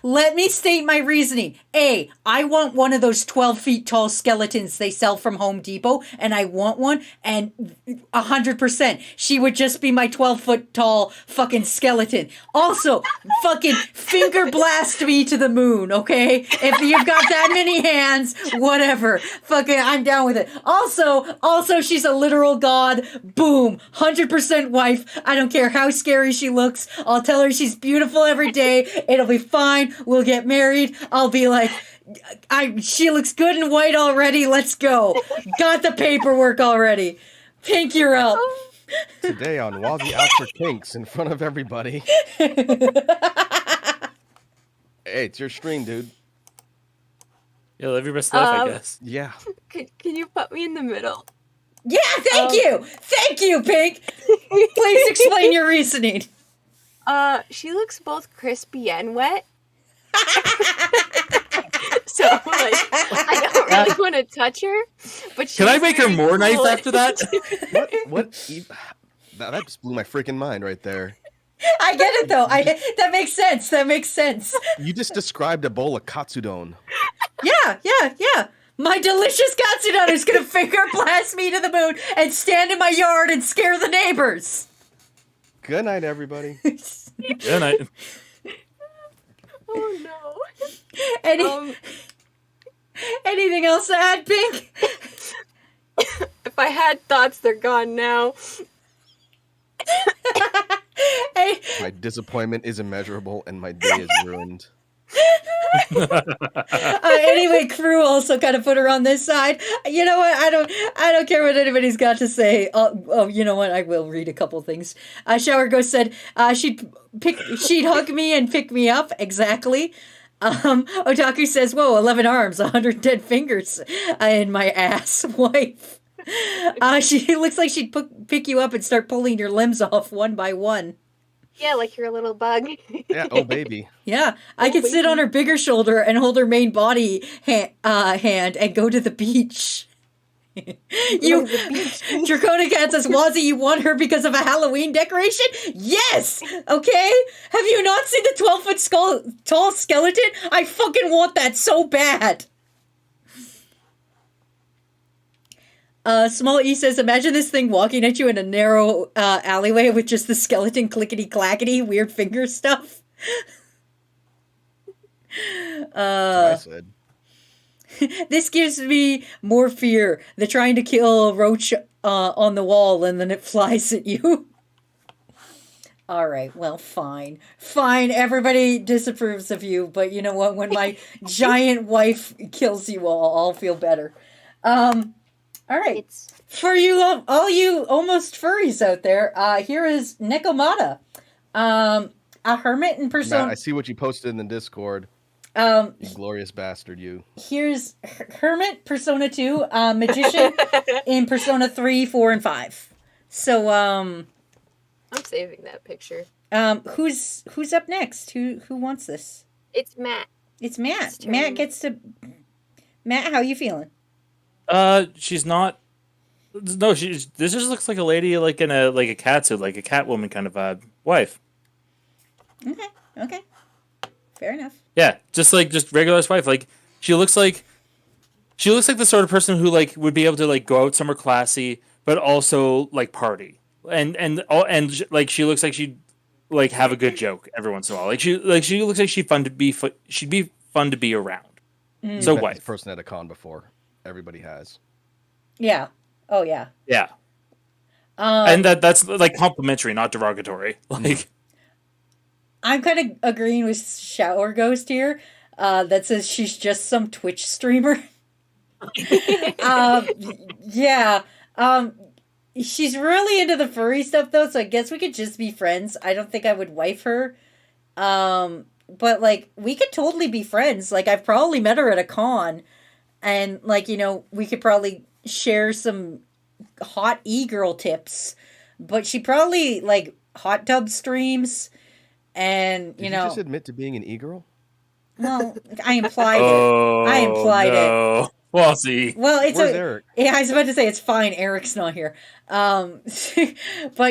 S1: Let me state my reasoning. I want one of those 12 feet tall skeletons they sell from Home Depot, and I want one, and 100%. She would just be my 12-foot tall fucking skeleton. Also, fucking finger blast me to the moon, okay? If you've got that many hands, whatever. Fucking, I'm down with it. Also, she's a literal god. Boom. 100% wife. I don't care how scary she looks. I'll tell her she's beautiful every day. It'll be fine. We'll get married. I'll be like, she looks good in white already. Let's go. Got the paperwork already. Pink, you're up.
S2: Today on Wazzy Out for Kinks in front of everybody. Hey, it's your stream, dude.
S3: Yeah, live your best life, I guess.
S2: Yeah.
S4: Can you put me in the middle?
S1: Yeah, thank you. Thank you, Pink. Please explain your reasoning.
S4: She looks both crispy and wet. So, like, I don't really want to touch her, but
S3: Can I make her more nice after that?
S2: That just blew my freaking mind right there.
S1: I get it, though. That makes sense. That makes sense.
S2: You just described a bowl of katsudon.
S1: Yeah. My delicious katsudon is going to finger blast me to the moon and stand in my yard and scare the neighbors.
S2: Good night, everybody.
S3: Good night.
S4: Oh, no.
S1: Anything else to add, Pink?
S4: If I had thoughts, they're gone now.
S1: Hey.
S2: My disappointment is immeasurable and my day is ruined.
S1: Anyway, Crew also kind of put her on this side. You know what? I don't care what anybody's got to say. Oh, you know what? I will read a couple things. Shower Ghost said she'd hug me and pick me up. Exactly. Otaku says, "Whoa, 11 arms, 110 fingers in my ass, wife." She looks like she'd pick you up and start pulling your limbs off one by one.
S4: Yeah, like you're a little bug.
S2: Yeah, oh baby.
S1: Yeah, I could sit on her bigger shoulder and hold her main body hand and go to the beach. Dracona Cat says, Wazzy, you want her because of a Halloween decoration? Yes! Okay? Have you not seen the 12-foot tall skeleton? I fucking want that so bad. Small E says, imagine this thing walking at you in a narrow alleyway with just the skeleton clickety-clackety, weird finger stuff.
S2: That's what I said.
S1: This gives me more fear. They're trying to kill a roach on the wall and then it flies at you. All right, well, fine. Fine, everybody disapproves of you, but you know what? When my giant wife kills you all, I'll feel better. All right. For you, all you almost furries out there, here is Nekomata. A hermit in Persona.
S2: Matt, I see what you posted in the Discord. You glorious bastard, you.
S1: Here's Hermit, Persona 2, Magician in Persona 3, 4, and 5. So,
S4: I'm saving that picture.
S1: Who's up next? Who wants this?
S4: It's Matt.
S1: It's Matt. Matt gets to... Matt, how you feeling?
S3: She's not. No, this just looks like a lady, like in a cat suit, like a Catwoman kind of wife.
S1: Okay. Fair enough.
S3: Yeah, just regular wife. Like she looks like She looks like the sort of person who like would be able to like go out somewhere classy, but also like party, and like she looks like she'd like have a good joke every once in a while. She looks like she'd be fun to be around.
S1: Mm.
S3: So
S2: Met
S3: wife.
S2: this person at a con before. Everybody has.
S1: Yeah. Oh yeah.
S3: Yeah. And that's like complimentary, not derogatory. Like
S1: I'm kind of agreeing with Shower Ghost here. That says she's just some Twitch streamer. Yeah. She's really into the furry stuff though, so I guess we could just be friends. I don't think I would wife her. But like we could totally be friends. Like I've probably met her at a con, and like we could probably share some hot e-girl tips. But she probably like hot tub streams, and
S2: Did you just admit to being an e-girl?
S1: well, I implied it. I implied it.
S3: Well, see.
S1: Well, it's
S2: Where's Eric?
S1: Yeah, I was about to say it's fine. Eric's not here. But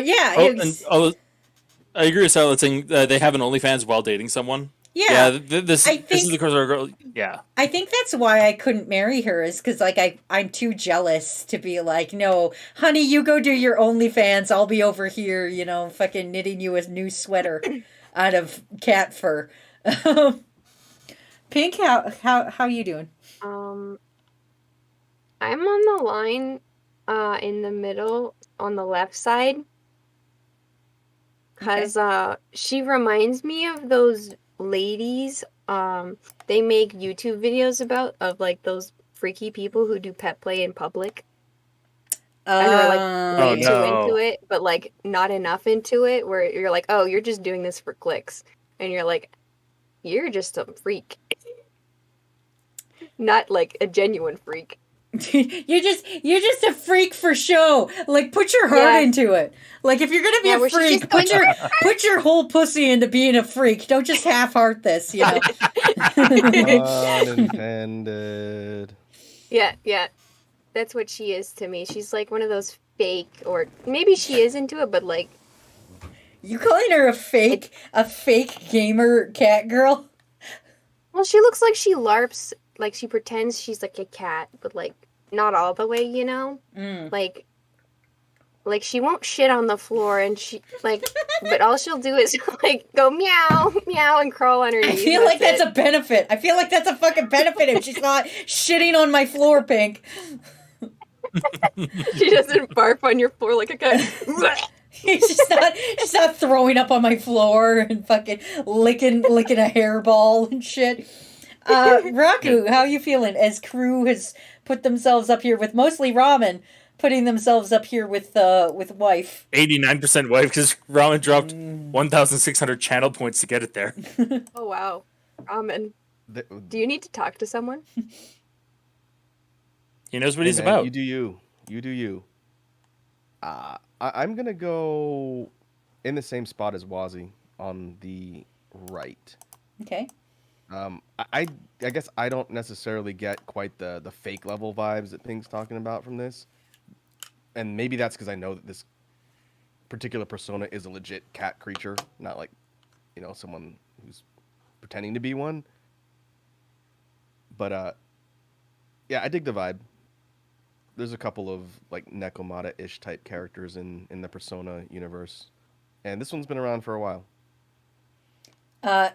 S1: yeah,
S3: I agree with Charlotte saying they have an OnlyFans while dating someone.
S1: Yeah,
S3: this is the Corsair girl. Yeah,
S1: I think that's why I couldn't marry her is because like I'm too jealous to be like, no, honey, you go do your OnlyFans. I'll be over here, fucking knitting you a new sweater out of cat fur. Pink, how you doing?
S4: I'm on the line, in the middle on the left side, because she reminds me of those ladies. They make YouTube videos of like those freaky people who do pet play in public. And are like way too into it, but like not enough into it, where you're like, oh, you're just doing this for clicks, and you're like, you're just a freak, not like a genuine freak.
S1: you're just a freak for show. Like put your heart into it. Like if you're gonna be a freak, put your whole pussy into being a freak. Don't just half heart this,
S2: Unintended.
S4: Yeah. That's what she is to me. She's like one of those fake, or maybe she is into it, but like
S1: you calling her a fake gamer cat girl?
S4: Well, she looks like she LARPs, like she pretends she's like a cat, but like not all the way, Like she won't shit on the floor, and she but all she'll do is like go meow, meow, and crawl underneath.
S1: I feel like that's a benefit. I feel like that's a fucking benefit if she's not shitting on my floor, Pink.
S4: She doesn't barf on your floor like a cat.
S1: She's not throwing up on my floor and fucking licking a hairball and shit. Raku, how you feeling? As crew has put themselves up here with mostly Ramen, putting themselves up here with wife.
S3: 89% wife because Ramen dropped 1,600 channel points to get it there.
S4: Oh wow, Ramen. Do you need to talk to someone?
S3: He knows what he's about.
S2: You do you. You do you. I'm gonna go in the same spot as Wazzy on the right.
S1: Okay.
S2: I guess I don't necessarily get quite the fake level vibes that Pink's talking about from this, and maybe that's because I know that this particular persona is a legit cat creature, not like someone who's pretending to be one. But yeah, I dig the vibe. There's a couple of like Nekomata-ish type characters in the Persona universe, and this one's been around for a while.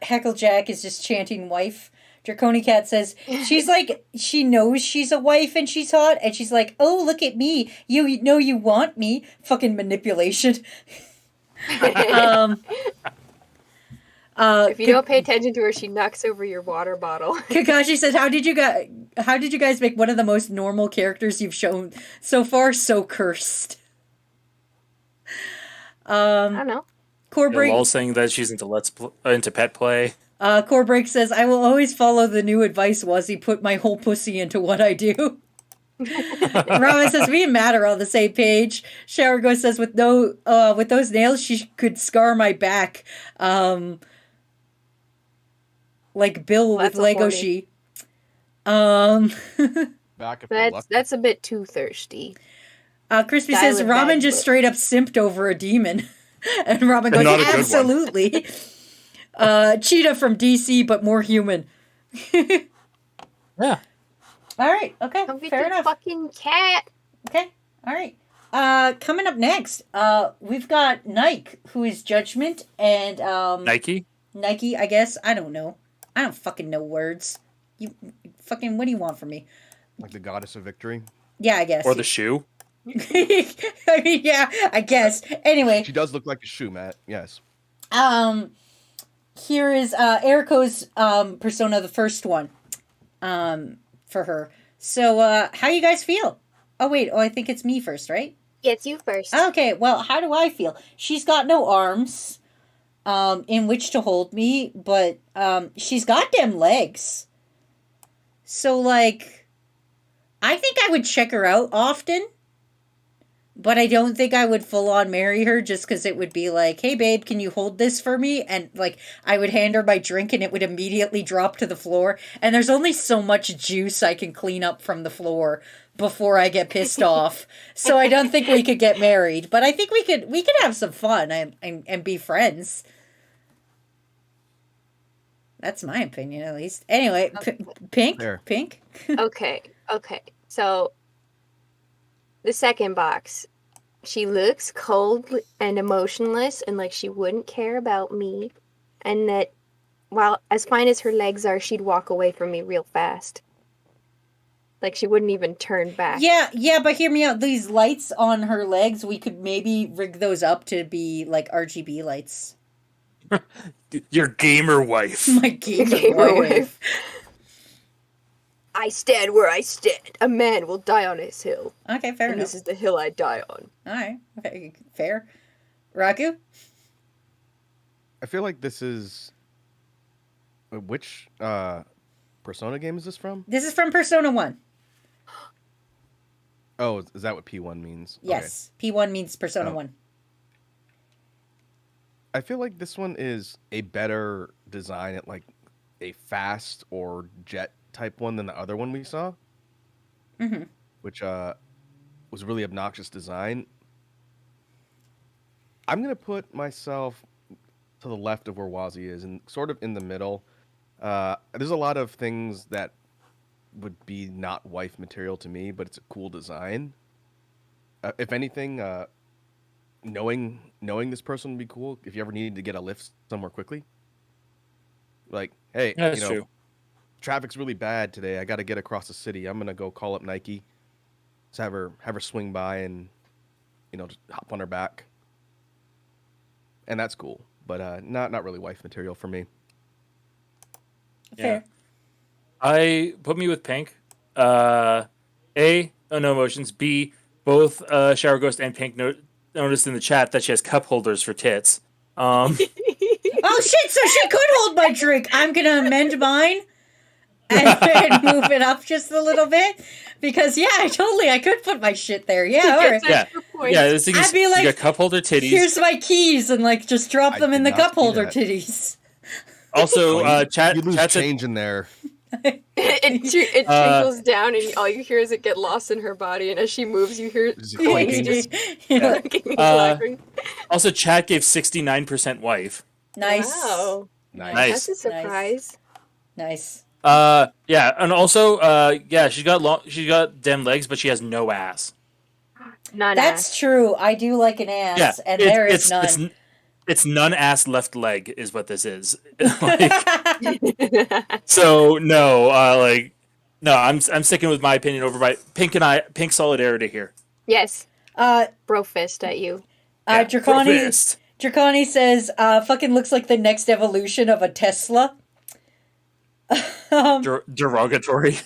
S1: Heckle Jack is just chanting wife. Draconi Cat says she's like she knows she's a wife and she's hot, and she's like, oh, look at me, you know you want me. Fucking manipulation.
S4: If you don't pay attention to her, she knocks over your water bottle.
S1: Kakashi says, how did you guys make one of the most normal characters you've shown so far so cursed?
S4: I don't know.
S1: Corebreak
S3: Lol saying that she's into pet play.
S1: Corebreak says, I will always follow the new advice, Wazzy, put my whole pussy into what I do. Ramen says, me and Matt are on the same page. Showergo says, with those nails, she could scar my back. Like Bill with Lego She.
S2: Back if
S4: That's a bit too thirsty.
S1: Crispy says, Ramen just straight up simped over a demon. And Ramen goes, absolutely. Cheetah from DC, but more human.
S3: Yeah.
S1: All right. Okay.
S4: Come get
S1: Fair
S4: your
S1: enough.
S4: fucking cat.
S1: Okay. All right. Coming up next, we've got Nike, who is Judgment, and
S3: Nike.
S1: Nike. I guess I don't know. I don't fucking know words. You fucking. What do you want from me?
S2: Like the goddess of victory.
S1: Yeah, I guess.
S3: Or the shoe.
S1: I mean, yeah, I guess. Anyway,
S2: She does look like a shoe, Matt. Yes.
S1: here is Erico's persona, the first one, for her. So, how you guys feel? Oh wait, I think it's me first, right?
S4: Yeah, it's you first.
S1: Okay, well, how do I feel? She's got no arms, in which to hold me, but she's got them legs. So, like, I think I would check her out often. But I don't think I would full on marry her just because it would be like, hey, babe, can you hold this for me? And, like, I would hand her my drink and it would immediately drop to the floor. And there's only so much juice I can clean up from the floor before I get pissed off. So I don't think we could get married. But I think we could have some fun and be friends. That's my opinion, at least. Anyway, Pink?
S2: There.
S1: Pink?
S4: Okay. So, the second box. She looks cold and emotionless and like she wouldn't care about me. And that, while as fine as her legs are, she'd walk away from me real fast. Like she wouldn't even turn back.
S1: Yeah, but hear me out. These lights on her legs, we could maybe rig those up to be like RGB lights.
S3: Your gamer wife.
S1: My gamer wife.
S4: I stand where I stand. A man will die on his hill.
S1: Okay, fair
S4: And
S1: enough.
S4: this is the hill I die on.
S1: Alright, okay, fair. Raku?
S2: I feel like this is. Which Persona game is this from?
S1: This is from Persona 1.
S2: Oh, is that what P1 means?
S1: Yes. P1 means Persona 1.
S2: I feel like this one is a better design at like a fast or jet type one than the other one we saw.
S1: Mm-hmm.
S2: Which was a really obnoxious design. I'm gonna put myself to the left of where Wazi is, and sort of in the middle. There's a lot of things that would be not wife material to me, but it's a cool design. If anything, knowing this person would be cool. If you ever needed to get a lift somewhere quickly, like, hey,
S3: Yeah, that's true.
S2: Traffic's really bad today. I got to get across the city. I'm gonna go call up Nike. Just have her swing by and just hop on her back, and that's cool. But not really wife material for me.
S1: Fair.
S3: I put me with Pink. A, no emotions. B, both Shower Ghost and Pink noticed in the chat that she has cup holders for tits.
S1: Oh shit, so she could hold my drink. I'm gonna amend mine and move it up just a little bit. Because I could put my shit there. Yeah, alright.
S3: Yeah, this thing is,
S1: I'd be like,
S3: you got cup holder titties.
S1: Here's my keys, and like just drop them in the
S2: did not
S1: cup
S2: see
S1: holder
S2: that.
S1: titties.
S3: Also, chat
S2: You lose
S3: said-
S2: change in there.
S4: It trickles down, and all you hear is it get lost in her body. And as she moves, you hear
S2: Just
S4: coins
S2: clanking.
S4: just
S1: Yeah.
S4: clanking and
S3: Uh,
S4: clattering.
S3: Also, chat gave 69% wife.
S1: Nice.
S4: Wow,
S3: Nice.
S4: that's a surprise.
S1: Nice.
S3: Yeah, and also, she got dem legs, but she has no ass.
S4: None.
S1: That's true. I do like an ass,
S3: Yeah,
S1: and there is none.
S3: It's none ass left leg is what this is. So no, no, I'm sticking with my opinion over my Pink solidarity here.
S4: Yes,
S1: uh,
S4: bro fist at you.
S3: Fist.
S1: Draconi says, fucking looks like the next evolution of a Tesla.
S3: Derogatory.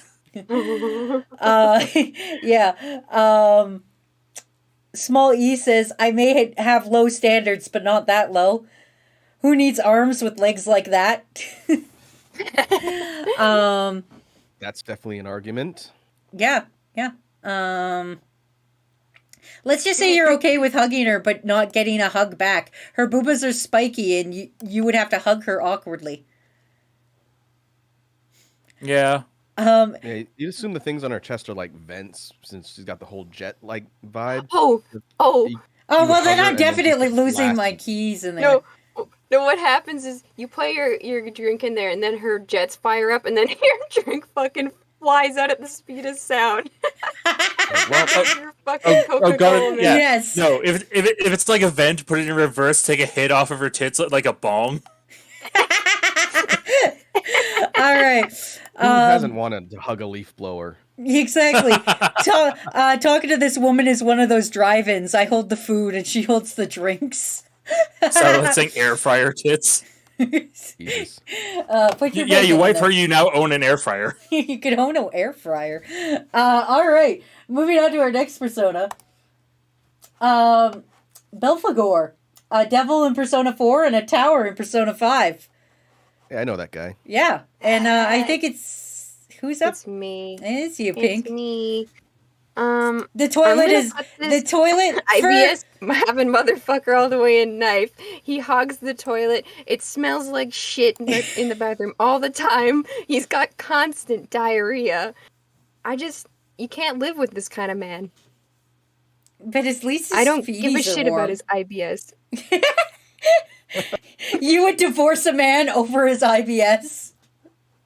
S1: Yeah. Small E says, I may have low standards, but not that low. Who needs arms with legs like that?
S2: That's definitely an argument.
S1: Yeah. Let's just say you're okay with hugging her, but not getting a hug back. Her boobas are spiky, and you would have to hug her awkwardly.
S3: Yeah.
S2: Yeah, you assume the things on her chest are like vents, since she's got the whole jet-like vibe.
S4: Oh.
S1: Oh,
S2: You
S1: well,
S2: would
S1: then
S2: hug her
S1: I'm
S2: and then
S1: definitely
S2: just
S1: losing
S2: blast
S1: my
S2: it.
S1: keys in there.
S4: No, what happens is you put your drink in there, and then her jets fire up, and then your drink fucking flies out at the speed of sound. Your fucking
S3: oh,
S4: Coca-Cola
S3: God,
S4: man.
S3: yeah.
S1: Yes.
S3: No, if it's like a vent, put it in reverse, take a hit off of her tits like a bong.
S1: All right.
S2: Who hasn't wanted to hug a leaf blower?
S1: Exactly. Talking to this woman is one of those drive-ins. I hold the food and she holds the drinks.
S3: So let's say air fryer tits.
S2: Jesus.
S1: Put your
S3: Yeah, you
S1: bacon in
S3: wipe
S1: there.
S3: her, you now own an air fryer.
S1: You can own an air fryer. All right. Moving on to our next persona. Belphegor. A devil in Persona 4 and a tower in Persona 5.
S2: Yeah, I know that guy.
S1: Yeah. And I think it's... Who's up?
S4: It's me.
S1: It's you, Pink.
S4: It's me.
S1: The toilet is... The toilet...
S4: IBS having motherfucker all the way in knife. He hogs the toilet. It smells like shit in the bathroom all the time. He's got constant diarrhea. You can't live with this kind of man.
S1: But at least his
S4: I don't give a
S1: feeties are
S4: shit
S1: warm.
S4: about his IBS.
S1: You would divorce a man over his IBS?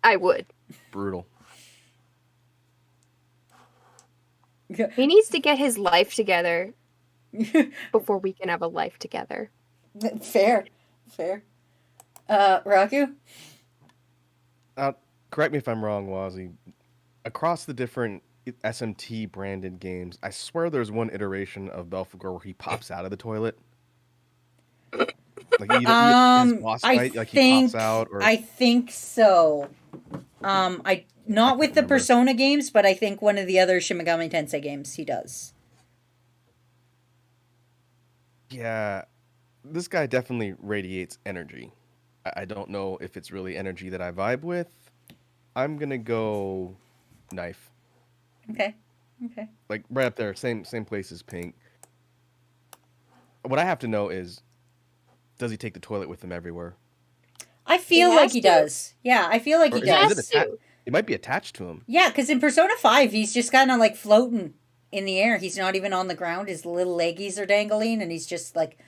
S4: I would.
S2: Brutal.
S4: He needs to get his life together before we can have a life together.
S1: Fair. Raku?
S2: Correct me if I'm wrong, Wazzy. Across the different SMT branded games, I swear there's one iteration of Belphegor where he pops out of the toilet. Like his boss fight, he pops out. Or
S1: I think so. Not with the
S2: remember.
S1: Persona games, but I think one of the other Shin Megami Tensei games he does.
S2: Yeah, this guy definitely radiates energy. I don't know if it's really energy that I vibe with. I'm gonna go knife.
S1: Okay.
S2: Like right up there, same place as Pink. What I have to know is, does he take the toilet with him everywhere?
S1: I feel
S4: He
S1: like
S4: has
S1: he
S4: to.
S1: does. Yeah, I feel like he
S2: Or
S1: does.
S2: is it it might be attached to him.
S1: Yeah, because in Persona 5, he's just kind of like floating in the air. He's not even on the ground. His little leggies are dangling, and he's just like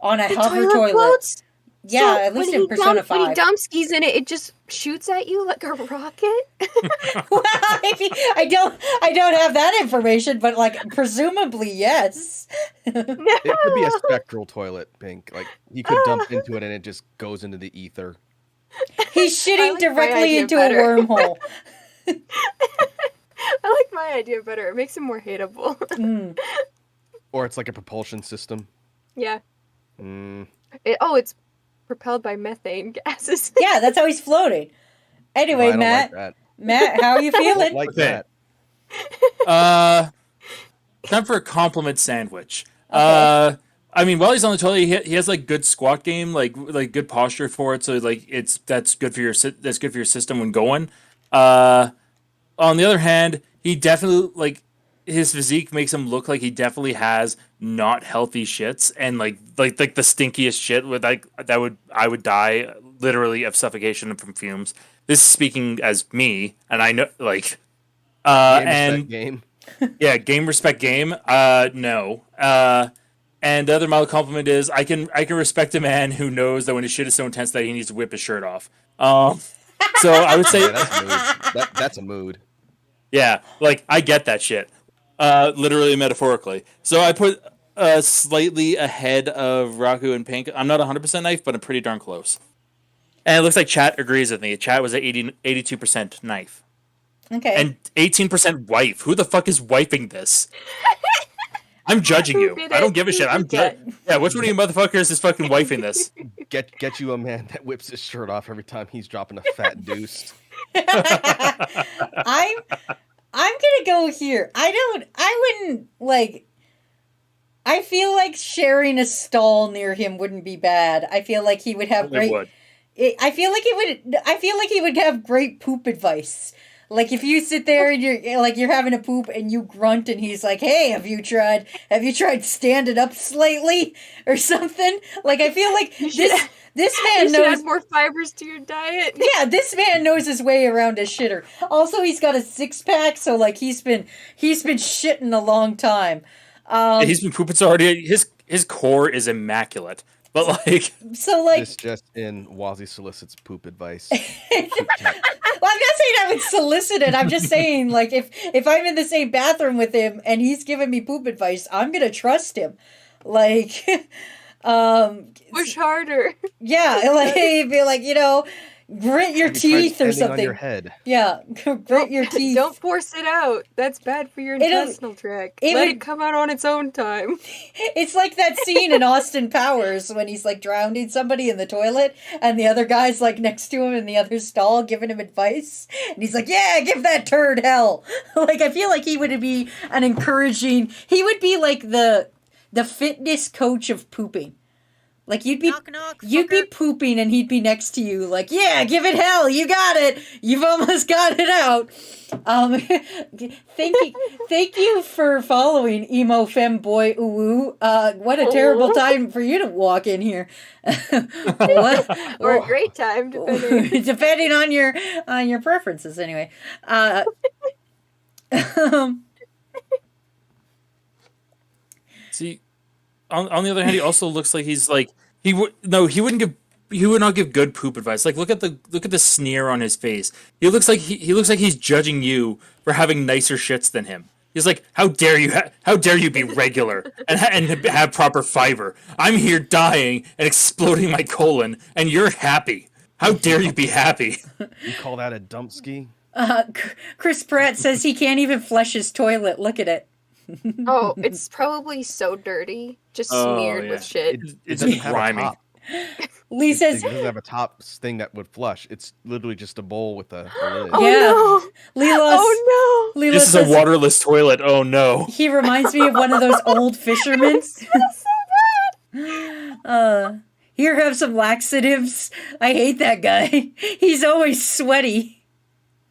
S1: on a hover toilet.
S4: Floats?
S1: Yeah,
S4: So
S1: at least
S4: when
S1: in Persona 5.
S4: When he dump skis in it, it just shoots at you like a rocket?
S1: Well, I don't have that information, but like presumably yes.
S2: It could be a spectral toilet, Pink. Like he could dump into it and it just goes into the ether.
S1: He's shitting
S4: like my
S1: directly
S4: idea
S1: into
S4: better.
S1: a wormhole.
S4: I like my idea better. It makes him more hateable.
S2: Or it's like a propulsion system.
S4: Yeah.
S2: Mm.
S4: It's propelled by methane gases.
S1: Yeah, that's how he's floating. Anyway,
S2: I don't
S1: Matt.
S2: like that.
S1: Matt, how are you
S2: I don't
S1: feeling?
S2: like
S3: Okay.
S2: that.
S3: Time for a compliment sandwich.
S1: Okay.
S3: I mean, while he's on the toilet, he has like good squat game, like good posture for it. So like that's good for your system when going. On the other hand, he definitely like his physique makes him look like he definitely has not healthy shits and like the stinkiest shit with I would die literally of suffocation from fumes. This is speaking as me, and I know like
S2: Game.
S3: yeah, game respect game. No. And the other mild compliment is I can respect a man who knows that when his shit is so intense that he needs to whip his shirt off. So I would say
S2: Yeah, that's a mood. That's a mood.
S3: yeah, like I get that shit. Literally metaphorically. So I put slightly ahead of Raku and Pink. I'm not 100% knife, but I'm pretty darn close. And it looks like chat agrees with me. Chat was at 82% knife.
S1: Okay.
S3: And 18% wife. Who the fuck is wiping this? I'm judging
S4: Who
S3: you.
S4: did
S3: I don't
S4: it?
S3: give a
S4: Who
S3: shit. I'm
S4: did it?
S3: yeah. Which one of you motherfuckers is fucking wifing this?
S2: Get you a man that whips his shirt off every time he's dropping a fat deuce.
S1: I'm gonna go here. I wouldn't like. I feel like sharing a stall near him wouldn't be bad. I feel like he would have
S3: It
S1: great.
S3: would.
S1: I feel like he would have great poop advice. Like if you sit there and you're having a poop and you grunt and he's like, "Hey, have you tried standing up slightly or something?" Like I feel like this man
S4: You should
S1: knows.
S4: add more fibers to your diet.
S1: Yeah, this man knows his way around a shitter. Also, he's got a 6-pack, so like he's been shitting a long time.
S3: Yeah, he's been pooping so hard. His core is immaculate. But like,
S1: So like,
S2: This just in, Wazzy solicits poop advice.
S1: well, I'm not saying I would solicit it. I'm just saying, like, if I'm in the same bathroom with him and he's giving me poop advice, I'm gonna trust him. Like,
S4: Push harder.
S1: yeah, like be like, grit your
S2: Have you tried
S1: teeth or
S2: standing on
S1: something.
S2: your head?
S1: Yeah, grit your teeth.
S4: Don't force it out. That's bad for your intestinal tract.
S1: it
S4: Let
S1: would-
S4: it come out on its own time.
S1: It's like that scene in Austin Powers when he's like drowning somebody in the toilet and the other guy's like next to him in the other stall giving him advice. And he's like, yeah, give that turd hell. Like, I feel like he would be he would be like the fitness coach of pooping. Like, you'd be pooping and he'd be next to you like, yeah, give it hell. You got it. You've almost got it out. Thank you for following Emo Femboy Uwu. What a terrible time for you to walk in here. What?
S4: Or a great time, depending.
S1: Depending on your preferences, anyway.
S3: see, on the other hand, he also looks like he's like he would not give good poop advice. Like look at the sneer on his face. He looks like he's judging you for having nicer shits than him. He's like, how dare you be regular and have proper fiber? I'm here dying and exploding my colon, and you're happy. How dare you be happy?
S2: You call that a dump ski?
S1: Chris Pratt says he can't even flush his toilet. Look at it.
S4: Oh, it's probably so dirty. Just smeared with shit.
S2: It
S3: It's
S2: doesn't have a
S3: grimy.
S2: top.
S1: Lee says,
S2: It doesn't have a top thing that would flush. It's literally just a bowl with a lid.
S1: yeah. Leela,
S4: Oh no!
S1: Leela
S3: This is
S1: says
S3: a waterless toilet. Oh no.
S1: he reminds me of one of those old fishermen. Here, have some laxatives. I hate that guy. He's always sweaty.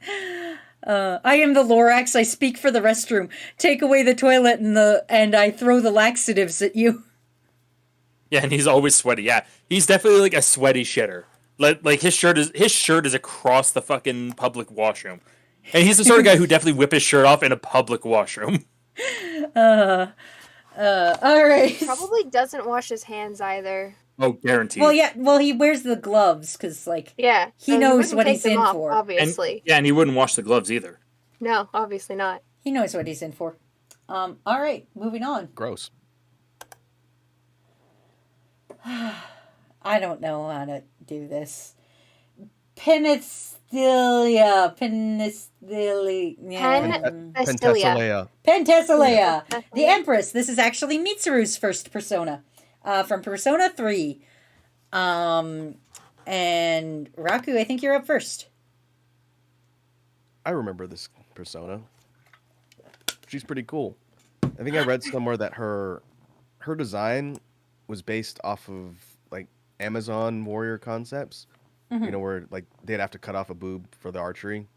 S1: I am the Lorax. I speak for the restroom. Take away the toilet and I throw the laxatives at you.
S3: Yeah, and he's always sweaty. Yeah, he's definitely like a sweaty shitter. Like his shirt is across the fucking public washroom, and he's the sort of guy who definitely whip his shirt off in a public washroom.
S1: All right.
S4: Probably doesn't wash his hands either.
S3: Oh, guaranteed.
S1: Well, yeah. Well, he wears the gloves because, like,
S4: Yeah.
S1: He
S4: and
S1: knows
S4: wouldn't
S1: what
S4: take
S1: he's
S4: them
S1: in
S4: off,
S1: for.
S4: Obviously.
S3: and he wouldn't wash the gloves either.
S4: No, obviously not.
S1: he knows what he's in for. All right, moving on.
S2: Gross.
S1: I don't know how to do this. Penthesilea.
S4: Penthesilea.
S1: Penthesilea. The Empress. This is actually Mitsuru's first persona. From Persona 3. And Raku, I think you're up first.
S2: I remember this persona. She's pretty cool. I think I read somewhere that her design was based off of like Amazon warrior concepts.
S1: Mm-hmm.
S2: You know, where like they'd have to cut off a boob for the archery.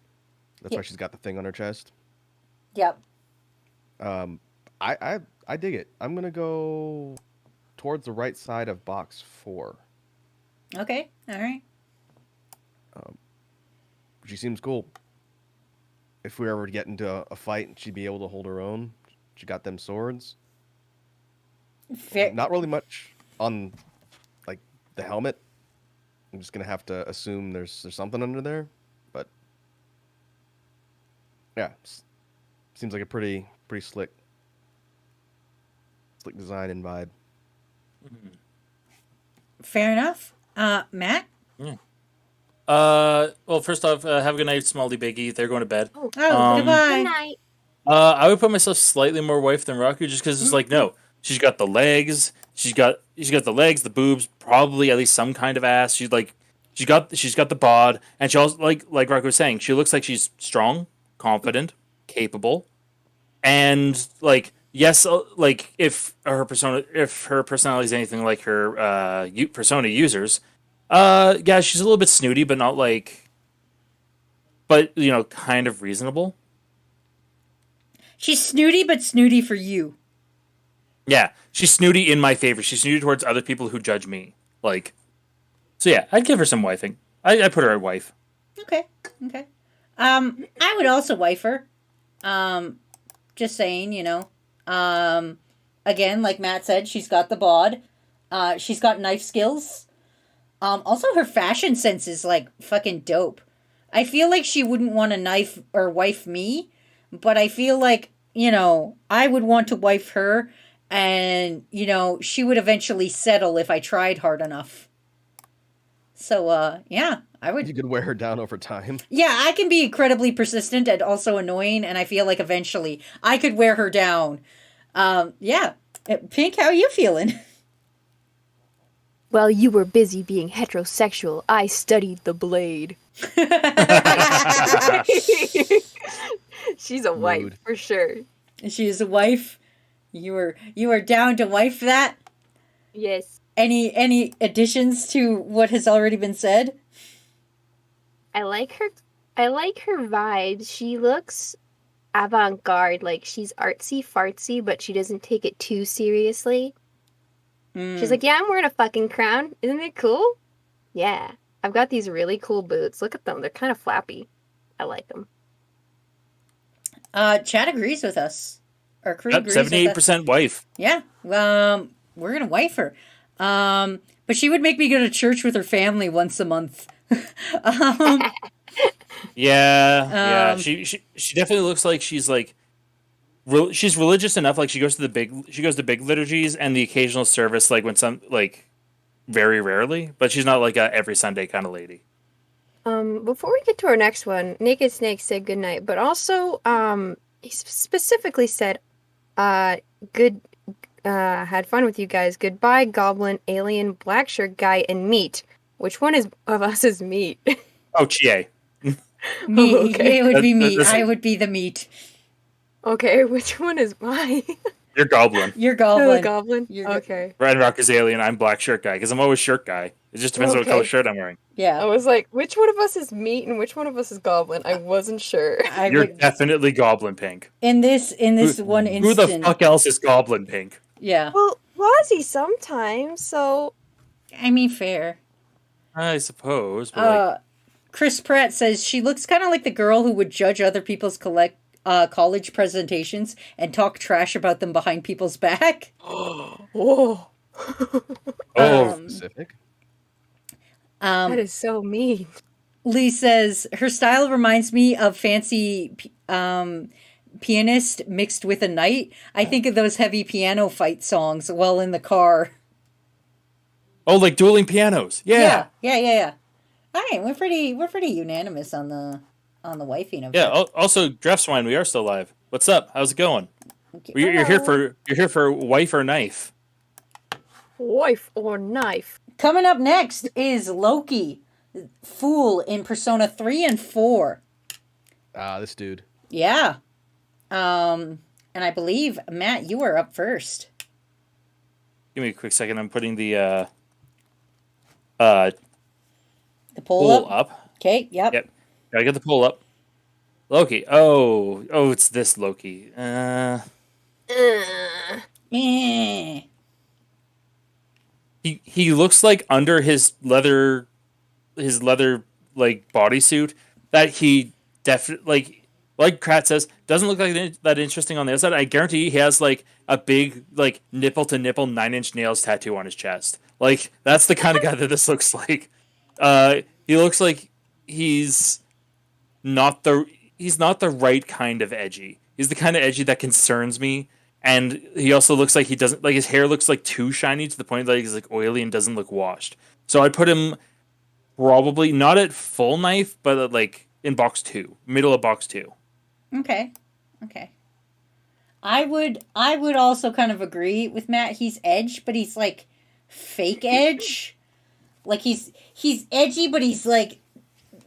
S2: That's
S1: Yeah.
S2: why she's got the thing on her chest.
S1: Yep.
S2: I dig it. I'm gonna go towards the right side of box 4.
S1: Okay. All right.
S2: She seems cool. If we were ever to get into a fight, she'd be able to hold her own. She got them swords.
S1: Fair.
S2: Not really much on like the helmet. I'm just gonna have to assume there's something under there, but yeah, seems like a pretty slick design and vibe.
S1: Fair enough. Matt?
S3: Well, first off, have a good night, Smalley Biggie. They're going to bed.
S1: Oh,
S3: Um,
S1: goodbye.
S4: Good night.
S3: I would put myself slightly more wife than Raku, just because it's like, no, she's got the legs, she's got the legs, the boobs, probably at least some kind of ass. She's got the bod, and she also like Raku was saying, she looks like she's strong, confident, capable, and like yes, like if her personality is anything like her persona users, yeah, she's a little bit snooty, but not like, but kind of reasonable.
S1: She's snooty, but snooty for you.
S3: Yeah, she's snooty in my favor. She's snooty towards other people who judge me. Like, so yeah, I'd give her some wifing. I put her at wife.
S1: Okay. I would also wife her. Just saying, again, like Matt said, she's got the bod. She's got knife skills. Also, her fashion sense is like fucking dope. I feel like she wouldn't want to knife or wife me, but I feel like, I would want to wife her, and, she would eventually settle if I tried hard enough. So, yeah, I would.
S2: You could wear her down over time.
S1: Yeah, I can be incredibly persistent and also annoying, and I feel like eventually I could wear her down. Yeah. Pink, how are you feeling?
S4: While you were busy being heterosexual, I studied the blade. She's a wife
S2: Mood.
S4: for sure.
S1: She is a wife. You are down to wife that?
S4: Yes.
S1: Any additions to what has already been said?
S4: I like her vibes. She looks avant-garde, like she's artsy fartsy, but she doesn't take it too seriously. She's like, yeah, I'm wearing a fucking crown. Isn't it cool? Yeah. I've got these really cool boots. Look at them. They're kind of flappy. I like them.
S1: Chad agrees with us. Our crew agrees with us.
S3: 78% wife.
S1: Yeah. We're gonna wife her. But she would make me go to church with her family once a month.
S3: Yeah. She definitely looks like she's like she's religious enough. Like she goes to big liturgies and the occasional service, like when some like very rarely, but she's not like a every Sunday kind of lady.
S4: Before we get to our next one, Naked Snake said goodnight, but also he specifically said good had fun with you guys. Goodbye, goblin, alien, black shirt guy, and meat. Which one of us is meat?
S3: Oh, Chie.
S1: Me.
S4: Okay.
S1: It would be me. I would be the meat.
S4: Okay, which one is mine?
S3: You're goblin.
S1: You're goblin.
S4: Goblin?
S1: You're
S4: okay.
S3: Red Rock is alien. I'm black shirt guy because I'm always shirt guy. It just depends on what color shirt I'm wearing.
S1: Yeah.
S4: I was like, which one of us is meat and which one of us is goblin? I wasn't sure.
S3: You're definitely goblin pink.
S1: In this one instant.
S3: Who the fuck else is goblin pink?
S1: Yeah.
S4: Well, Wazzy sometimes, so...
S1: I mean, fair.
S3: I suppose. But
S1: Chris Pratt says she looks kind of like the girl who would judge other people's college presentations and talk trash about them behind people's back.
S4: Whoa.
S2: Specific.
S4: That is so mean.
S1: Lee says her style reminds me of fancy pianist mixed with a knight. I think of those heavy piano fight songs while in the car.
S3: Oh, like dueling pianos. Yeah.
S1: Yeah. All right, we're pretty unanimous on the wifing of
S3: Yeah.
S1: her.
S3: Also, Draft Swine, we are still live. What's up? How's it going? You're here for wife or knife.
S4: Wife or knife.
S1: Coming up next is Loki, Fool in Persona 3 and 4.
S2: This dude.
S1: Yeah. And I believe, Matt, you are up first.
S3: Give me a quick second. I'm putting the
S1: poll
S3: up.
S1: Okay, yep.
S3: Gotta get the poll up. Loki. Oh, it's this Loki. He looks like under his leather like bodysuit that he definitely like Krat says doesn't look like that interesting on the outside. I guarantee he has like a big like nipple to nipple 9-inch nails tattoo on his chest. Like that's the kind of guy that this looks like. He looks like he's not the right kind of edgy. He's the kind of edgy that concerns me. And he also looks like he doesn't like his hair looks like too shiny to the point that he's like oily and doesn't look washed. So I'd put him probably not at full knife, but at, like in box 2, middle of box 2.
S1: Okay. I would also kind of agree with Matt. He's edge, but he's like fake edge. Like he's edgy, but he's like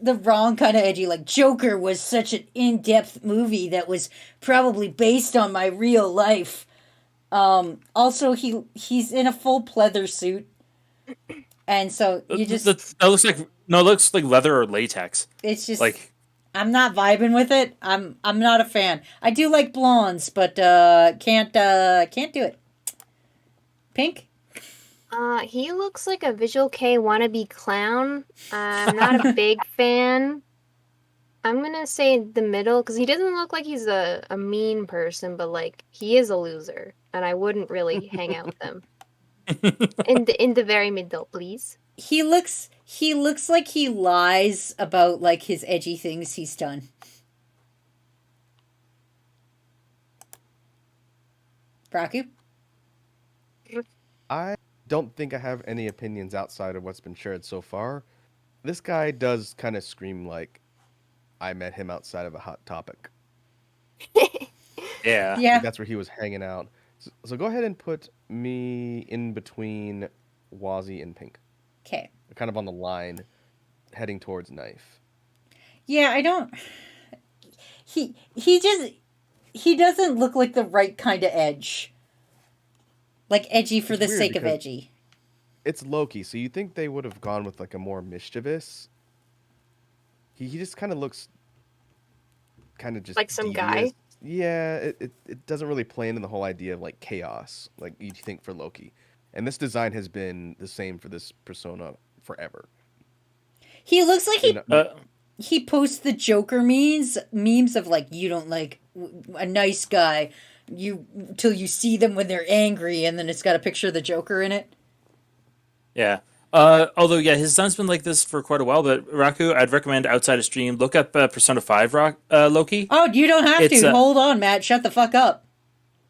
S1: the wrong kind of edgy. Like Joker was such an in-depth movie that was probably based on my real life. Also he's in a full pleather suit, and so you just
S3: that looks like it looks like leather or latex.
S1: It's just
S3: like
S1: I'm not vibing with it. I'm not a fan. I do like blondes, but can't do it. Pink.
S4: He looks like a Visual K wannabe clown. I'm not a big fan. I'm gonna say the middle, because he doesn't look like he's a mean person, but like he is a loser, and I wouldn't really hang out with him. In the very middle, please.
S1: He looks like he lies about like his edgy things he's done. Raku?
S2: I don't think I have any opinions outside of what's been shared so far. This guy does kind of scream like I met him outside of a Hot Topic.
S3: Yeah.
S1: Yeah.
S2: That's where he was hanging out. So go ahead and put me in between Wazzy and Pink.
S1: Okay.
S2: Kind of on the line, heading towards Knife.
S1: Yeah, I don't. He doesn't look like the right kind of edge. Like edgy for
S2: It's
S1: the
S2: weird
S1: sake of
S2: because
S1: edgy.
S2: It's Loki, so you think they would have gone with like a more mischievous. He just kind of looks, kind of just
S4: Like some
S2: devious.
S4: guy?
S2: Yeah, it doesn't really play into the whole idea of like chaos, like you think for Loki. And this design has been the same for this persona forever.
S1: He looks like
S2: You know,
S1: he posts the Joker memes of like you don't like a nice guy till you see them when they're angry, and then it's got a picture of the Joker in it.
S3: Yeah. Although, yeah, his son's been like this for quite a while, but Raku, I'd recommend outside of stream, look up Persona 5 Loki.
S1: Oh, you don't have
S3: It's,
S1: to. Hold on, Matt. Shut the fuck up.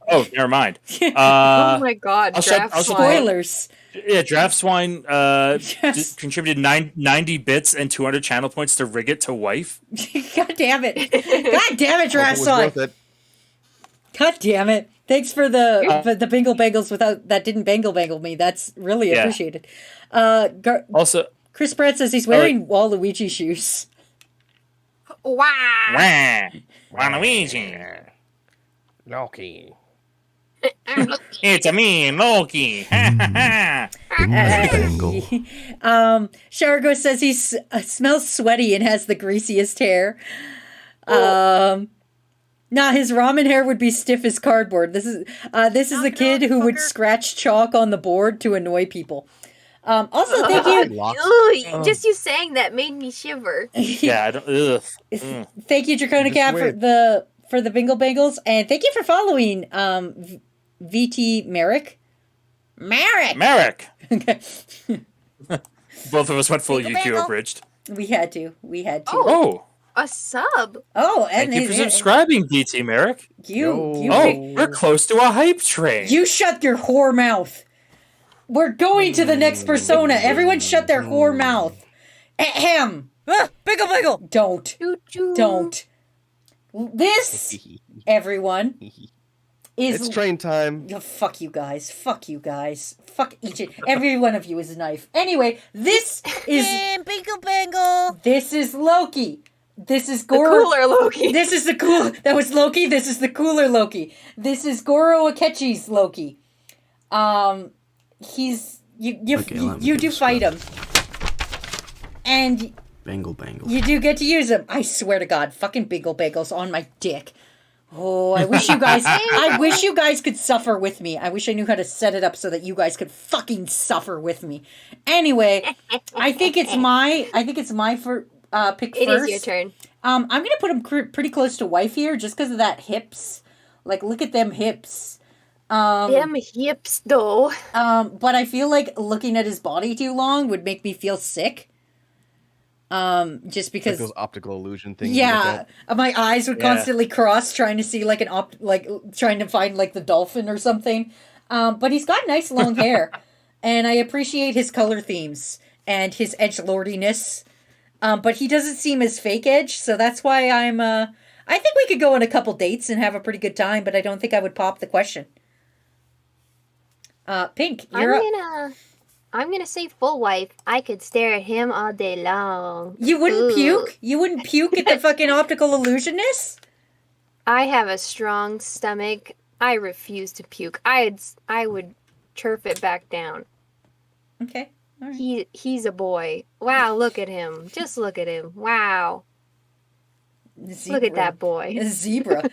S3: Oh, never mind.
S4: Oh my god,
S3: I'll shut-
S4: draft
S3: I'll shut-
S4: swine.
S1: Spoilers.
S3: Yeah, Draft Swine
S1: Yes.
S3: contributed 90 bits and 200 channel points to rig it to wife.
S1: God damn it. God damn it,
S2: hope
S1: Draft
S2: it was
S1: Swine.
S2: worth it.
S1: God damn it. Thanks for the bingle bangles that didn't bangle me. That's really
S3: Yeah.
S1: appreciated.
S3: Also,
S1: Chris Pratt says he's wearing Waluigi shoes.
S4: Wow.
S3: Waluigi.
S2: Loki.
S3: It's a me, Loki.
S9: Bangle.
S1: Shargo says he smells sweaty and has the greasiest hair. Nah, his ramen hair would be stiff as cardboard. This is the kid who would scratch chalk on the board to annoy people. Also, thank you.
S4: Ooh, just you saying that made me shiver.
S3: Yeah, I don't. Ugh.
S1: Thank you, Draconic
S2: Just
S1: Cat,
S2: wait.
S1: for the bingle bangles, and thank you for following VT Merrick.
S3: Merrick.
S1: Okay.
S3: Both of us went full
S5: Bingle
S3: UQ
S5: bangle.
S3: abridged.
S1: We had to.
S3: Oh,
S4: A sub.
S1: Oh, and
S3: thank you for subscribing, BT Merrick.
S1: you
S3: Oh, we're close to a hype train.
S1: You shut your whore mouth. We're going to the next persona. Everyone shut their whore mouth. Ahem.
S5: Bingle bangle.
S1: Don't.
S4: Choo-choo.
S1: Don't. This, everyone, is...
S2: It's train time.
S1: Oh, fuck you guys. Fuck you guys. Fuck each and every one of you is a knife. Anyway, this is...
S5: And bingle bangle.
S1: This is Loki. This is
S4: The
S1: Goro.
S4: cooler Loki.
S1: This is the cool... That was Loki. This is the cooler Loki. This is Goro Akechi's Loki. He's...
S9: Okay, let me
S1: You
S9: get
S1: do
S9: this
S1: fight
S9: right.
S1: him. And
S9: Bangle bangle.
S1: you do get to use them. I swear to God, fucking bingle bagels on my dick. Oh, I wish you guys could suffer with me. I wish I knew how to set it up so that you guys could fucking suffer with me. Anyway, I think it's my pick
S4: It
S1: first.
S4: is your turn.
S1: I'm gonna put him pretty close to wife here, just because of that hips. Like, look at them hips.
S4: Them hips, though.
S1: But I feel like looking at his body too long would make me feel sick. Just
S2: Like
S1: because,
S2: those optical illusion things. you look
S1: yeah,
S2: at.
S1: my eyes would
S3: Yeah.
S1: constantly cross trying to see like trying to find like the dolphin or something. But he's got nice long hair, and I appreciate his color themes and his edgelordiness. But he doesn't seem as fake edge, so that's why I'm. I think we could go on a couple dates and have a pretty good time, but I don't think I would pop the question. Pink, you're up.
S4: I'm gonna say full wife. I could stare at him all day long.
S1: You wouldn't
S4: Ooh.
S1: puke? You wouldn't puke at the fucking optical illusionist?
S4: I have a strong stomach. I refuse to puke. I would chirp it back down.
S1: Okay. All right.
S4: He's a boy. Wow, look at him. Just look at him. Wow. Look at that boy.
S1: A zebra.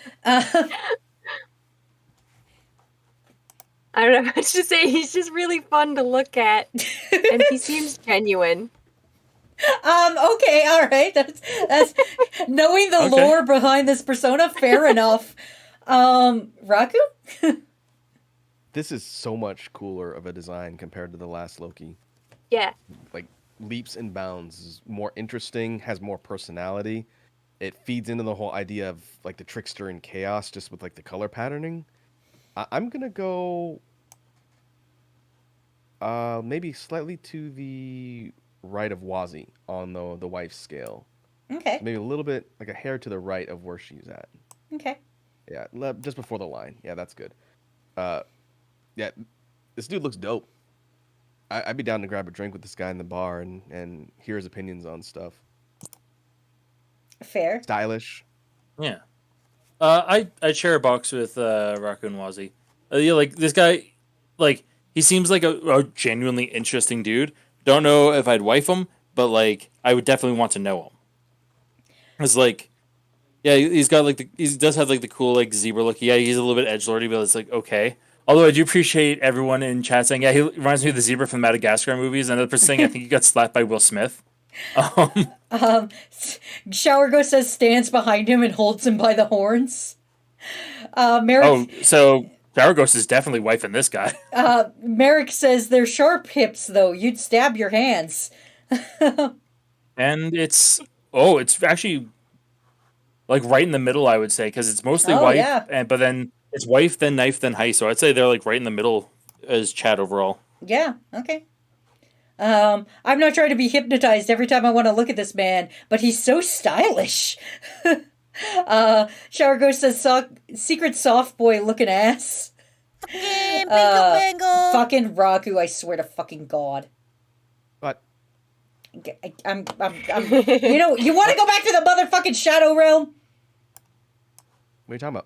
S4: I don't know what to say. He's just really fun to look at. And he seems genuine.
S1: Okay, all right. That's knowing the
S3: Okay.
S1: lore behind this persona, fair enough. Raku?
S2: this is so much cooler of a design compared to the last Loki.
S4: Yeah.
S2: Like leaps and bounds, is more interesting, has more personality. It feeds into the whole idea of like the trickster and chaos, just with like the color patterning. I'm gonna go maybe slightly to the right of Wazi on the wife scale.
S1: Okay.
S2: So maybe a little bit, like a hair to the right of where she's at.
S1: Okay.
S2: Yeah, just before the line. Yeah, that's good. Yeah, this dude looks dope. I'd be down to grab a drink with this guy in the bar and hear his opinions on stuff.
S1: Fair.
S2: Stylish.
S3: Yeah. I'd share a box with Raccoon Wazi. Yeah, like this guy, like he seems like a genuinely interesting dude. Don't know if I'd wife him, but like I would definitely want to know him. It's like, yeah, he's got like he does have like the cool like zebra look. Yeah, he's a little bit edgelordy, but it's like okay. Although I do appreciate everyone in chat saying, yeah, he reminds me of the zebra from the Madagascar movies, and the person saying I think he got slapped by Will Smith.
S1: Shower Ghost says stands behind him and holds him by the horns. Merrick,
S3: Oh, so Shower Ghost is definitely wifing this guy.
S1: Merrick says they're sharp hips though. You'd stab your hands.
S3: And it's actually like right in the middle, I would say, because it's mostly
S1: Oh,
S3: wife,
S1: yeah.
S3: but then it's wife, then knife, then heist. So I'd say they're like right in the middle as chat overall.
S1: Yeah. Okay. I'm not trying to be hypnotized every time I want to look at this man, but he's so stylish. Shower Ghost says secret soft boy looking ass.
S5: Fucking bingo bangle.
S1: Fucking Raku, I swear to fucking God.
S2: But
S1: I'm you know, you want to go back to the motherfucking Shadow Realm?
S2: what are you talking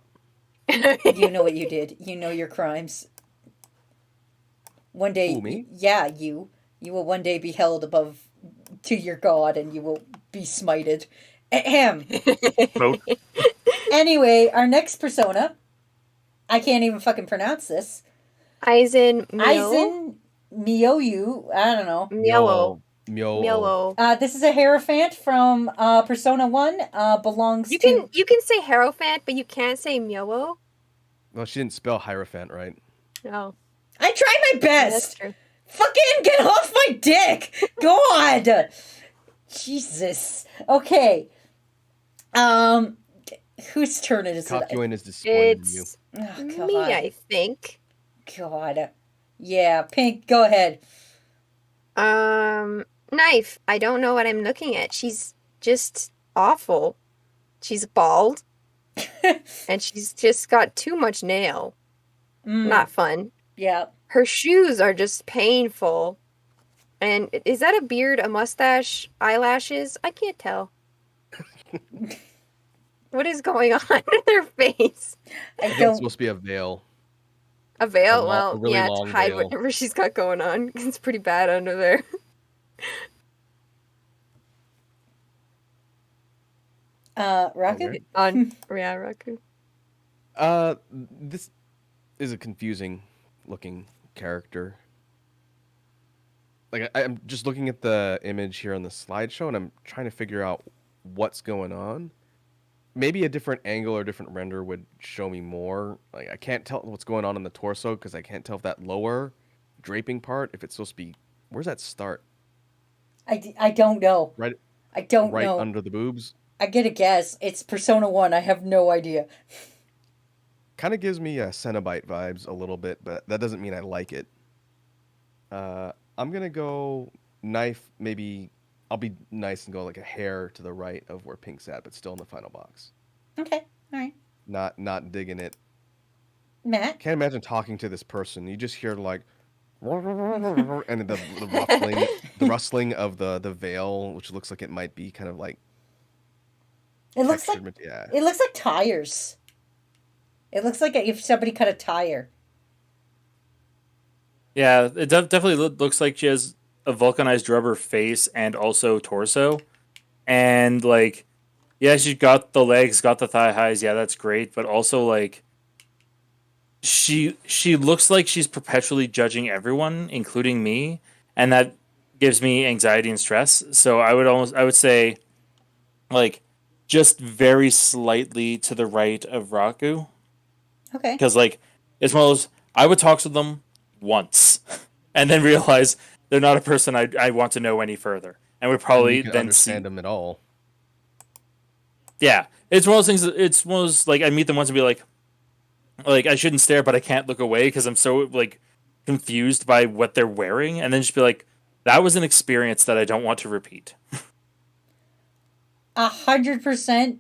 S2: about?
S1: You know what you did. You know your crimes. One day,
S2: Who, me?
S1: yeah, you will one day be held above to your God, and you will be smited. Ahem.
S3: Nope.
S1: Anyway, our next persona, I can't even fucking pronounce this.
S4: Aizen
S1: Miyoyu. I don't know.
S4: Mielo.
S2: Myo.
S1: This is a Hierophant from Persona 1. Belongs
S4: You
S1: to...
S4: can say Hierophant, but you can't say Mielo.
S2: Well, she didn't spell Hierophant right.
S4: No.
S1: I tried my
S4: That's
S1: best.
S4: true.
S1: Fucking get off my dick! God! Jesus. Okay. Whose turn it is?
S2: Kakyoin is disappointed in you.
S4: It's
S1: Oh, God.
S4: me, I think.
S1: God. Yeah, Pink, go ahead.
S4: Knife. I don't know what I'm looking at. She's just awful. She's bald. And she's just got too much nail. Not fun.
S1: Yeah.
S4: Her shoes are just painful. And is that a beard, a mustache, eyelashes? I can't tell. What is going on in her face?
S1: I
S2: It's
S1: don't...
S2: supposed to be a veil.
S4: A veil?
S2: A
S4: Well,
S2: really
S4: yeah, to
S2: long
S4: hide
S2: veil.
S4: whatever she's got going on. It's pretty bad under there.
S1: Raku?
S4: On yeah, Raku.
S2: This is a confusing looking character. Like I'm just looking at the image here on the slideshow, and I'm trying to figure out what's going on. Maybe a different angle or different render would show me more. Like I can't tell what's going on in the torso because I can't tell if that lower draping part, if it's supposed to be, where's that start?
S1: I don't know.
S2: Right,
S1: I don't
S2: right
S1: know.
S2: under the boobs.
S1: I get a guess. It's Persona 1. I have no idea.
S2: Kind of gives me Cenobite vibes a little bit, but that doesn't mean I like it. I'm gonna go knife. Maybe I'll be nice and go like a hair to the right of where Pink's at, but still in the final box.
S1: Okay. All right.
S2: Not digging it.
S1: Matt?
S2: Can't imagine talking to this person. You just hear like, and the rustling of the veil, which looks like it might be kind of like.
S1: It looks like
S2: yeah.
S1: It looks like tires. It looks like if somebody cut a tire.
S3: Yeah, it definitely looks like she has a vulcanized rubber face and also torso. And like, yeah, she's got the legs, got the thigh highs. Yeah, that's great. But also like, she looks like she's perpetually judging everyone, including me, and that gives me anxiety and stress. So I would say, like, just very slightly to the right of Raku.
S1: Okay.
S3: Because like, it's one of those. I would talk to them once, and then realize they're not a person I want to know any further, and would
S2: And
S3: probably
S2: you can
S3: then
S2: understand
S3: see.
S2: them at all.
S3: Yeah, it's one of those things. It's one of those, like, I meet them once and be like I shouldn't stare, but I can't look away because I'm so like confused by what they're wearing, and then just be like, that was an experience that I don't want to repeat.
S1: 100%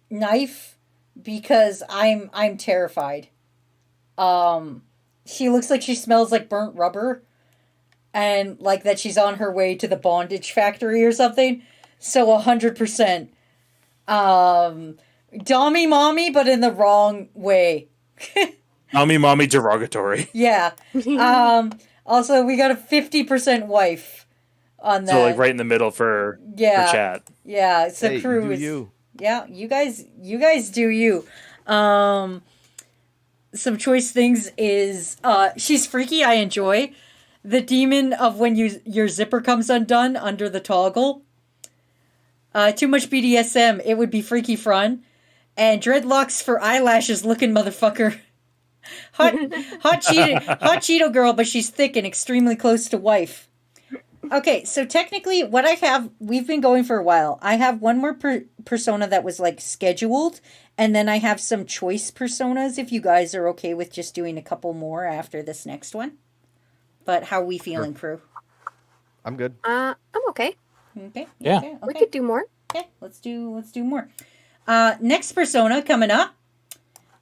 S1: knife because I'm terrified. She looks like she smells like burnt rubber and like that she's on her way to the bondage factory or something. So 100% Dommy mommy, but in the wrong way.
S3: Mommy derogatory.
S1: Yeah. Also we got a 50% wife on that.
S3: So like right in the middle for chat.
S1: Yeah. So
S2: Hey,
S1: crew
S2: you do
S1: is
S2: you.
S1: yeah, you guys do you. Some choice things is she's freaky, I enjoy. The demon of when your zipper comes undone under the toggle. Too much BDSM, it would be freaky fun. And dreadlocks for eyelashes looking motherfucker. Hot Cheeto girl, but she's thick and extremely close to wife. Okay, so technically what I have, we've been going for a while. I have one more persona that was like scheduled, and then I have some choice personas if you guys are okay with just doing a couple more after this next one. But how are we feeling, crew?
S2: I'm good.
S4: I'm okay.
S1: Okay.
S3: Yeah.
S1: Okay.
S4: We could do more.
S1: Okay, let's do more. Next persona coming up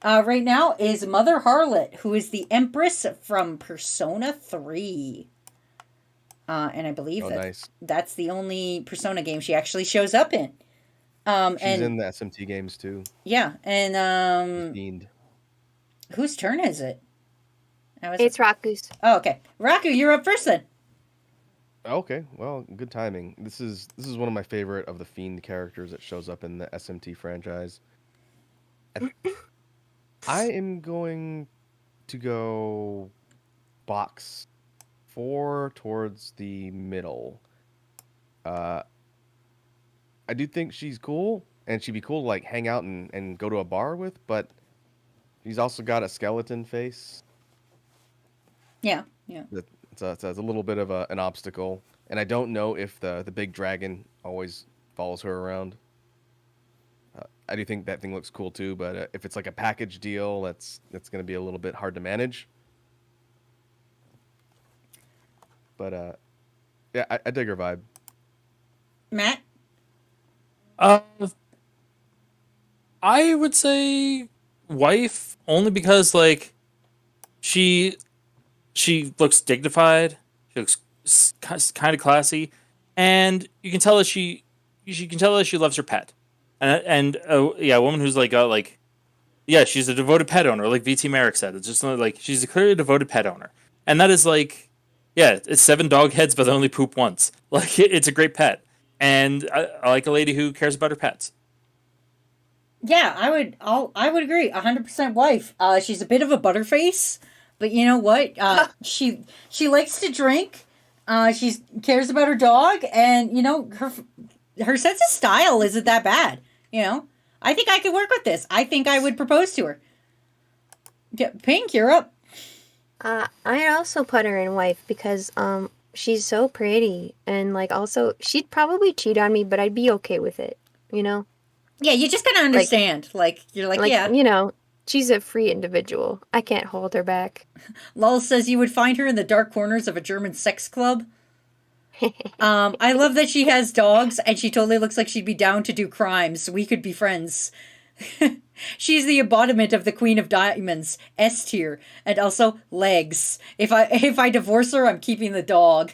S1: right now is Mother Harlot, who is the Empress from Persona 3. And I believe that's the only Persona game she actually shows up in.
S2: She's in the SMT games too.
S1: Yeah, and
S2: Fiend.
S1: whose turn is it?
S4: It's Raku's.
S1: Oh, okay. Raku, you're up first then.
S2: Okay, well, good timing. This is one of my favorite of the Fiend characters that shows up in the SMT franchise. I am going to go box 4 towards the middle. I do think she's cool, and she'd be cool to like hang out and go to a bar with, but she's also got a skeleton face.
S1: Yeah.
S2: It's a little bit of an obstacle, and I don't know if the big dragon always follows her around. I do think that thing looks cool too, but if it's like a package deal, that's going to be a little bit hard to manage. But yeah, I dig her vibe.
S1: Matt?
S3: I would say wife only because like she looks dignified, she looks kind of classy, and you can tell that she loves her pet, and a woman who's like she's a devoted pet owner, like VT Merrick said. It's just like she's a clearly devoted pet owner, and that is like, yeah, it's 7 dog heads, but they only poop once. Like it's a great pet, and I like a lady who cares about her pets.
S1: Yeah, I would agree. 100% wife. She's a bit of a butterface, but you know what? She likes to drink. She cares about her dog, and you know her sense of style isn't that bad. You know, I think I could work with this. I think I would propose to her. Yeah, Pink, you're up.
S4: I also put her in wife because she's so pretty, and like also she'd probably cheat on me, but I'd be okay with it. You know.
S1: Yeah, you just gotta understand. You're like, yeah.
S4: You know, she's a free individual. I can't hold her back.
S1: Lol says you would find her in the dark corners of a German sex club. I love that she has dogs, and she totally looks like she'd be down to do crimes. We could be friends. She's the embodiment of the Queen of Diamonds, S tier, and also legs. If I divorce her, I'm keeping the dog.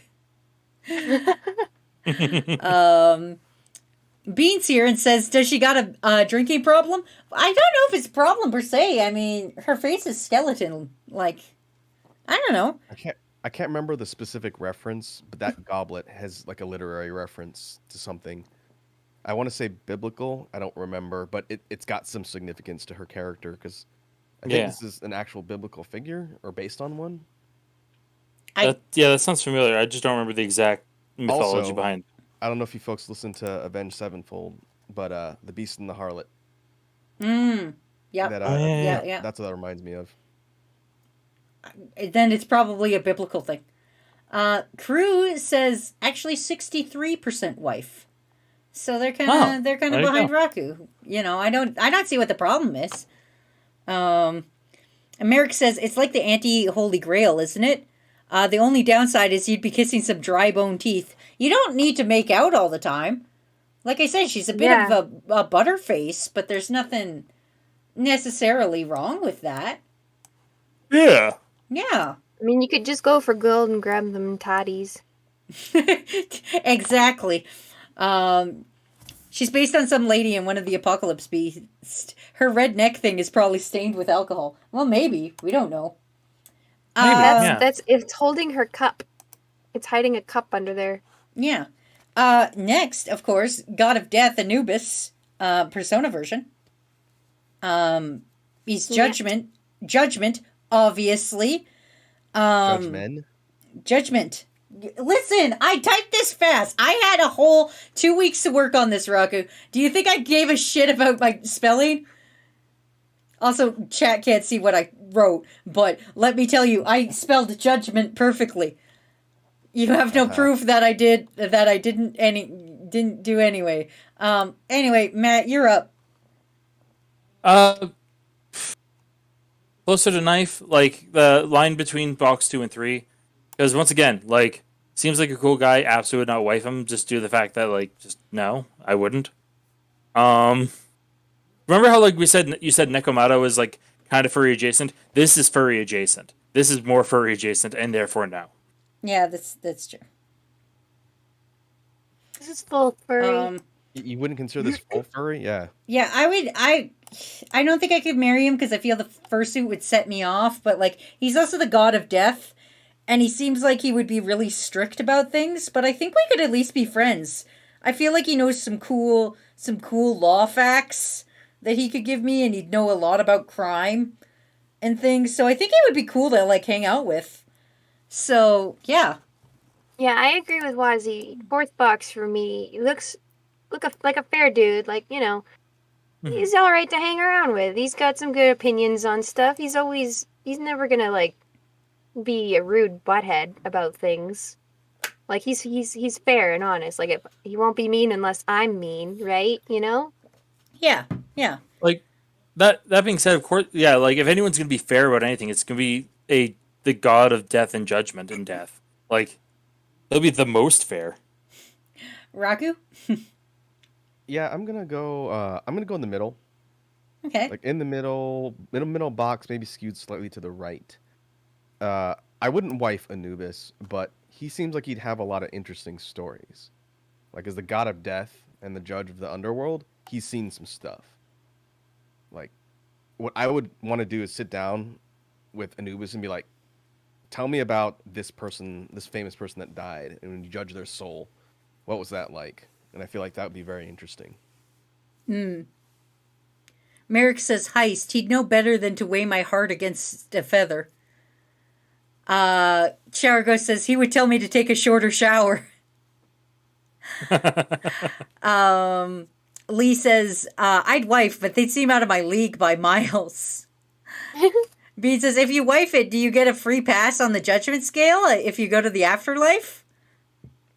S1: Beans here and says, does she got a drinking problem? I don't know if it's a problem per se. I mean, her face is skeleton. Like, I don't know.
S2: I can't remember the specific reference, but that goblet has like a literary reference to something. I want to say biblical. I don't remember, but it's got some significance to her character because I think this is an actual biblical figure or based on one.
S3: That sounds familiar. I just don't remember the exact mythology
S2: Also,
S3: behind.
S2: I don't know if you folks listen to Avenged Sevenfold, but the Beast and the Harlot.
S1: Yeah.
S2: Yeah. That's what that reminds me of.
S1: then it's probably a biblical thing. Crew says actually 63% wife. So they're kind of
S3: there you
S1: behind
S3: go.
S1: Raku. You know, I don't see what the problem is. And Merrick says it's like the anti-Holy Grail, isn't it? The only downside is you'd be kissing some dry bone teeth. You don't need to make out all the time. Like I said, she's a bit
S4: Yeah.
S1: of a butterface, but there's nothing necessarily wrong with that.
S3: Yeah.
S1: Yeah.
S4: I mean, you could just go for gold and grab them toddies.
S1: Exactly. She's based on some lady in one of the Apocalypse Beasts. Her red neck thing is probably stained with alcohol. Well, maybe. We don't know.
S3: Maybe, yeah.
S4: That's it's holding her cup. It's hiding a cup under there.
S1: Yeah. Next, of course, God of Death, Anubis, Persona version. He's Judgment. Judgment, obviously.
S2: Judgment.
S1: Judgment. Listen, I typed this fast. I had a whole 2 weeks to work on this, Raku. Do you think I gave a shit about my spelling? Also, chat can't see what I wrote, but let me tell you, I spelled judgment perfectly. You have no proof that I didn't do anyway. Anyway, Matt, you're up.
S3: Closer to knife, like the line between box 2 and 3, because once again, like, seems like a cool guy. Absolutely would not wife him just due to the fact that, like, just no, I wouldn't. Remember how, like, you said Nekomato is like kind of furry adjacent. This is furry adjacent. This is more furry adjacent, and therefore no.
S1: Yeah, that's true.
S4: This is full furry.
S2: You wouldn't consider this full furry? Yeah.
S1: Yeah, I don't think I could marry him because I feel the fursuit would set me off, but like he's also the god of death, and he seems like he would be really strict about things, but I think we could at least be friends. I feel like he knows some cool law facts that he could give me, and he'd know a lot about crime and things, so I think he would be cool to like hang out with. So, yeah.
S4: Yeah, I agree with Wazzy. Fourth box for me. He looks like a fair dude. Like, you know, he's all right to hang around with. He's got some good opinions on stuff. He's never gonna like be a rude butthead about things. Like he's fair and honest. Like he won't be mean unless I'm mean, right? You know?
S1: Yeah.
S3: Like that being said, of course, yeah. Like if anyone's gonna be fair about anything, it's gonna be the god of death and judgment and death. Like they'll be the most fair.
S1: Raku?
S2: Yeah, I'm gonna go in the middle.
S1: Okay.
S2: Like in the middle box, maybe skewed slightly to the right. I wouldn't wife Anubis, but he seems like he'd have a lot of interesting stories. Like as the god of death and the judge of the underworld, he's seen some stuff. Like what I would want to do is sit down with Anubis and be like, tell me about this person, this famous person that died, and when you judge their soul, what was that like? And I feel like that would be very interesting.
S1: Merrick says heist. He'd know better than to weigh my heart against a feather. Charago says he would tell me to take a shorter shower. Lee says, I'd wife, but they'd seem out of my league by miles. Bean says, if you wife it, do you get a free pass on the judgment scale if you go to the afterlife?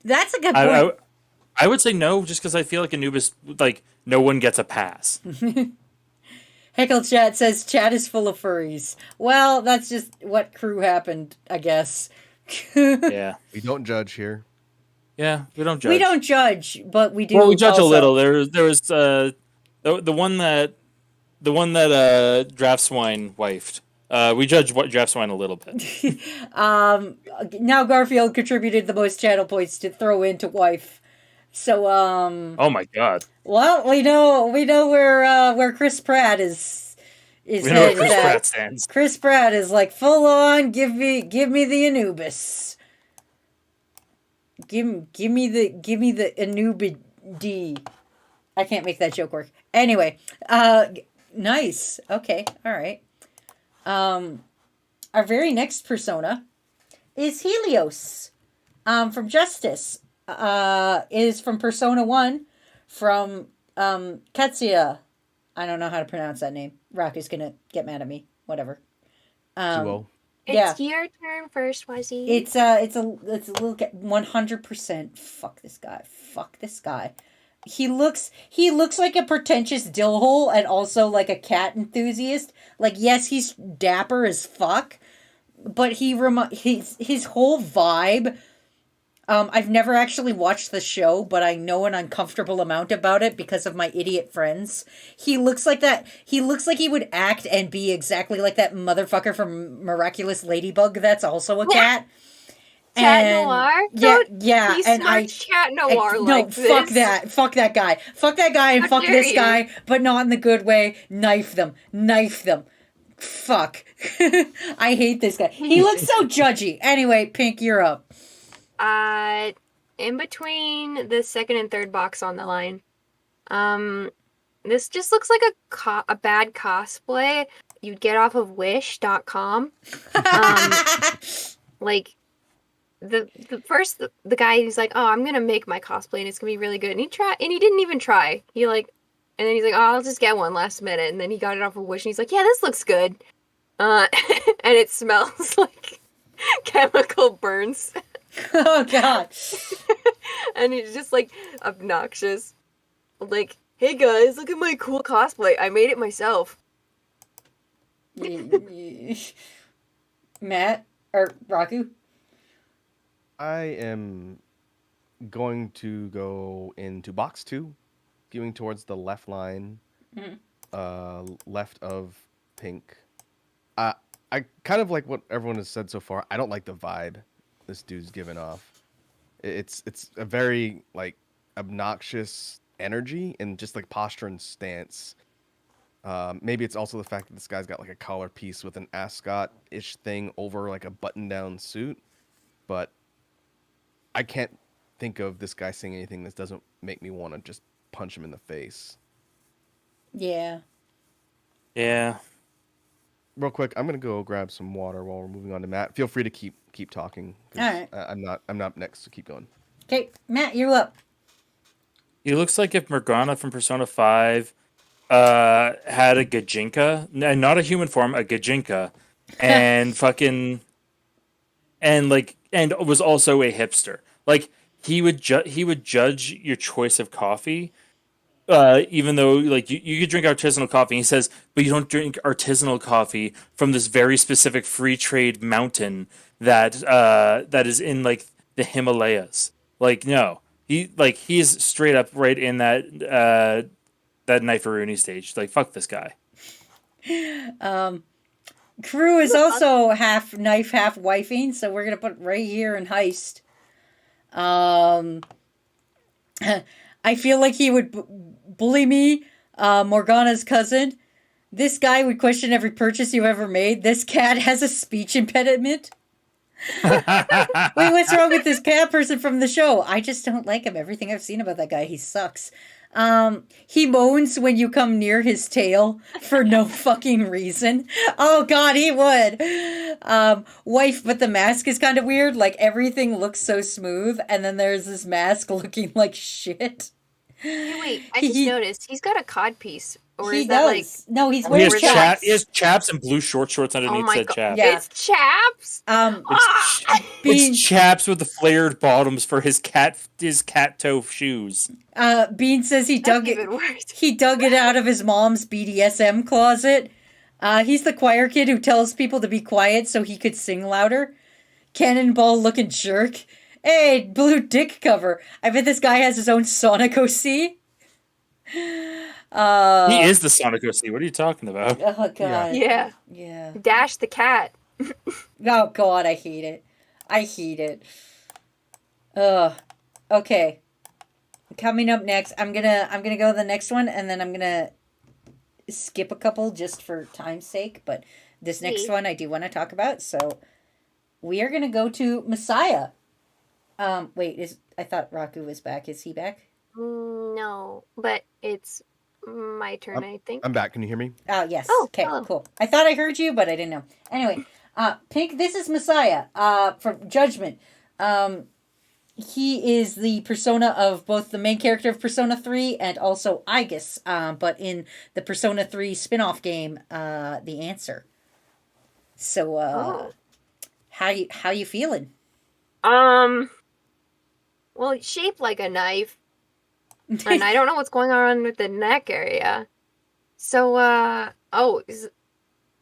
S1: That's a good point.
S3: I would say no, just because I feel like Anubis, like, no one gets a pass.
S1: Heckle Chat says, chat is full of furries. Well, that's just what crew happened, I guess.
S3: Yeah.
S2: We don't judge here.
S3: Yeah, we don't judge.
S1: We don't judge, but we do.
S3: Well, we judge
S1: also.
S3: a little. There was the one that Draftswine wifed. We judge what Draftswine a little bit.
S1: Now Garfield contributed the most channel points to throw into wife. So
S3: Oh my god.
S1: well, we know where Chris Pratt is
S3: We know where
S1: headed
S3: Chris
S1: at.
S3: Pratt stands.
S1: Chris Pratt is like full on. Give me the Anubis. Give me the Anubid. I can't make that joke work. Anyway, nice. Okay, all right. Our very next persona is Helios, from Justice. Is from Persona 1, from Katsuya. I don't know how to pronounce that name. Rock is gonna get mad at me. Whatever.
S2: Zuo.
S1: Yeah.
S4: It's your turn first, Wazzy.
S1: It's a little 100%. Fuck this guy. Fuck this guy. He looks like a pretentious dill hole and also like a cat enthusiast. Like, yes, he's dapper as fuck, but his whole vibe. I've never actually watched the show, but I know an uncomfortable amount about it because of my idiot friends. He looks like that. He looks like he would act and be exactly like that motherfucker from Miraculous Ladybug that's also a cat.
S4: Cat
S1: And
S4: Noir?
S1: yeah,
S4: Don't
S1: yeah, and
S4: besmirch Cat Noir
S1: no,
S4: like this.
S1: fuck that guy, and
S4: How
S1: fuck
S4: dare
S1: this
S4: you.
S1: guy, but not in the good way. Knife them, fuck. I hate this guy. He looks so judgy. Anyway, Pink, you're up.
S4: In between the second and third box on the line, this just looks like a bad cosplay you'd get off of Wish.com. Like the guy who's like, oh, I'm gonna make my cosplay and it's gonna be really good, and he didn't even try. And then he's like, oh, I'll just get one last minute, and then he got it off of Wish, and he's like, yeah, this looks good, and it smells like chemical burns.
S1: Oh god.
S4: And he's just like obnoxious. Like, hey guys, look at my cool cosplay. I made it myself.
S1: Matt or Raku?
S2: I am going to go into box 2, skewing towards the left line, left of Pink. I kind of like what everyone has said so far. I don't like the vibe this dude's giving off. It's a very like obnoxious energy and just like posture and stance. Maybe it's also the fact that this guy's got like a collar piece with an ascot-ish thing over like a button-down suit, but I can't think of this guy saying anything that doesn't make me want to just punch him in the face.
S1: Yeah.
S3: Yeah.
S2: Real quick, I'm gonna go grab some water while we're moving on to Matt. Feel free to keep talking.
S1: All right.
S2: I'm not next, so keep going.
S1: Okay, Matt, you're up.
S3: He looks like if Morgana from Persona 5 had a Gajinka, not a human form, a Gajinka, and and was also a hipster. Like he would judge your choice of coffee, even though like you could drink artisanal coffee. He says, but you don't drink artisanal coffee from this very specific free trade mountain that is in like the Himalayas. Like no, he's straight up right in that Knife-a-Rooney stage. Like fuck this guy.
S1: Crew is also half knife, half wifing, so we're gonna put right here in heist. I feel like he would bully me, Morgana's cousin. This guy would question every purchase you ever made. This cat has a speech impediment. Wait, what's wrong with this cat person from the show? I just don't like him. Everything I've seen about that guy, he sucks. He moans when you come near his tail for no fucking reason. Oh god, he would. Wife, but the mask is kind of weird. Like everything looks so smooth, and then there's this mask looking like shit.
S4: Hey, wait, I just noticed he's got a cod piece. Or
S1: he
S4: is that like
S1: does. No, he's
S3: He
S1: wearing
S3: has,
S1: chaps.
S3: he has chaps and blue shorts
S4: oh
S3: underneath
S4: my
S3: said
S4: god,
S3: chaps.
S1: Yeah.
S4: it's chaps.
S3: It's chaps with the flared bottoms for his cat toe shoes.
S1: Bean says he dug
S4: That's
S1: it.
S4: even worse.
S1: He dug it out of his mom's BDSM closet. He's the choir kid who tells people to be quiet so he could sing louder. Cannonball looking jerk. Hey, blue dick cover. I bet this guy has his own Sonic OC.
S3: He is the Sonic OC. What are you talking about?
S1: Oh god.
S4: Yeah.
S1: Yeah.
S4: Dash the cat.
S1: Oh god, I hate it. I hate it. Okay. Coming up next, I'm gonna go to the next one, and then I'm gonna skip a couple just for time's sake. But this next one I do want to talk about. So we are gonna go to Messiah. Wait, I thought Raku was back. Is he back?
S4: No, but it's my turn, I think.
S2: I'm back. Can you hear me?
S1: Oh, yes.
S4: Oh,
S1: okay,
S4: hello.
S1: cool. I thought I heard you, but I didn't know. Anyway, Pink, this is Messiah from Judgment. He is the persona of both the main character of Persona 3 and also Aegis, but in the Persona 3 spin-off game, The Answer. So, How you feeling?
S4: Well, it's shaped like a knife, and I don't know what's going on with the neck area. So, is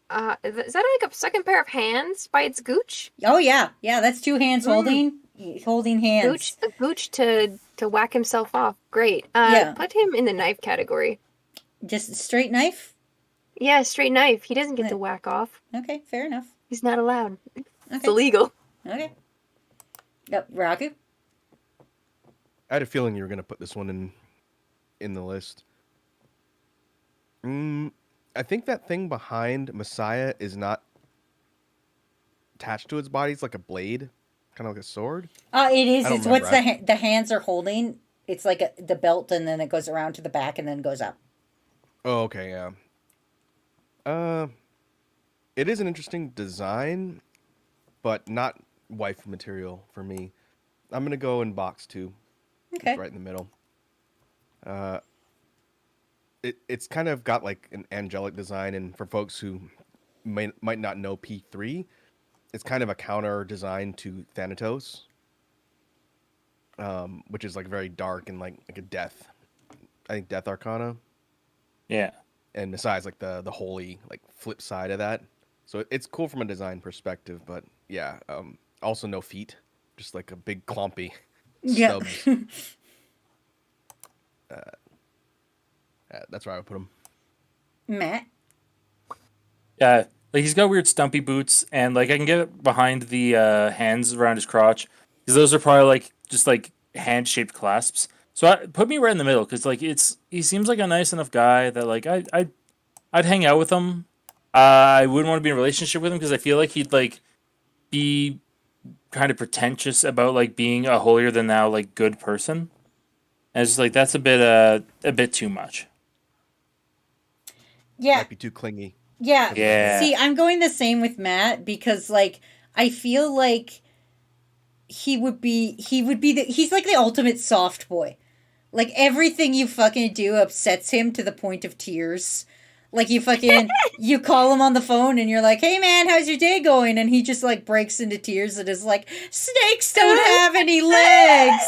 S4: that like a second pair of hands by its gooch?
S1: Oh yeah, that's two hands holding hands.
S4: A gooch to whack himself off. Great.
S1: Yeah.
S4: Put him in the knife category.
S1: Just straight knife.
S4: Yeah, straight knife. He doesn't get to whack off.
S1: Okay, fair enough.
S4: He's not allowed. It's
S1: Okay.
S4: illegal.
S1: Okay. Yep, Raku.
S2: I had a feeling you were gonna put this one in the list. I think that thing behind Messiah is not attached to its body. It's like a blade, kind of like a sword.
S1: It is.
S2: I don't
S1: It's what's
S2: remember.
S1: the hands are holding. It's like the belt, and then it goes around to the back, and then goes up.
S2: Oh, okay, yeah. It is an interesting design, but not wife material for me. I'm gonna go in box 2.
S1: Okay.
S2: It's right in the middle. It's kind of got like an angelic design, and for folks who might not know P3, it's kind of a counter design to Thanatos, which is like very dark and like a death. I think Death Arcana.
S3: Yeah.
S2: And Messiah is like the holy like flip side of that. So it's cool from a design perspective, but yeah, also no feet, just like a big clumpy stubs. That's where I would put him.
S1: Matt.
S3: Yeah, like he's got weird stumpy boots, and like I can get behind the hands around his crotch because those are probably like just like hand shaped clasps. So put me right in the middle because like he seems like a nice enough guy that like I'd hang out with him. I wouldn't want to be in a relationship with him because I feel like he'd like be kind of pretentious about like being a holier than thou like good person. And it's just like that's a bit too much.
S1: Yeah.
S2: Might be too clingy.
S1: Yeah.
S3: Yeah.
S1: See, I'm going the same with Matt because like I feel like he's like the ultimate soft boy. Like everything you fucking do upsets him to the point of tears. Like you call him on the phone and you're like, "Hey man, how's your day going?" And he just like breaks into tears and is like, "Snakes don't have any legs."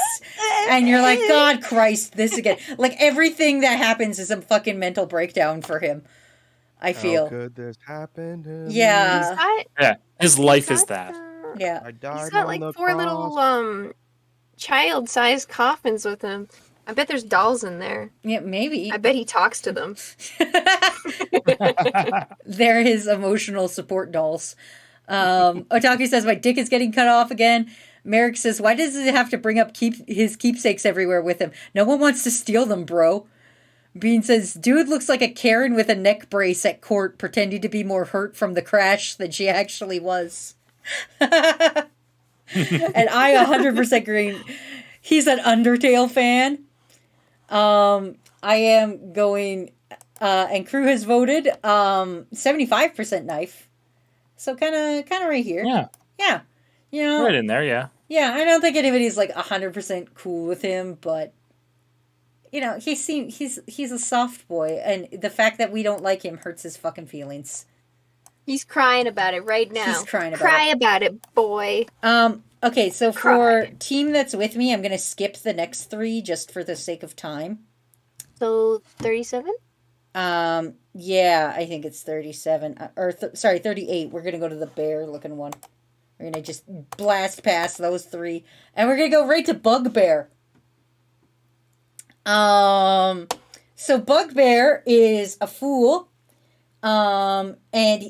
S1: And you're like, "God Christ, this again." Like everything that happens is a fucking mental breakdown for him. I feel.
S2: How could this happen to me?
S1: Yeah.
S3: Yeah, his life is that.
S1: Yeah.
S2: I died
S4: He's got
S2: on
S4: like
S2: the
S4: 4 little
S2: cross.
S4: child-sized coffins with him. I bet there's dolls in there.
S1: Yeah, maybe.
S4: I bet he talks to them.
S1: They're his emotional support dolls. Otaku says, "My dick is getting cut off again." Merrick says, "Why does he have to bring up his keepsakes everywhere with him? No one wants to steal them, bro." Bean says, "Dude looks like a Karen with a neck brace at court, pretending to be more hurt from the crash than she actually was." And I 100% agree. He's an Undertale fan. I am going, and crew has voted 75% knife. So kind of right here.
S3: Yeah.
S1: Yeah. You know.
S3: Right in there, yeah.
S1: Yeah, I don't think anybody's like 100% cool with him, but you know, he's a soft boy, and the fact that we don't like him hurts his fucking feelings.
S4: He's crying about it right now.
S1: He's crying about
S4: Cry
S1: it.
S4: about it, boy.
S1: Okay, so for team that's with me, I'm going to skip the next 3 just for the sake of time.
S4: So 37?
S1: Yeah, I think it's 37. Sorry, 38. We're going to go to the bear looking one. We're going to just blast past those 3. And we're going to go right to Bugbear. So Bugbear is a fool. And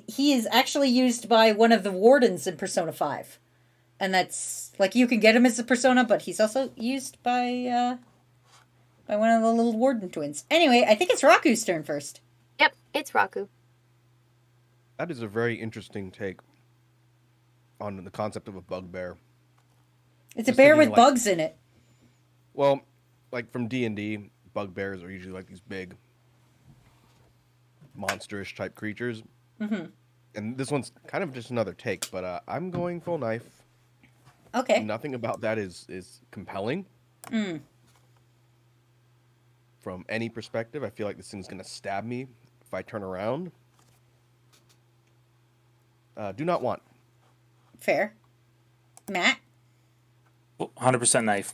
S1: he is actually used by one of the wardens in Persona 5. And that's, like, you can get him as a persona, but he's also used by one of the little warden twins. Anyway, I think it's Raku's turn first.
S4: Yep, it's Raku.
S2: That is a very interesting take on the concept of a bugbear.
S1: It's a bear with
S2: like,
S1: bugs in it.
S2: Well, like from D&D, bugbears are usually like these big, monsterish type creatures.
S1: Mm-hmm.
S2: And this one's kind of just another take, but I'm going full knife.
S1: Okay.
S2: Nothing about that is compelling. From any perspective, I feel like this thing's going to stab me if I turn around. Do not want.
S1: Fair. Matt?
S3: 100% knife.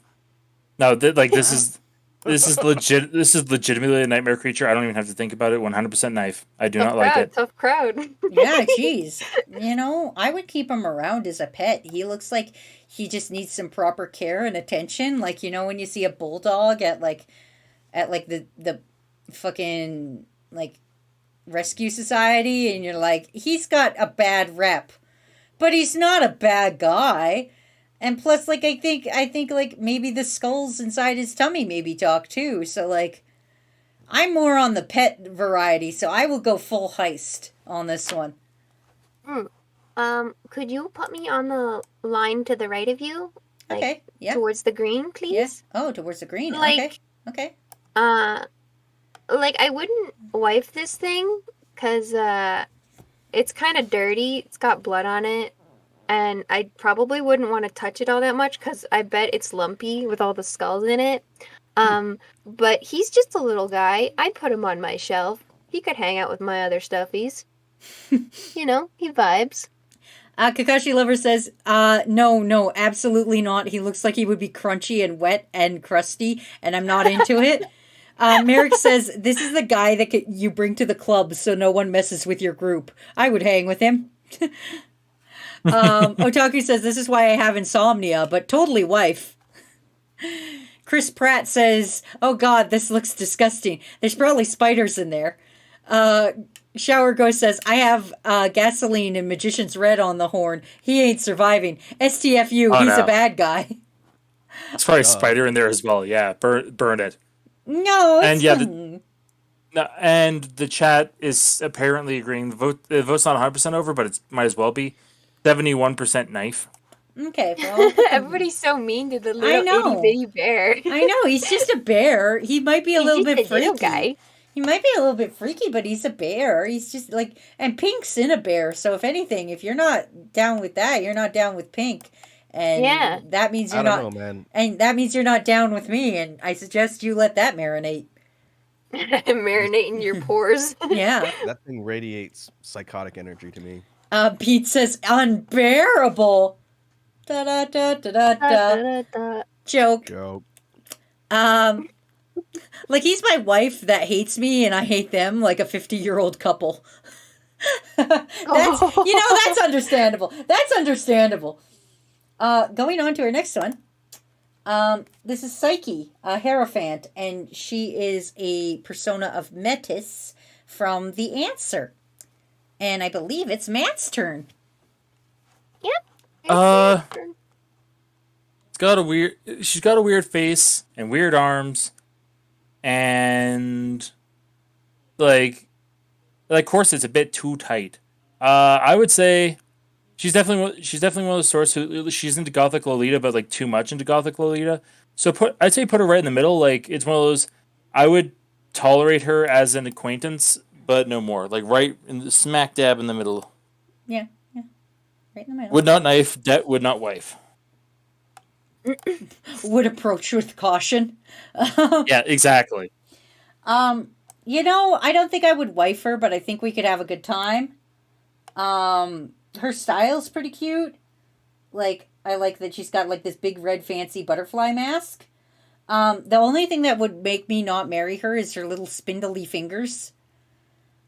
S3: No, this is legit. This is legitimately a nightmare creature. I don't even have to think about it. 100% knife. I do not like it.
S4: Tough crowd.
S1: Yeah, jeez. I would keep him around as a pet. He looks like he just needs some proper care and attention. Like, when you see a bulldog at the fucking like rescue society and you're like, he's got a bad rep, but he's not a bad guy. And plus, like, I think like maybe the skulls inside his tummy maybe talk too. So like, I'm more on the pet variety, so I will go full heist on this one.
S4: Could you put me on the line to the right of you? Like,
S1: Okay. Yeah.
S4: towards the green, please?
S1: Yes. Oh, towards the green.
S4: Like-
S1: Okay.
S4: Like, I wouldn't wipe this thing, because, it's kind of dirty. It's got blood on it. And I probably wouldn't want to touch it all that much, because I bet it's lumpy with all the skulls in it. But he's just a little guy. I'd put him on my shelf. He could hang out with my other stuffies. He vibes.
S1: Kakashi Lover says, no, absolutely not. He looks like he would be crunchy and wet and crusty, and I'm not into it. Merrick says, this is the guy that you bring to the club so no one messes with your group. I would hang with him. Otaku says, this is why I have insomnia, but totally wife. Chris Pratt says, oh god, this looks disgusting. There's probably spiders in there. Shower Ghost says, I have gasoline and Magician's Red on the horn. He ain't surviving. STFU, he's a bad guy.
S3: There's probably a spider in there as well. Yeah, burn it.
S1: No,
S3: and yeah, and the chat is apparently agreeing. The vote's not 100% over, but it might as well be. 71% knife.
S1: Okay, well,
S4: everybody's so mean to the little itty bitty bear.
S1: I know, he's just a bear. He might be a little bit freaky.
S4: Little guy.
S1: He might be a little bit freaky, but he's a bear. He's just like, and Pink's in a bear. So if anything, if you're not down with that, you're not down with Pink. And that means you're not. Man. And that means you're not down with me. And I suggest you let that marinate.
S4: Marinate in your pores.
S1: Yeah.
S2: That thing radiates psychotic energy to me.
S1: Pete says unbearable. Da da da da da da. Joke. Like he's my wife that hates me and I hate them, like a 50-year-old couple. That's understandable. That's understandable. Going on to our next one. This is Psyche, a Hierophant, and she is a persona of Metis from The Answer. And I believe it's Matt's turn.
S4: Yep.
S3: She's got a weird face and weird arms, and like corsets a bit too tight. I would say she's definitely one of those sorts who she's into Gothic Lolita, but like too much into Gothic Lolita. So I'd say put her right in the middle. Like it's one of those I would tolerate her as an acquaintance, but no more. Like right in the smack dab in the middle.
S1: Yeah. Right in the middle.
S3: Would not knife, would not wife.
S1: Would approach with caution.
S3: Yeah, exactly.
S1: I don't think I would wife her, but I think we could have a good time. Her style's pretty cute. Like, I like that she's got like this big red fancy butterfly mask. The only thing that would make me not marry her is her little spindly fingers.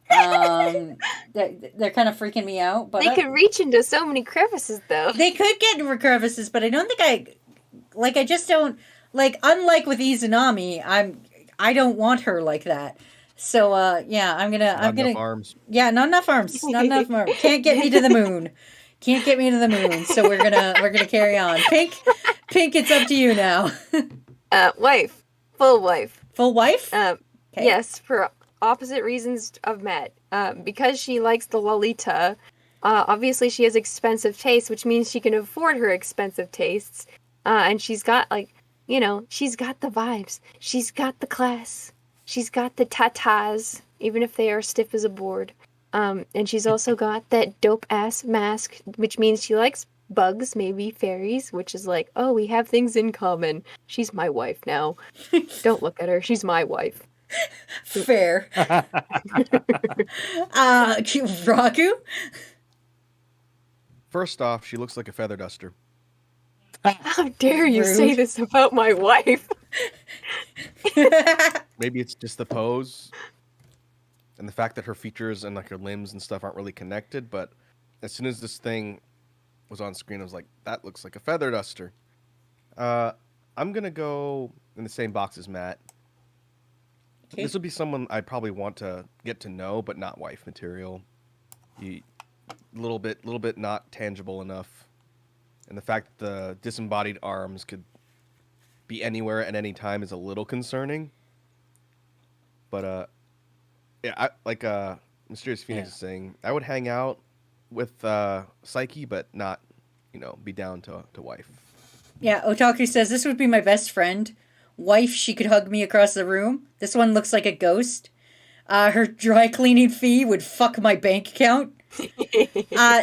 S1: They're kind of freaking me out. But
S4: they could reach into so many crevices, though.
S1: They could get into crevices, but I don't think I just don't, like, unlike with Izanami, I don't want her like that. So, I'm gonna...
S2: Not enough arms.
S1: Yeah, not enough arms. Not enough arms. Can't get me to the moon. Can't get me to the moon, so we're gonna carry on. Pink, it's up to you now.
S4: Wife. Full wife.
S1: Full wife?
S4: Okay. Yes, for opposite reasons of Matt. Because she likes the Lolita, obviously she has expensive tastes, which means she can afford her expensive tastes. And she's got, she's got the vibes. She's got the class. She's got the tatas, even if they are stiff as a board. And she's also got that dope-ass mask, which means she likes bugs, maybe fairies, which is like, oh, we have things in common. She's my wife now. Don't look at her. She's my wife.
S1: Fair. Raku?
S2: First off, she looks like a feather duster.
S4: How dare you say
S1: Rude.
S4: this about my wife?
S2: Maybe it's just the pose and the fact that her features and like her limbs and stuff aren't really connected. But as soon as this thing was on screen, I was like, that looks like a feather duster. I'm gonna go in the same box as Matt.
S1: Okay.
S2: This would be someone I'd probably want to get to know, but not wife material. Little bit not tangible enough, and the fact that the disembodied arms could be anywhere at any time is a little concerning. But yeah, I like Mysterious Phoenix is saying, I would hang out with Psyche, but not, be down to wife.
S1: Yeah, Otaku says, this would be my best friend. Wife, she could hug me across the room. This one looks like a ghost. Her dry cleaning fee would fuck my bank account.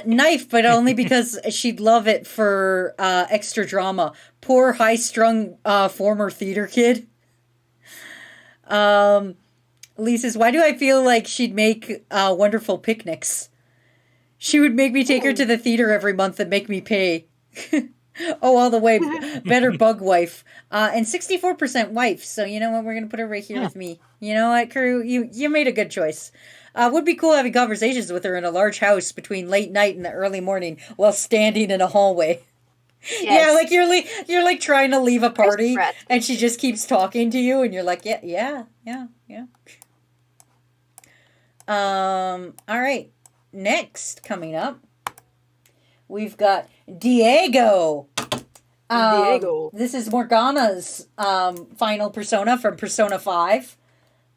S1: Knife, but only because she'd love it for extra drama. Poor high-strung former theater kid. Lee says, why do I feel like she'd make wonderful picnics? She would make me take her to the theater every month and make me pay. Oh, all the way. Better bug wife. And 64% wife. So you know what? We're going to put her right here with me. You know what, crew? You made a good choice. Would be cool having conversations with her in a large house between late night and the early morning while standing in a hallway.
S4: Yes.
S1: Yeah, like you're like trying to leave a party and she just keeps talking to you and you're like, yeah. All right. Next, coming up, we've got Diego.
S4: Diego.
S1: This is Morgana's final persona from Persona 5.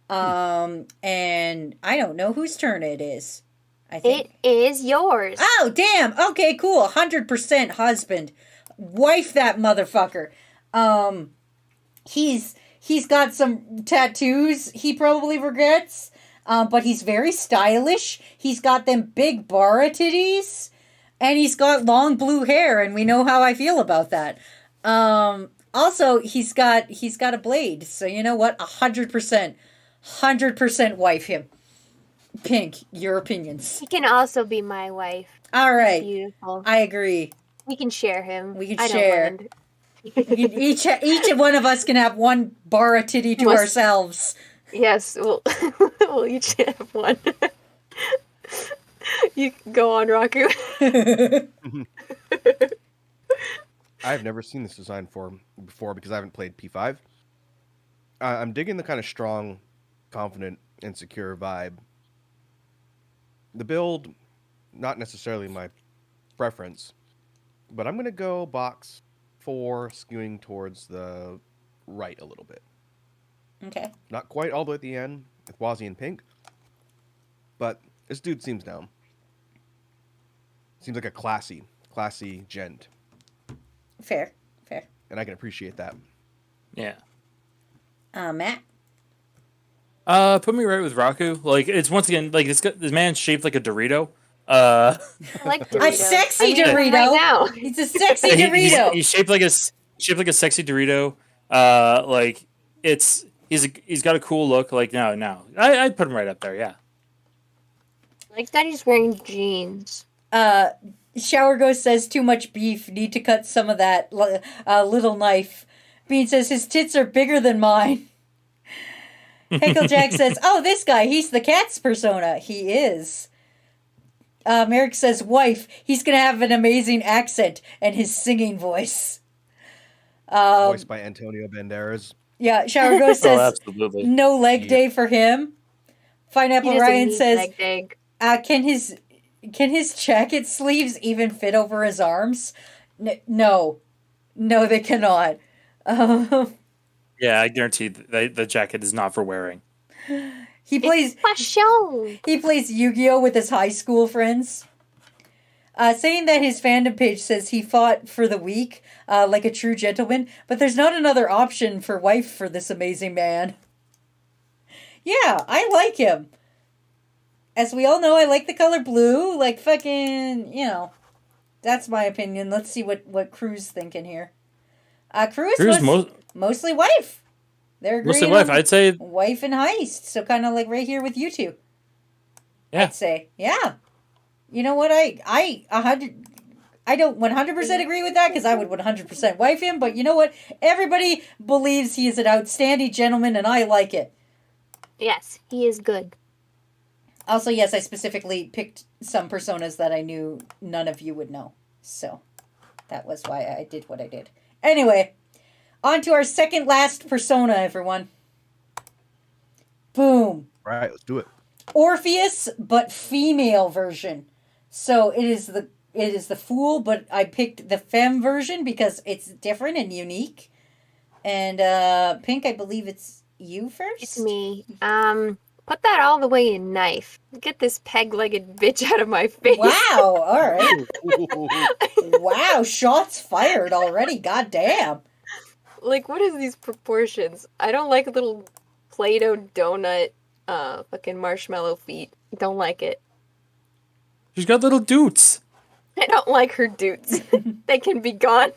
S1: And I don't know whose turn it is. I think
S4: it is yours.
S1: Oh, damn. Okay, cool. 100% husband. Wife that motherfucker. He's got some tattoos he probably regrets. But he's very stylish. He's got them big bara titties. And he's got long blue hair, and we know how I feel about that. Also, he's got a blade. So you know what? 100% wife him. Pink, your opinions.
S4: He can also be my wife.
S1: All right.
S4: Beautiful.
S1: I agree.
S4: We can share him.
S1: We can
S4: I
S1: share.
S4: Don't mind.
S1: Each one of us can have one bara titty to ourselves.
S4: Yes, we'll each have one. You can go on, Raku.
S2: I've never seen this design before because I haven't played P5. I'm digging the kind of strong, confident, and secure vibe. The build, not necessarily my preference, but I'm going to go box 4, skewing towards the right a little bit.
S1: Okay.
S2: Not quite all the way at the end with Wazzy and Pink, but this dude seems down. Seems like a classy gent.
S1: Fair.
S2: And I can appreciate that.
S3: Yeah.
S1: Matt?
S3: Put me right with Raku. Like, it's once again, like, this man's shaped like a Dorito.
S4: I like Dorito.
S1: A sexy Dorito.
S4: Right now.
S1: It's a sexy Dorito.
S3: He's shaped like a sexy Dorito. Like, he's got a cool look. Like, no. I'd put him right up there, yeah.
S4: Like that he's wearing jeans.
S1: Shower Ghost says too much beef. Need to cut some of that. Little knife. Bean says his tits are bigger than mine. Heckle Jack says, oh, this guy, he's the cat's persona. He is. Merrick says, wife, he's going to have an amazing accent and his singing voice.
S2: Voiced by Antonio Banderas.
S1: Yeah, Shower Ghost says,
S3: absolutely.
S1: No leg day for him. Pineapple Ryan says,
S4: leg day.
S1: Can his jacket sleeves even fit over his arms? No, they cannot.
S3: Yeah, I guarantee the jacket is not for wearing.
S1: He plays Yu-Gi-Oh with his high school friends. Saying that his fandom page says he fought for the weak, like a true gentleman, but there's not another option for wife for this amazing man. Yeah, I like him. As we all know, I like the color blue. Like fucking, that's my opinion. Let's see what Crew's thinking here. Crew is mostly wife. They're agreeing
S3: mostly wife. I'd say
S1: wife and heist. So kind of like right here with you two.
S3: Yeah.
S1: I'd say, yeah. You know what? I I don't 100% agree with that because I would 100% wife him, but you know what? Everybody believes he is an outstanding gentleman, and I like it.
S4: Yes, he is good.
S1: Also, yes, I specifically picked some personas that I knew none of you would know. So, that was why I did what I did. Anyway, on to our second last persona, everyone. Boom.
S2: All right, let's do it.
S1: Orpheus, but female version. So it is the fool, but I picked the femme version because it's different and unique. And Pink, I believe it's you first.
S4: It's me. Put that all the way in knife. Get this peg-legged bitch out of my face.
S1: Wow. All right. Wow. Shots fired already. God damn.
S4: Like, what is these proportions? I don't like little Play-Doh donut, fucking marshmallow feet. Don't like it.
S3: She's got little doots.
S4: I don't like her doots. They can be gone.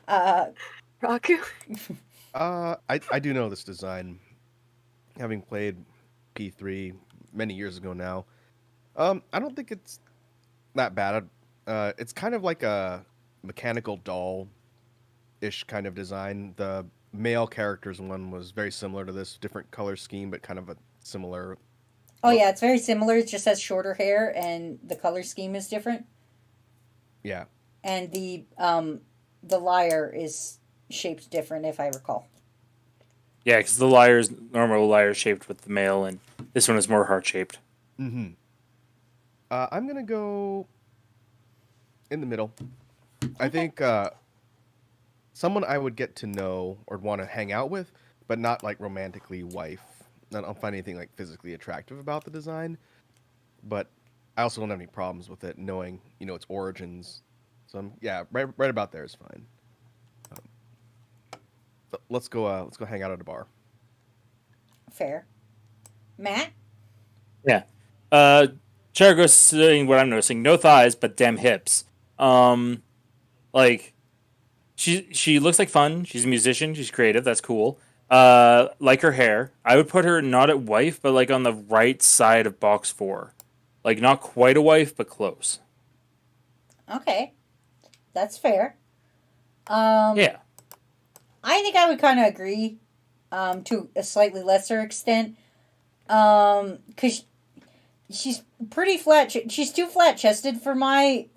S4: Raku.
S2: I do know this design, having played P3 many years ago now. I don't think it's that bad. It's kind of like a mechanical doll-ish kind of design. The male characters one was very similar to this, different color scheme, but kind of a similar.
S1: Oh yeah, it's very similar. It just has shorter hair, and the color scheme is different.
S2: Yeah.
S1: And the lyre is shaped different, if I recall.
S3: Yeah, because the normal lyre is shaped with the male, and this one is more heart shaped.
S2: Mm-hmm. I'm gonna go in the middle. I think someone I would get to know or want to hang out with, but not like romantically wife. I don't find anything like physically attractive about the design, but I also don't have any problems with it, knowing its origins. So right about there is fine. But let's go hang out at a bar.
S1: Fair. Matt?
S3: Yeah. Charago's saying what I'm noticing. No thighs, but damn hips. Like, she looks like fun. She's a musician. She's creative. That's cool. Like her hair. I would put her not at wife, but like on the right side of box 4. Like, not quite a wife, but close.
S1: Okay. That's fair.
S3: Yeah.
S1: I think I would kind of agree to a slightly lesser extent. Because she's pretty flat. She's too flat-chested for my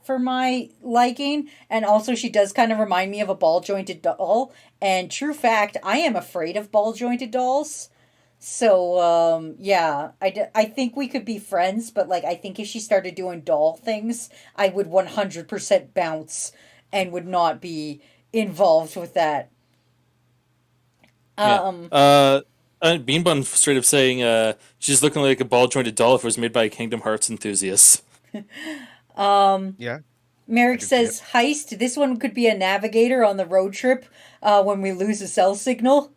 S1: liking, and also she does kind of remind me of a ball-jointed doll. And true fact, I am afraid of ball-jointed dolls. So I think we could be friends, but like I think if she started doing doll things, I would 100% bounce and would not be involved with that.
S3: Bean Bun straight up saying she's looking like a ball jointed doll if it was made by a Kingdom Hearts enthusiast.
S2: Yeah.
S1: Merrick says heist. This one could be a navigator on the road trip when we lose a cell signal.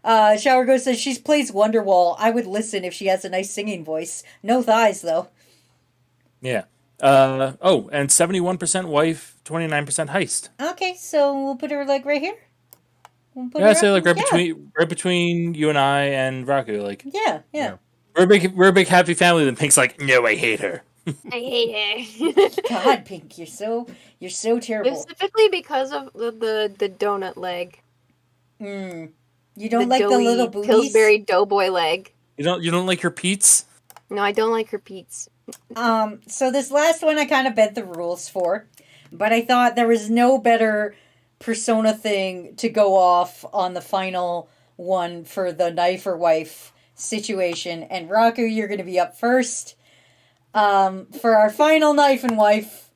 S1: Shower Ghost says she plays Wonderwall. I would listen if she has a nice singing voice. No thighs though.
S3: Yeah. And 71% wife, 29% heist.
S1: Okay, so we'll put her like right here.
S3: Yeah, I say like right between you and I and Raku. Like
S1: yeah.
S3: We're a big happy family. Then Pink's like, no, I hate her.
S4: I hate her.
S1: God, Pink, you're so terrible.
S4: Specifically because of the donut leg.
S1: You don't like the little booties?
S4: Pillsbury Doughboy leg.
S3: You don't like her Pete's?
S4: No, I don't like her Pete's.
S1: So this last one I kind of bent the rules for, but I thought there was no better persona thing to go off on the final one for the knife or wife situation. And Raku, you're going to be up first. For our final knife and wife,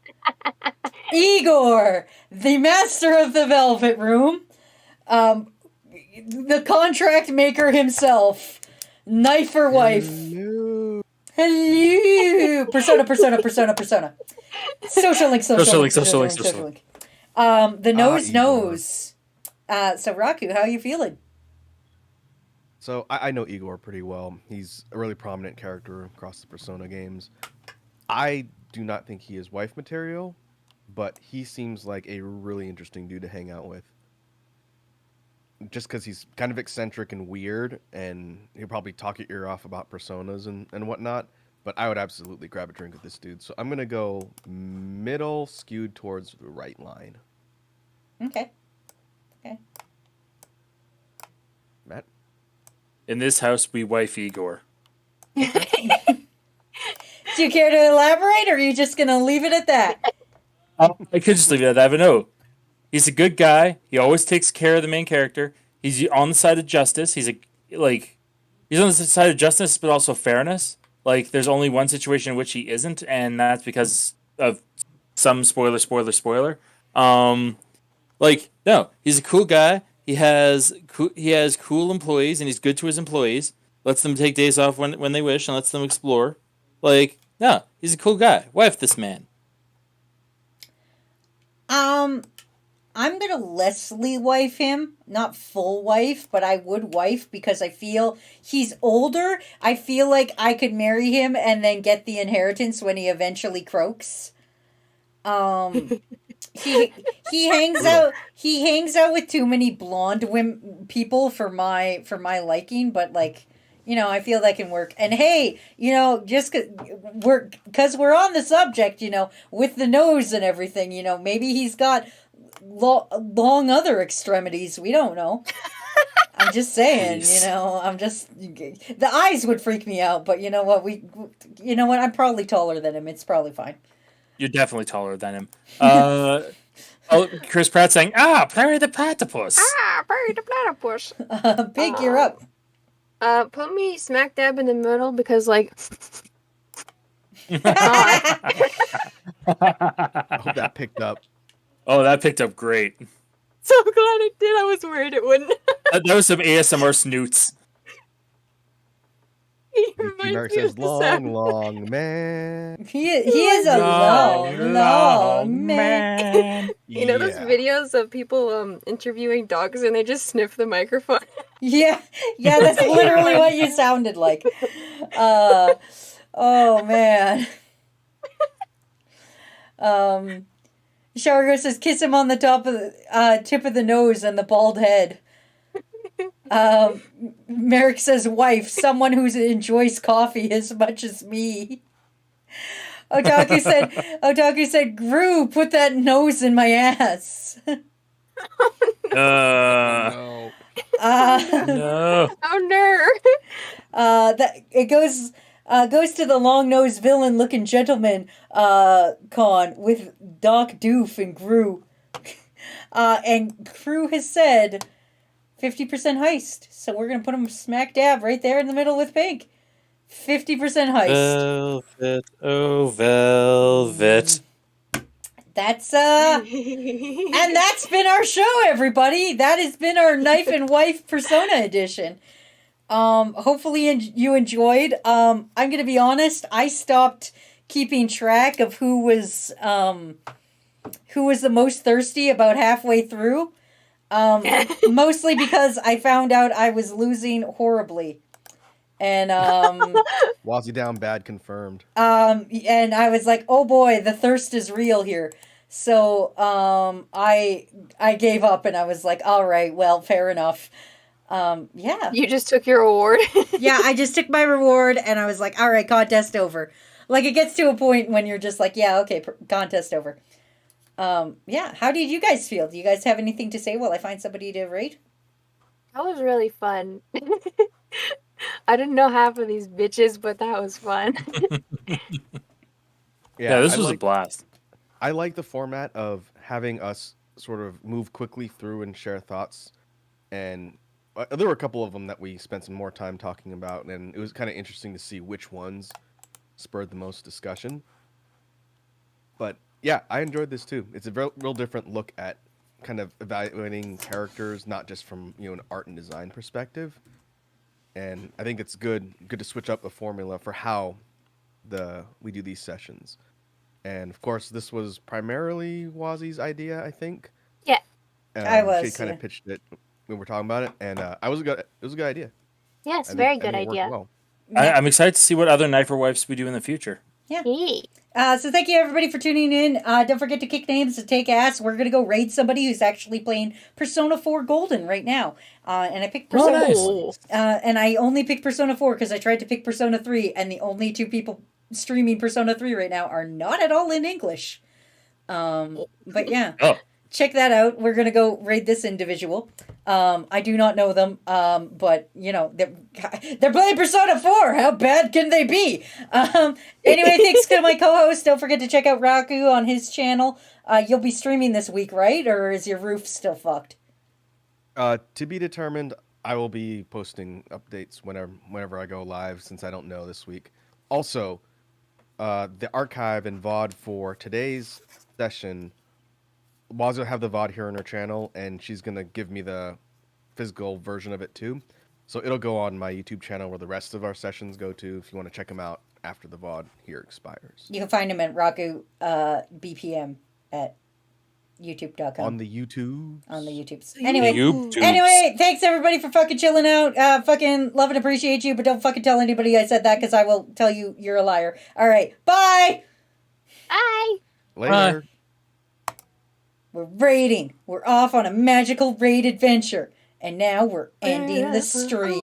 S1: Igor, the master of the Velvet Room, the contract maker himself, knife or wife. Hello. Persona. Social link. The nose knows. So Raku, how are you feeling?
S2: So I know Igor pretty well. He's a really prominent character across the Persona games. I do not think he is wife material, but he seems like a really interesting dude to hang out with. Just because he's kind of eccentric and weird, and he'll probably talk your ear off about personas and whatnot. But I would absolutely grab a drink with this dude. So I'm gonna go middle, skewed towards the right line.
S1: Okay. Okay.
S2: Matt?
S3: In this house, we wife Igor.
S1: Do you care to elaborate, or are you just gonna leave it at that?
S3: I could just leave it at that, but no. He's a good guy. He always takes care of the main character. He's on the side of justice. He's on the side of justice, but also fairness. Like, there's only one situation in which he isn't, and that's because of some spoiler. No, he's a cool guy. He has cool employees, and he's good to his employees. Lets them take days off when they wish, and lets them explore. Like, no, he's a cool guy. Wife this man.
S1: I'm gonna Leslie wife him, not full wife, but I would wife because I feel he's older. I feel like I could marry him and then get the inheritance when he eventually croaks. He hangs out with too many blonde people for my liking, but like, I feel that can work. And hey, just because we're on the subject, with the nose and everything, maybe he's got long other extremities. We don't know. I'm just saying, the eyes would freak me out, but you know what? I'm probably taller than him. It's probably fine.
S3: You're definitely taller than him. Chris Pratt saying, Perry the Platypus.
S7: Perry the Platypus.
S1: Big, you're up.
S7: Put me smack dab in the middle because, like...
S2: I hope that picked up.
S3: Oh, that picked up great.
S7: So glad it did. I was worried it wouldn't.
S3: That was some ASMR snoots.
S2: Merrick says, long man.
S1: He is a long man.
S7: You know those videos of people interviewing dogs and they just sniff the microphone?
S1: Yeah, that's literally what you sounded like. Oh man. Shargo says, kiss him on the top of the tip of the nose and the bald head. Merrick says, wife, someone who enjoys coffee as much as me. Otaku said, Gru, put that nose in my ass.
S3: No.
S7: No. Oh no.
S1: It goes to the long-nosed villain-looking gentleman con with Doc Doof and Gru. And Gru has said 50% heist. So we're going to put him smack dab right there in the middle with Pink. 50% heist.
S3: Velvet, oh velvet.
S1: That's and that's been our show, everybody. That has been our Knife and Wife Persona edition. Hopefully you enjoyed. I'm gonna be honest, I stopped keeping track of who was the most thirsty about halfway through. Mostly because I found out I was losing horribly. And
S2: Wazzy down bad confirmed.
S1: And I was like, oh boy, the thirst is real here. So I gave up and I was like, all right, well, fair enough. Yeah.
S7: You just took your reward?
S1: Yeah, I just took my reward and I was like, all right, contest over. Like, it gets to a point when you're just like, yeah, okay, contest over. Yeah, how did you guys feel? Do you guys have anything to say while I find somebody to rate?
S7: That was really fun. I didn't know half of these bitches, but that was fun.
S3: Yeah, this was a blast.
S2: I like the format of having us sort of move quickly through and share thoughts. And there were a couple of them that we spent some more time talking about, and it was kind of interesting to see which ones spurred the most discussion. But yeah, I enjoyed this too. It's a real different look at kind of evaluating characters, not just from an art and design perspective. And I think it's good to switch up the formula for how we do these sessions. And of course, this was primarily Wazzy's idea, I think.
S7: Yeah,
S1: I was.
S2: She kind of pitched it when we were talking about it, and it was a good idea.
S7: Yes, very good idea.
S2: Well.
S3: I'm excited to see what other Knifer Wives we do in the future.
S1: Yeah. So thank you everybody for tuning in. Don't forget to kick names and take ass. We're gonna go raid somebody who's actually playing Persona 4 Golden right now. And I picked Persona.
S3: Nice.
S1: And I only picked Persona 4 because I tried to pick Persona 3, and the only two people streaming Persona 3 right now are not at all in English. But yeah.
S3: Oh.
S1: Check that out. We're gonna go raid this individual. I do not know them, but you know they're playing Persona 4. How bad can they be? Anyway, thanks to my co-host. Don't forget to check out Raku on his channel. You'll be streaming this week, right? Or is your roof still fucked?
S2: To be determined. I will be posting updates whenever I go live, since I don't know this week. Also, the archive and VOD for today's session. Waz will have the VOD here on her channel, and she's going to give me the physical version of it too. So it'll go on my YouTube channel where the rest of our sessions go to if you want to check them out after the VOD here expires.
S1: You can find him at Raku BPM at youtube.com.
S2: On the YouTube.
S1: On the YouTubes. Anyway,
S3: YouTubes.
S1: anyway, thanks everybody for fucking chilling out. Fucking love and appreciate you, but don't fucking tell anybody I said that because I will tell you you're a liar. All right, bye!
S4: Bye.
S2: Later.
S3: Bye.
S1: We're raiding. We're off on a magical raid adventure. And now we're ending the stream.